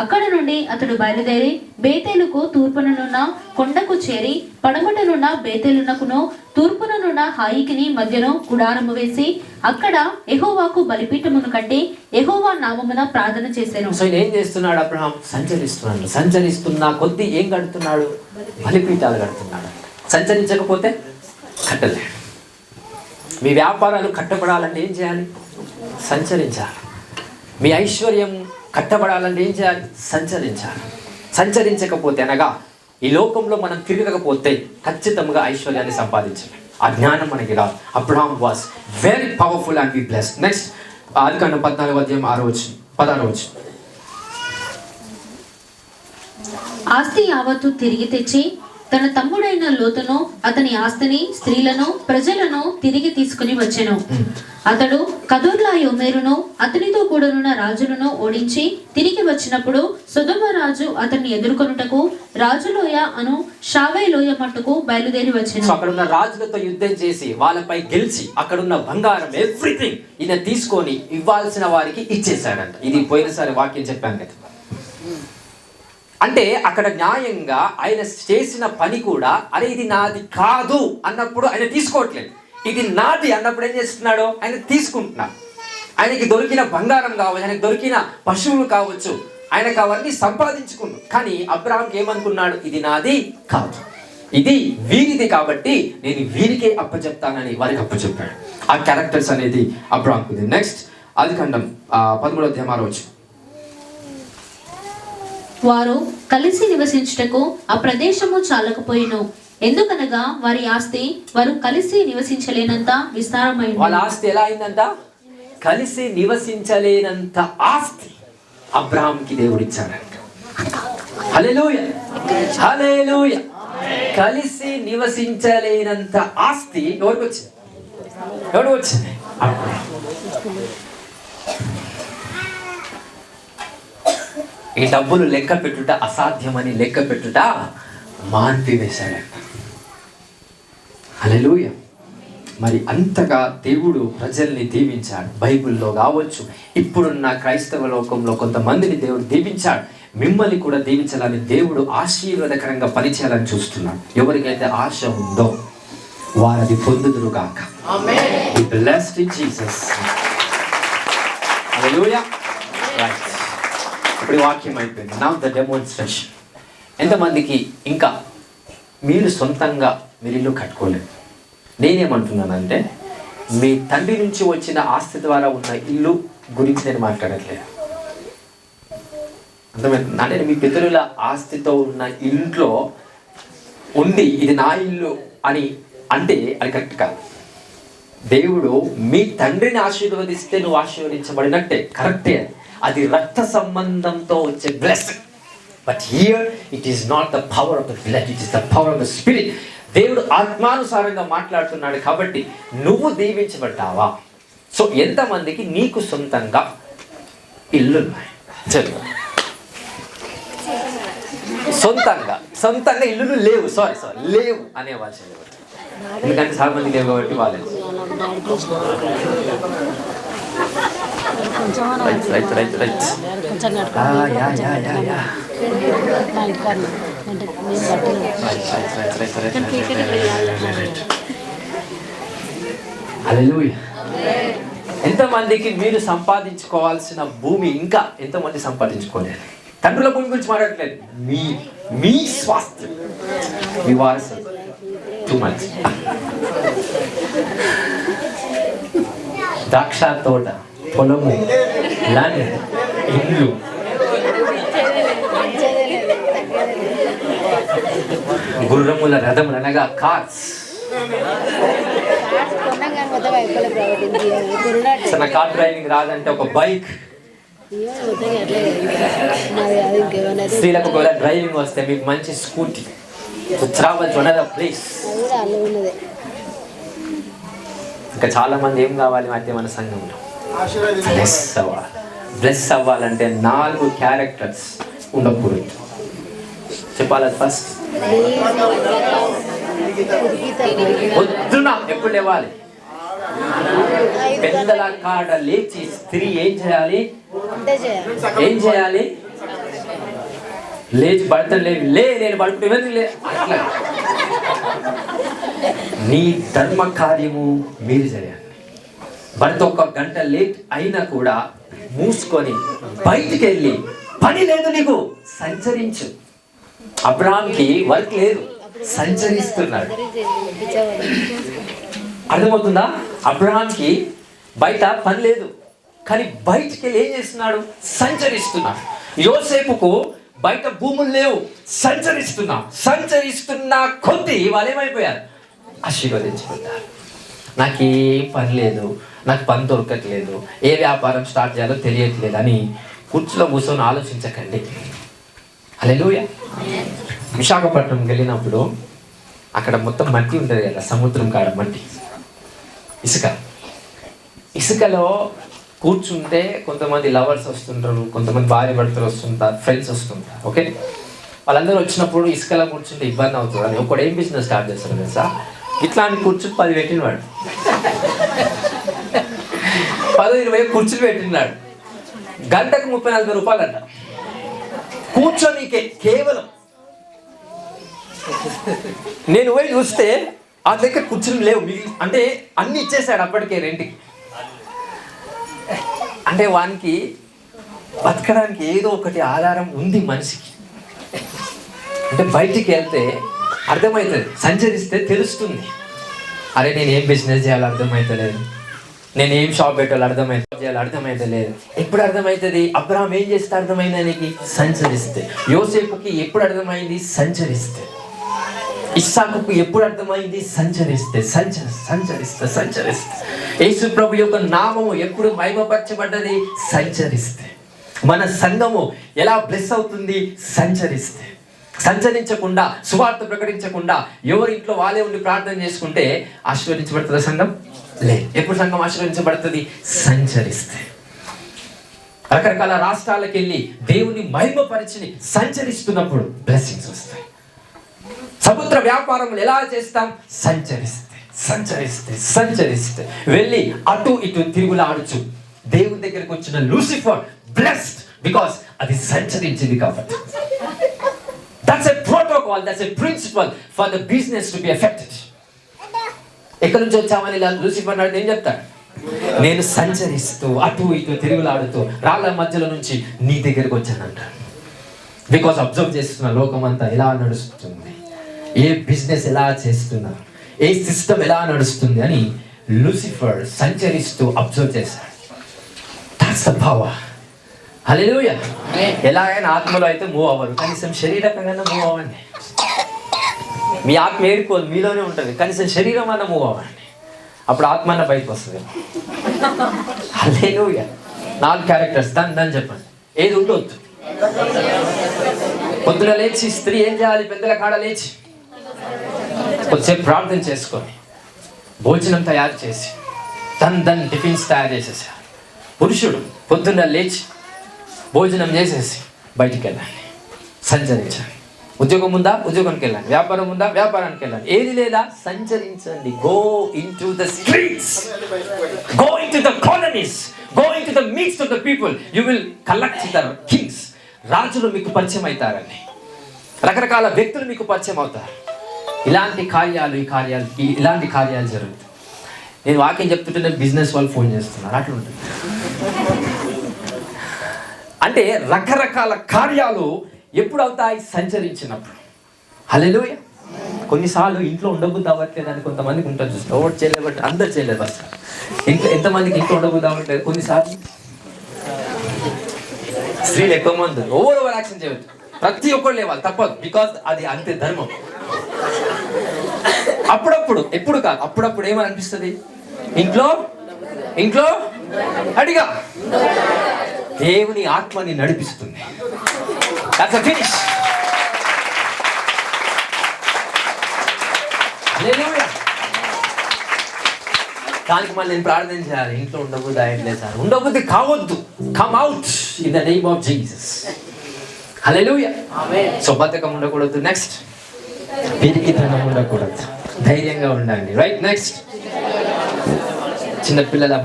అక్కడ నుండి అతడు బయలుదేరి బేతేలుకు తూర్పుననున్న కొండకు చేరి పడమటనున్న బేతేలునకును తూర్పుననున్న హాయికిని మధ్యలో గుడారము వేసి అక్కడ యెహోవాకు బలిపీఠమును కట్టి యెహోవా నామమున ప్రార్థన చేశాను. సో ఏం చేస్తున్నాడు అబ్రహాం? సంచరిస్తున్నా కొద్దీ ఏం కడుతున్నాడు? బలిపీఠాలు కడుతున్నాడు. సంచరించకపోతే కట్టలేడు. మీ వ్యాపారాలు కట్టబడాలంటే ఏం చేయాలి? సంచరించాలి. మీ ఐశ్వర్యం కట్టబడాలంటే ఏం చేయాలి? సంచరించాలి. సంచరించకపోతే అనగా ఈ లోకంలో మనం తిరగకపోతే ఖచ్చితంగా ఐశ్వర్యాన్ని సంపాదించాలి. ఆ జ్ఞానం మనకి రాదు. Abraham was very powerful and be blessed. Next ఆదికాండం 14వ అధ్యాయం 16వ వచనం. ఆస్తి యావత్తు తిరిగి తెచ్చి తన తమ్ముడైన లోతును అతని ఆస్తిని స్త్రీలను ప్రజలను తిరిగి తీసుకుని వచ్చెను. అతడు కదొర్లాయోమెరును అతనితో కూడనున్న రాజులను ఓడించి తిరిగి వచ్చినప్పుడు సొదొమ రాజు అతన్ని ఎదుర్కొనుటకు రాజులోయ అను షావే లోయ మట్టుకు బయలుదేరి వచ్చెను. అక్కడ ఉన్న రాజులతో యుద్ధం చేసి వాళ్ళపై గెలిచి అక్కడున్న బంగారం ఎవ్రీథింగ్ ఈయన తీసుకొని ఇవ్వాల్సిన వారికి ఇచ్చేసాడంట. ఇది పోయినసారి వాక్యం చెప్పాను కదా. అంటే అక్కడ న్యాయంగా ఆయన చేసిన పని కూడా అరే ఇది నాది కాదు అన్నప్పుడు ఆయన తీసుకోవట్లేదు. ఇది నాది అన్నప్పుడు ఏం చేస్తున్నాడు? ఆయన తీసుకుంటున్నాడు. ఆయనకి దొరికిన బంగారం కావచ్చు, ఆయనకి దొరికిన పశువులు కావచ్చు, ఆయనకు అవన్నీ సంపాదించుకున్నాడు. కానీ అబ్రహాంకి ఏమనుకున్నాడు? ఇది నాది కాదు, ఇది వీరిది కాబట్టి నేను వీరికే అప్పచెప్తానని వారికి అప్పచెప్పాడు. ఆ క్యారెక్టర్స్ అనేది అబ్రహాంకు. నెక్స్ట్ ఆదికాండం 13వ అధ్యాయం 6వ వచనం. వారు కలిసి నివసించుటకు ఆ ప్రదేశము చాలకపోయిను. ఎందుకనగా వారి ఆస్తి వారు కలిసి నివసించలేనంత విస్తారమైంది. వాళ్ళ ఆస్తి ఎలా అయిందంట? కలిసి నివసించలేనంత ఆస్తి అబ్రహాంకి దేవుడు ఇచ్చాడంట. హల్లెలూయా, హల్లెలూయా. కలిసి నివసించలేనంత ఆస్తి ఎవరికి వచ్చింది? ఎవరికి వచ్చింది? ఈ డబ్బులు లెక్క పెట్టుట అసాధ్యమని లెక్క పెట్టుట మాన్పివేశాడంట. హల్లెలూయా. మరి అంతగా దేవుడు ప్రజల్ని దీవించాడు. బైబిల్లో కావచ్చు, ఇప్పుడున్న క్రైస్తవ లోకంలో కొంతమందిని దేవుడు దీవించాడు. మిమ్మల్ని కూడా దీవించాలని దేవుడు ఆశీర్వాదకరంగా పనిచేయాలని చూస్తున్నాడు. ఎవరికైతే ఆశ ఉందో వారది పొందుదురుగాక. ఆమేన్. Be blessed in Jesus. Hallelujah. Right. ఇప్పుడు వాక్యం అయిపోయింది. Now the demonstration. ఎంతమందికి ఇంకా మీరు సొంతంగా మీరు ఇల్లు కట్టుకోలేదు? నేనేమంటున్నానంటే మీ తండ్రి నుంచి వచ్చిన ఆస్తి ద్వారా ఉన్న ఇల్లు గురించి నేను మాట్లాడట్లేదు. అంటే మీ పితరుల ఆస్తితో ఉన్న ఇంట్లో ఉండి ఇది నా ఇల్లు అని అంటే అది కరెక్ట్ కాదు. దేవుడు మీ తండ్రిని ఆశీర్వదిస్తే నువ్వు ఆశీర్వదించబడినట్టే, కరెక్టే. అది రక్త సంబంధంతో వచ్చే blessing. But here it is not the power of the blood, it is the power of the spirit. దేవుడు ఆత్మానుసారంగా మాట్లాడుతున్నాడు కాబట్టి నువ్వు దీవించబడ్డావా? సో ఎంతమందికి నీకు సొంతంగా ఇల్లు ఉన్నాయి? చెప్పు. సొంతంగా ఇల్లులు లేవు. సారీ లేవు అనే భాష. ఎందుకంటే చాలా మంది లేవు కాబట్టి వాళ్ళే. హల్లెలూయా. ఎంతమందికి మీరు సంపాదించుకోవాల్సిన భూమి ఇంకా ఎంతమంది సంపాదించుకోలేదు? తండ్రుల భూమి గురించి మాట్లాడట్లేదు. మీ స్వాస్థ్యం, మీ వారసు టూ మచ్. ద్రాక్ష తోట, పొలము, ల్యాండ్, ఇల్లు, గుర్రముల రథములు అనగా కార్స్. నా కార్ డ్రైవింగ్ రాదంటే ఒక బైక్. స్త్రీలకు ఒకవేళ డ్రైవింగ్ వస్తే మీకు మంచి scooty to travel to another place. ఇంకా చాలా మంది ఏం కావాలి మధ్య మన సంఘంలో? బ్లెస్ అవ్వాలంటే 4 క్యారెక్టర్స్ ఉండకూడదు. చెప్పాలి. ఫస్ట్, పొద్దున ఎప్పుడు లేవాలి? పెద్దల కాడ లేచి స్త్రీ ఏం చేయాలి? లేచి భర్త నేను పడుకుంటే అట్లా నీ ధర్మ కార్యము మీరు చేయాలి. భర్త 1 గంట లేట్ అయినా కూడా మూసుకొని బయటికి వెళ్ళి, పని లేదు నీకు, సంచరించు. అబ్రహాంకి వర్క్ లేదు, సంచరిస్తున్నాడు. అర్థమవుతుందా? అబ్రహాంకి బయట పని లేదు, కానీ బయటికి వెళ్ళి ఏం చేస్తున్నాడు? సంచరిస్తున్నాడు. యోసేపుకు బయట భూములు లేవు, సంచరిస్తున్నా కొద్ది వాళ్ళు ఏమైపోయారు? ఆశీర్వదించుకుంటారు. నాకేం పని లేదు, నాకు పని దొరకట్లేదు, ఏ వ్యాపారం స్టార్ట్ చేయాలో తెలియట్లేదు అని కుర్చీలో కూర్చొని ఆలోచించకండి. హల్లెలూయా. విశాఖపట్నంకి వెళ్ళినప్పుడు అక్కడ మొత్తం మట్టి ఉంటుంది కదా, సముద్రం కాడ మట్టి, ఇసుకలో కూర్చుంటే కొంతమంది లవర్స్ వస్తుంటారు, కొంతమంది భార్య భర్తలు వస్తుంటారు, ఫ్రెండ్స్ వస్తుంటారు. ఓకే, వాళ్ళందరూ వచ్చినప్పుడు ఇసుకలో కూర్చుంటే ఇబ్బంది అవుతుంది అని ఒకడు ఏం బిజినెస్ స్టార్ట్ చేస్తారు తెలుసా? ఇట్లాంటి కూర్చుని 10 పెట్టినవాడు, 10-20 కుర్చీలు పెట్టినాడు. గంటకు 30-40 రూపాయలు అంట కూర్చొనికే కేవలం. నేను పోయి చూస్తే ఆ దగ్గర కుర్చీలు లేవు, అంటే అన్ని ఇచ్చేసాడు అప్పటికే రెంట్కి. అంటే వానికి బతకడానికి ఏదో ఒకటి ఆధారం ఉంది మనిషికి. అంటే బయటికి వెళ్తే అర్థమవుతుంది, సంచరిస్తే తెలుస్తుంది. అరే నేను ఏం బిజినెస్ చేయాలో అర్థమవుతలేదు, నేను ఏం షాప్ పెట్టాలో అర్థమవుతలేదు. ఎప్పుడు అర్థమవుతుంది? అబ్రహాం ఏం చేస్తే అర్థమైంది ఆయనకి? సంచరిస్తే. యోసేపుకి ఎప్పుడు అర్థమైంది? సంచరిస్తే. ఇస్సాకుకు ఎప్పుడు అర్థమైంది? సంచరిస్తే. యేసు ప్రభు యొక్క నామము ఎప్పుడు మహిమపరచబడ్డది? సంచరిస్తే. మన సంఘము ఎలా బ్లెస్ అవుతుంది? సంచరిస్తే. సంచరించకుండా, సువార్త ప్రకటించకుండా ఎవరింట్లో వాళ్ళే ఉండి ప్రార్థన చేసుకుంటే ఆశీర్వదించబడుతుందా సంఘం? లేదు. ఎప్పుడు సంఘం ఆశీర్వదించబడుతుంది? సంచరిస్తే. రకరకాల రాష్ట్రాలకు వెళ్ళి దేవుని మహిమపరిచి సంచరిస్తున్నప్పుడు బ్లెస్సింగ్స్ వస్తాయి. సముద్ర వ్యాపారములు ఎలా చేస్తాం? సంచరిస్తే వెళ్ళి అటు ఇటు తిరుగులాడుచు. దేవుని దగ్గరికి వచ్చిన లూసిఫర్ బ్లెస్డ్ బికాస్ అది సంచరించింది కాబట్టి. That's a protocol, that's a principle for the business to be effective. ఎక్కడి నుంచి వచ్చామని ఇలా లూసిఫర్ నాడు ఏం చెప్తాడు? నేను సంచరిస్తూ అటు ఇటు తిరుగులాడుతూ రాళ్ళ మధ్యలో నుంచి నీ దగ్గరికి వచ్చానంటాడు. బికాస్ అబ్జర్వ్ చేస్తున్న లోకం అంతా ఎలా నడుస్తుంది, ఏ బిజినెస్ ఎలా చేస్తున్నా, ఏ సిస్టమ్ ఎలా నడుస్తుంది అని లూసిఫర్ సంచరిస్తూ అబ్జర్వ్ చేశాడు. That's the power. హల్లెలూయా. ఎలాగైనా ఆత్మలో అయితే మూవ్ అవ్వరు, కనీసం శరీరకంగా మూవ్ అవ్వండి. మీ ఆత్మ ఏడుకోదు, మీలోనే ఉంటుంది, కనీసం శరీరం అన్న మూవ్ అవ్వండి, అప్పుడు ఆత్మ అన్న బయటకు వస్తుంది. హల్లెలూయా. 4 క్యారెక్టర్స్ దాన్ని చెప్పండి. ఏది ఉండొద్దు. పొద్దున లేచి స్త్రీ ఏం చేయాలి? పెద్దల కాడ లేచి కొద్దిసేపు ప్రార్థన చేసుకొని భోజనం తయారు చేసి దాని టిఫిన్స్ తయారు చేసేసారు. పురుషుడు పొద్దున్న లేచి భోజనం చేసేసి బయటికి వెళ్ళాలి, సంచరించాలి. ఉద్యోగం ఉందా, ఉద్యోగానికి వెళ్ళండి. వ్యాపారం ఉందా, వ్యాపారానికి వెళ్ళండి. ఏది లేదా, సంచరించండి. Go into the streets, go into the colonies, go into the midst of the people. You will collect the kings. రాజులు మీకు పరిచయం అవుతారండి, రకరకాల వ్యక్తులు మీకు పరిచయం అవుతారు. ఇలాంటి కార్యాలు జరుగుతాయి. నేను వాక్యం చెప్తుంటే బిజినెస్ వాళ్ళు ఫోన్ చేస్తున్నారు, అట్లా ఉంటుంది. అంటే రకరకాల కార్యాలు ఎప్పుడు అవుతాయి, సంచరించినప్పుడు. హల్లెలూయా. కొన్నిసార్లు ఇంట్లో ఉండబుద్ధి అవ్వట్లేదు అని కొంతమందికి ఉంటుంది, చూస్తే ఓట్ చేయలేదు, బట్ అందరు చేయలేదు. బస్ ఇంట్లో ఎంతమందికి ఇంట్లో ఉండబుద్ధి అవ్వట్లేదు. కొన్నిసార్లు స్త్రీలు ఎక్కువ మంది ఓవర్ యాక్షన్ చేయవచ్చు. ప్రతి ఒక్కరు లేవాలి, తప్పదు, బికాజ్ అది అంతే ధర్మం. అప్పుడప్పుడు, ఎప్పుడు కాదు, అప్పుడప్పుడు ఏమని అనిపిస్తుంది, ఇంట్లో అడిగా దేవుని ఆత్మని నడిపిస్తుంది. That's a finish. Hallelujah. దానికి మళ్ళీ నేను ప్రార్థన చేయాలి, ఇంట్లో ఉండబుద్ధి అయ్యట్లేదు సార్. ఉండబుద్ధి కావద్దు, come out in the name of Jesus. హల్లెలూయా. సో బద్ధకం ఉండకూడదు. నెక్స్ట్, పిరికితనం ఉండకూడదు, ధైర్యంగా ఉండండి. రైట్. నెక్స్ట్, చిన్నపిల్లల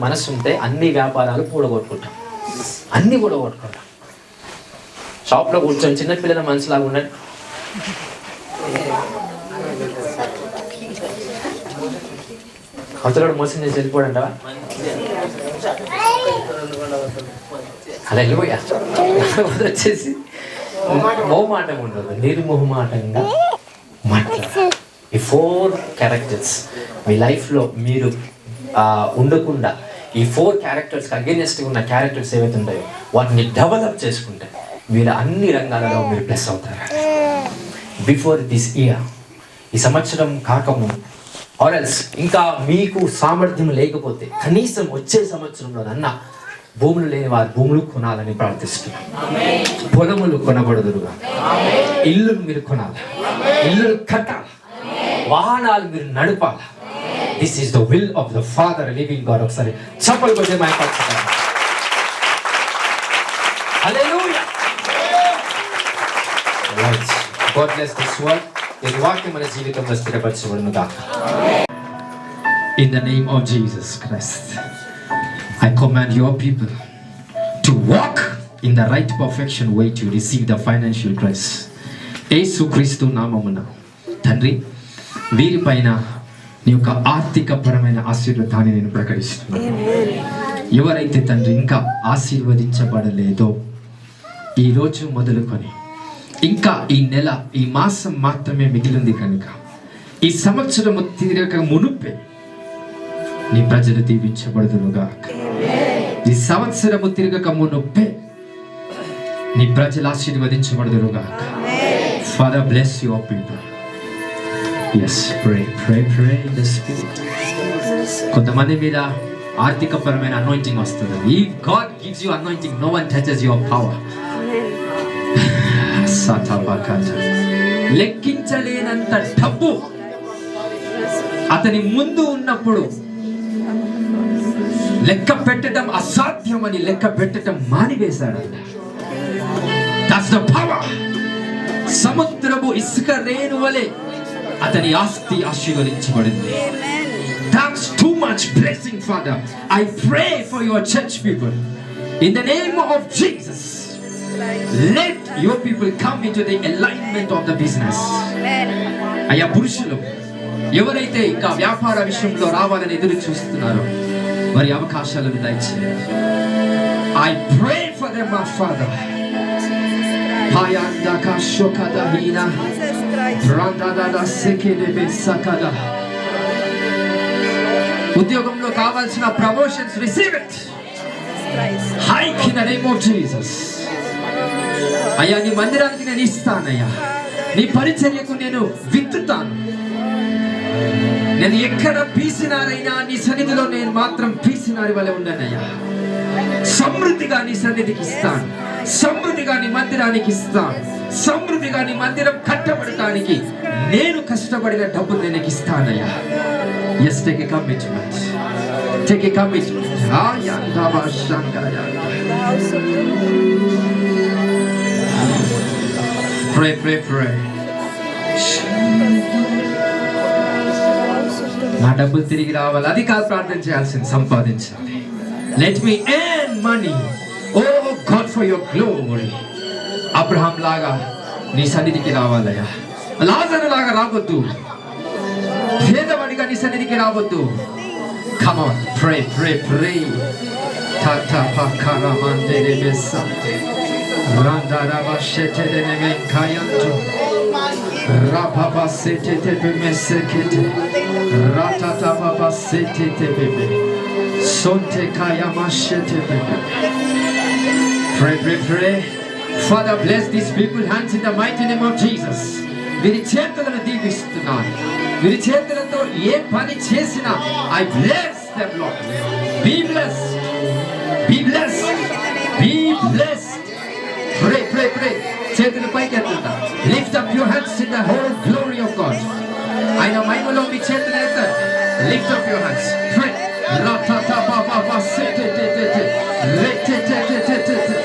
మనసు ఉంటే అన్ని వ్యాపారాలు కూడగొట్టుకుంటాం. షాప్లో కూర్చొని చిన్నపిల్లల మనసులాగా ఉండండి. అవతల మోసం చేసి వెళ్ళిపోడంటావా? హల్లెలూయా. వచ్చేసి మొహమాటం ఉండదు, నిర్మోహమాటంగా మాట్లాడాలి. ఈ 4 క్యారెక్టర్స్ మీ లైఫ్లో మీరు ఉండకుండా, ఈ 4 క్యారెక్టర్స్కి అగేనెస్ట్గా ఉన్న క్యారెక్టర్స్ ఏవైతే ఉంటాయో వాటిని డెవలప్ చేసుకుంటే మీరు అన్ని రంగాలలో మీరు ప్లస్ అవుతారు. బిఫోర్ దిస్ ఇయర్, ఈ సంవత్సరం కాకముందు, ఆర్ ఎల్స్ ఇంకా మీకు సామర్థ్యం లేకపోతే కనీసం వచ్చే సంవత్సరంలోనన్నా భూములు లేని వారు భూములు కొనాలని ప్రార్థిస్తున్నాం. పొలములు కొనబడుదురుగా, ఇల్లులు మీరు కొనాలి, ఇల్లులు కట్టాలి, వాహనాలు మీరు నడపాలి. This is the will of the Father living God. ఒకసారి చప్పలు కొట్టే మాయపడుతున్నారు. హల్లెలూయా. Right. God bless this word. ఈ వాక్యం మన జీవితంలో స్థిరపరచబడును గాక. In the name of Jesus Christ, I command your people to walk in the right perfection way to receive the financial grace. యేసు క్రీస్తు నామమున తండ్రి, వీరిపైన నీ యొక్క ఆర్థిక పరమైన ఆశీర్వాదాన్ని నేను ప్రకటిస్తున్నాను. ఎవరైతే తండ్రి ఇంకా ఆశీర్వదించబడలేదో, ఈ రోజు మొదలుకొని ఇంకా ఈ నెల, ఈ మాసం మాత్రమే మిగిలింది కనుక ఈ సంవత్సరము తీరక మునుపే నీ ప్రజలు దీవించబడుదురుగా. ఈ సంవత్సరము తిరగక మునుపే నీ ప్రజలు ఆశీర్వదించబడుదురుగా. Father, bless your people. Yes, pray in the spirit. కొంతమంది మీద ఆర్థిక పరమైన అనాయింటింగ్ వస్తుంది. If God gives you anointing, no one touches your power. లెక్కించలేనంత డబ్బు అతని ముందు ఉన్నప్పుడు లెక్క పెట్టడం అసాధ్యమని లెక్క పెట్టడం మానివేశాడు. That's the power. సముద్రపు ఇసుక రేణు వలె అతని ఆస్తి ఆశీర్వదించబడింది. That's too much blessing, Father. I pray for your church people. In the name of Jesus, let your people come into the alignment of the business. అయ్యా పురుషులు ఎవరైతే ఇంకా వ్యాపార విషయంలో రావాలని ఎదురు చూస్తున్నారో వారి అవకాశాలను దయచేయండి. I pray for them, my Father. Payandaka shokadahina brandada sekedebe sakada. ఉద్యోగంలో కావాల్సిన promotions receive it. Hike in the name of Jesus. అయ్యా నీ మందిరానికి నేను ఇస్తానయ్యా, నీ పరిచర్యకు నేను విత్తుతాను. నేను ఎక్కడ పీసినారైనా నీ సన్నిధిలో నేను మాత్రం పీసినారి వలె ఉండనయ్యా. సమృద్ధిగా నీ సన్నిధికి ఇస్తాను, సమృద్ధిగా నీ మందిరానికి ఇస్తాను, సమృద్ధిగా నీ మందిరం కట్టబడటానికి నేను కష్టపడిన డబ్బు నేను నీకు ఇస్తానయ్యా. Yes, take a commitment, take a commitment. Pray, pray, pray. నా డబ్బులు తిరిగి రావాలి, అది కాదు ప్రార్థన చేయాల్సింది, సంపాదించాలి. Let me earn money, O God, for your glory. Abraham లాగా నీ సన్నిధికి రావాలయ్యా. లాజరు లాగా రావద్దు, పేదవాడిగా నీ సన్నిధికి రావద్దు. కమ్ ఆన్, ప్రే, ప్రే, ప్రే. టాటా పకారా మందేరే మెస్సా రాందారా బషెటెరే మెకాయంతో రాపాపా సెటెటే మెసెకెటే రాటాటా పాపా సెటెటే బెబే సొంటే కాయా మషెటె. Pray, pray, pray. Father, bless these people's hands in the mighty name of Jesus. వీరి చేతులను దీవిస్తున్నాను. వీరి చేతులతో ఏ పని చేసినా I bless them, Lord. Be blessed. Be blessed. Be blessed. Pray, pray, pray. చేతులు పైకి ఎత్తుతా. Lift up your hands in the whole glory of God. ఆయన మహిమలో మీ చేతులు ఎత్తారు. Lift up your hands. Pray. Ratata baba basetete retetete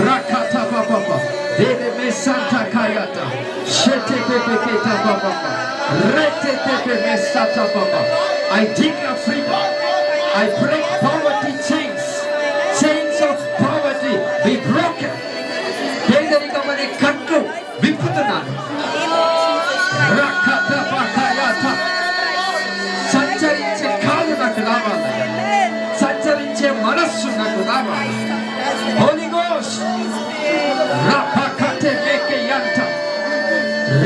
rakata baba dere me santa kayata shetete peketa baba retetete me santa baba. I declare freedom. I break poverty chains. Chains of poverty be broken. పేదరికమనే కట్లు విప్పుతున్నాను. rakata bakayata సంచరించే కాలు నాకు రావాలి, సంచరించే మనస్సు నాకు రావాలి. Holy Ghost, rapakate mekeyanta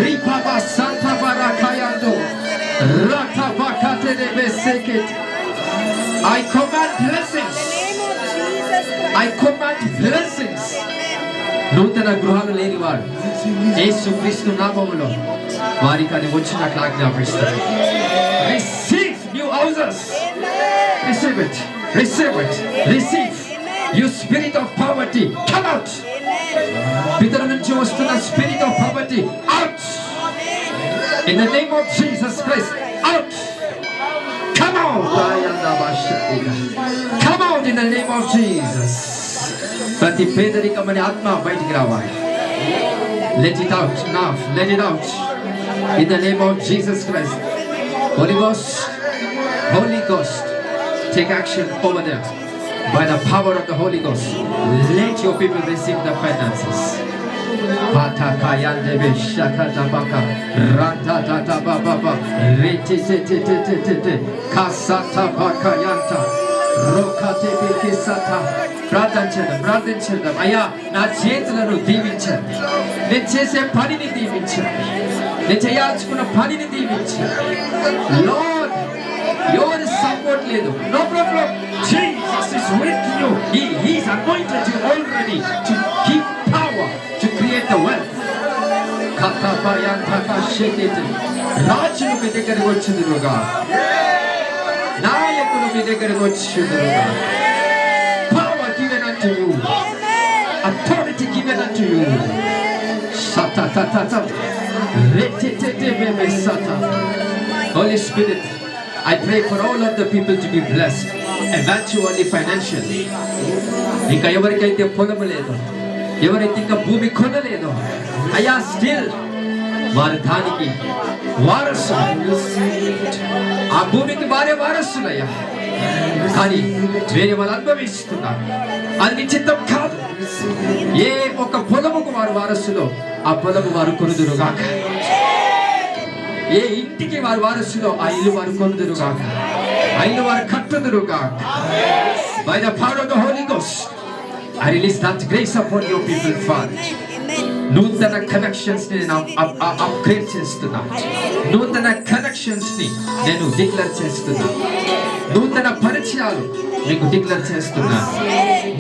ripaba santa barakayando ratabakate rebeseket. I command blessings. I command blessings. నూతన గృహాలు లేని వారు యేసుక్రీస్తు నామములో వారికి అది వచ్చినట్లు ఆజ్ఞాపిస్తారు. Receive new houses. Receive it. Receive it. Receive. You spirit of poverty, come out. పితరుల నుంచి వస్తున్న spirit of poverty, out. In the name of Jesus Christ, out. Come out. Come out in the name of Jesus. ప్రతి పేదరికమనే ఆత్మ బయటికి రావాలి. Let it out now. Let it out. In the name of Jesus Christ. Holy Ghost, Holy Ghost, take action over there. By the power of the Holy Ghost, let your people receive the finances. Patakayande beshakata baka ratata baba retete kasata bakayanta rokate bekisata. ప్రార్థించండి. అయ్యా, నా చేతులను దీవించండి. నేను చేసే పనిని దీవించండి. నేను చేయాల్సుకున్న పనిని దీవించండి. Lord, ఎవరి సపోర్ట్ లేదు. No problem. Jesus is with you. He is anointed you already to give power to create the wealth. రాజులు మీ దగ్గరికి వచ్చుదురుగా, నాయకులు మీ దగ్గరికి వచ్చుదురుగా. Power given unto you, authority given unto you. Holy Spirit, I pray for all of the people to be blessed eventually financially. ఇంకా ఎవరికైతే పొలము లేదో, ఎవరైతే ఇంకా భూమి కొనలేదో, అయ్యా, స్టిల్ వారి దానికి వారసులు, ఆ భూమికి వారే వారసులయ్యా. కానీ వేరే వాళ్ళు అనుభవిస్తున్నారు. అది నీ చిత్తం కాదు. ఏ ఒక పొలముకు వారు వారసులో ఆ పొలము వారు కొనుదురుగాక. ఏ ఇంటికి వారు వారసులో ఆ ఇల్లు వారు కొనుదురుగాక. ఆ ఇల్లు వారు కట్టుదురుగాక. By the power of the Holy Ghost, I release that grace upon your people, Father. నూతన కనెక్షన్స్ ని నేను అప్గ్రేడ్ చేస్తున్నా. నూతన కనెక్షన్స్ ని నేను డిక్లేర్ చేస్తున్నా. నూతన పరిచయాలు మీకు డిక్లేర్ చేస్తున్నా.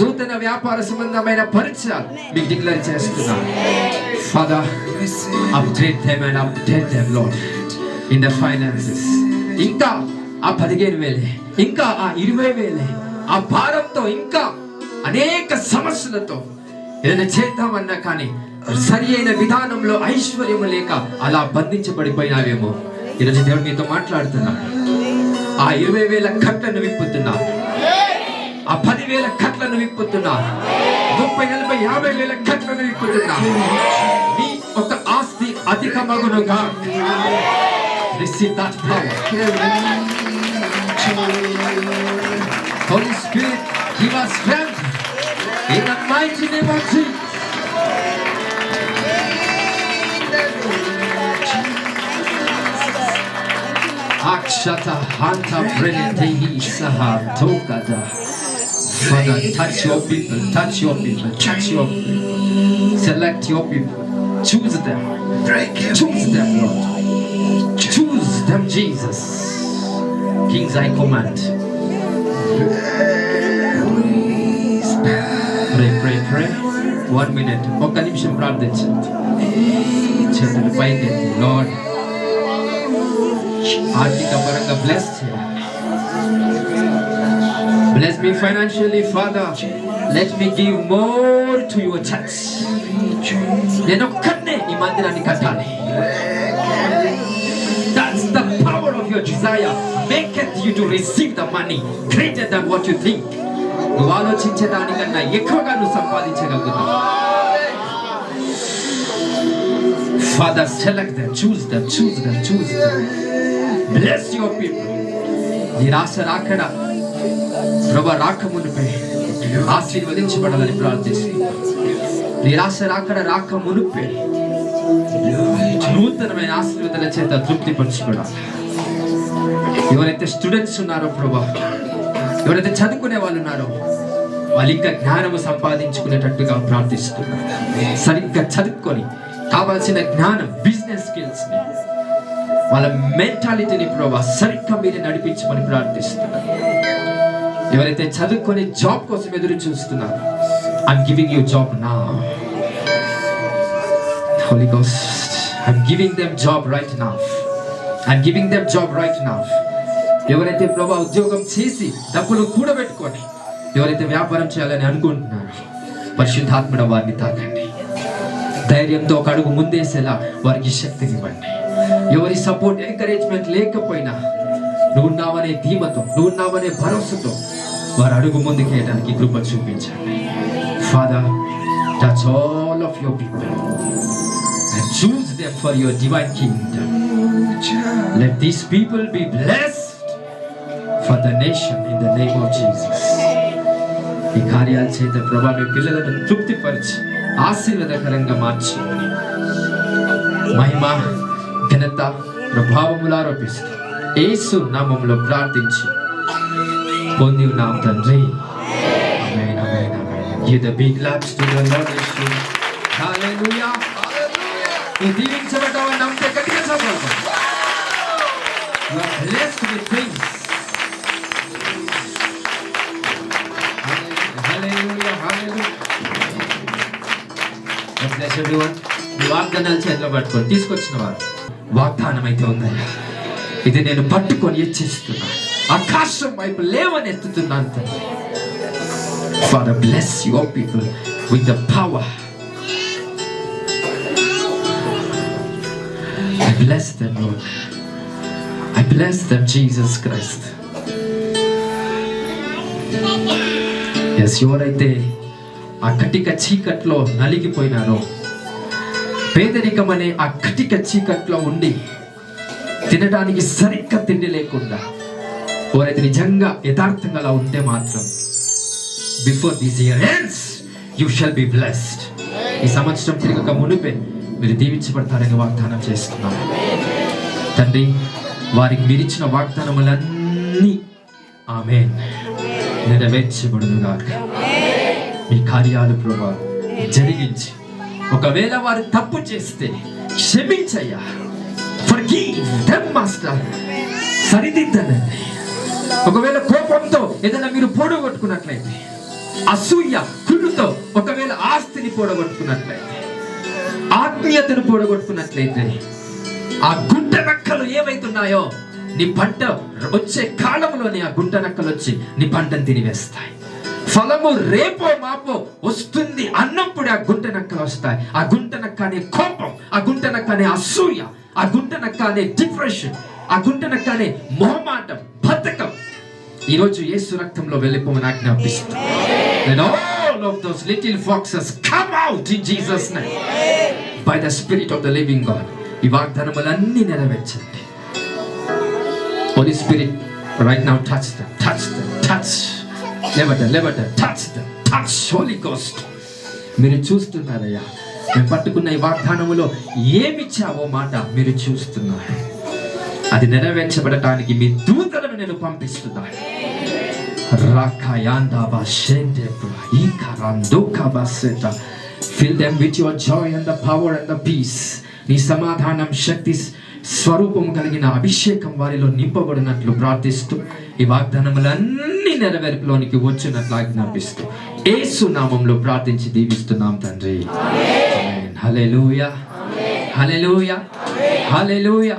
నూతన వ్యాపార సంబంధమైన పరిచయాలు మీకు డిక్లేర్ చేస్తున్నా. Father, upgrade them and update them, Lord, in the finances. ఇంకా ఆ 15,000, ఇంకా ఆ 20,000, ఆ భారంతో ఇంకా అనేక సమస్యలతో ఏదైనా చేద్దామన్నా కానీ సరి అయిన విధానంలో ఐశ్వర్యము లేక అలా బంధించబడిపోయినావేమో, ఈరోజు దేవుడు మీతో మాట్లాడుతున్నాడు. ఆ 20,000 కట్లను విప్పుతున్నా, ఆ 10,000 కట్లను విప్పుతున్నా, 30, 40, 50,000 కట్లను విప్పుతున్నా. నీ ఒక ఆస్తి అధికమగునుగా. Receive that power. Holy Spirit, give us strength in the mighty name of Jesus. Akshata hanta prelitehi saha tokada. Father, touch your people, touch your people, touch your people. Select your people. Choose them. Choose them, Lord. Choose them, Jesus. Kings, I command. Pray. 1 minute. ఒక్క నిమిషం ప్రార్థించండి. చేతులు పైకెత్తి, lord ఆర్థిక పరంగా bless చేయండి. Bless me financially, Father. Let me give more to your church. నేను ఒక్కనే ఈ మందిరాన్ని కట్టాలి. That's the power of your desire. Maketh you to receive the money greater than what you think. నువ్వు ఆలోచించడానికన్నా ఎక్కువగా నువ్వు సంపాదించగలుగుతావు. Father, select them, choose them. Bless your people. నిరాశ రాకడ ప్రభు రాకమునుపై ఆశీర్వదించబడాలని ప్రార్థిస్తున్నాను. నిరాశ రాక మునుపే నూతనమైన ఆశీర్వాదాల చేత తృప్తిపరచబడాలి. ఎవరైతే స్టూడెంట్స్ ఉన్నారో ప్రభు, ఎవరైతే చదువుకునే వాళ్ళు ఉన్నారో వాళ్ళు ఇంకా జ్ఞానము సంపాదించుకునేటట్టుగా ప్రార్థిస్తున్నారు. సరిగ్గా చదువుకొని కావాల్సిన జ్ఞానం, బిజినెస్ స్కిల్స్ ని, వాళ్ళ మెంటాలిటీని ప్రభు సరిగ్గా మీరే నడిపించమని ప్రార్థిస్తున్నారు. ఎవరైతే చదువుకొని జాబ్ కోసం ఎదురు చూస్తున్నారు, I'm giving you job now. Holy Ghost, I'm giving them job right now. I'm giving them job right now. ఎవరైతే ప్రభు ఉద్యోగం చేసి డబ్బులు కూడబెట్టుకొని ఎవరైతే వ్యాపారం చేయాలని అనుకుంటున్నారో పరిశుద్ధాత్మడ వారిని తాకండి. ధైర్యంతో ఒక అడుగు ముందేసేలా వారికి శక్తినివ్వండి. ఎవరి సపోర్ట్, ఎంకరేజ్మెంట్ లేకపోయినా నువ్వున్నావనే ధీమతో, నువ్వున్నావనే భరోసాతో వారు అడుగు ముందుకేయడానికి కృప చూపించండి. Father, touch all of your people and choose them for your divine kingdom. Let these people be blessed for the nation in the name of Jesus. ఈ కార్యాల చేత ప్రభా మీ పిల్లలను తృప్తిపరిచి ఆశీర్వాదకరంగా మార్చమని మహిమ, ఘనత, ప్రభావములు ఆరోపిస్తూ యేసు నామములో ప్రార్థించి పొంది ఉన్నాం తండ్రి. ఆమేన్, ఆమేన్, ఆమేన్. Give the big claps to the Lord. Hallelujah. ఈ దీవించబడ్డావని నమ్మితే గట్టిగా చదవండి. You are blessed with things. Hallelujah, hallelujah. God bless everyone. ఈ వాగ్దానాలు చేతిలో పట్టుకొని తీసుకొచ్చిన వారు వాగ్దానం అయితే ఉందయ్యా, ఇది నేను పట్టుకొని హెచ్చిస్తున్నా, ఆకాశం వైపు లేవనెత్తుతున్నాను తండ్రి. Father, bless your people with the power. I bless them, Lord. I bless them, Jesus Christ. Yes, ఎవరైతే ఆ కటిక చీకట్లో నలిగిపోయినారో, పేదరికం అనే ఆ కటిక చీకట్లో ఉండి తినడానికి సరిగ్గా తిండి లేకుండా ఎవరైతే నిజంగా యథార్థంగా అలా ఉంటే మాత్రం before this year ends you shall be blessed. ఈ సంవత్సరం తిరగక మునిపే మీరు దీవించబడతారని వాగ్దానం చేస్తున్నాను తండ్రి. వారికి మీరిచ్చిన వాగ్దానములన్నీ ఆమేన్ నెరవేర్చబడును గాక. మీ కార్యాలు ప్రభువా జరిగించి, ఒకవేళ వారు తప్పు చేస్తే క్షమించయ్యా, forgive them master, సరిదిద్దనండి. ఒకవేళ కోపంతో ఏదైనా మీరు పోడగొట్టుకున్నట్లయితే, అసూయ కుళ్ళుతో ఒకవేళ ఆస్తిని పోడగొట్టుకున్నట్లయితే, ఆత్మీయతను పోడగొట్టుకున్నట్లయితే, ఆ గుంట నక్కలు ఏవైతున్నాయో నీ పంట వచ్చే కాలంలోనే ఆ గుంట నక్కలు వచ్చి నీ పంటను తినివేస్తాయి. ఫలము మరణము రేపో మాపో వస్తుంది అన్నప్పుడు ఆ గుంటనక్కలు వస్తాయి. ఆ గుంటనక్క అనే కోపం, ఆ గుంటనక్క అనే అసూయ, ఆ గుంటనక్క అనే డిప్రెషన్, ఆ గుంటనక్క అనే మొహమాటం, బద్ధకం ఈరోజు యేసు రక్తంలో వెళ్ళిపోమని ఆజ్ఞాపిస్తుంది. And all of those little foxes come out in Jesus' name by the Spirit of the living God. ఈ వాగ్దానములన్నీ నెరవేర్చండి. Holy Spirit, right now touch them, touch them, touch. Never, touch them, touch. Holy Ghost, మీరు చూస్తున్నారయ్యా, మేము పట్టుకున్న ఈ వాగ్దానములో ఏమిచ్చావో మాట మీరు చూస్తున్నారు. అది నెరవేర్చబడటానికి మీ దూతలను నేను పంపిస్తున్నాను. Fill them with your joy and the power and the peace. నీ సమాధానం, శక్తి స్వరూపం కలిగిన అభిషేకం వారిలో నింపబడినట్లు ప్రార్థిస్తూ ఈ వాగ్దానములన్నీ నెరవేర్పులోనికి వచ్చినట్లు ఆజ్ఞాపిస్తూ యేసు నామంలో ప్రార్థించి దీవిస్తున్నాం తండ్రి. హల్లెలూయా, హల్లెలూయా, హల్లెలూయా.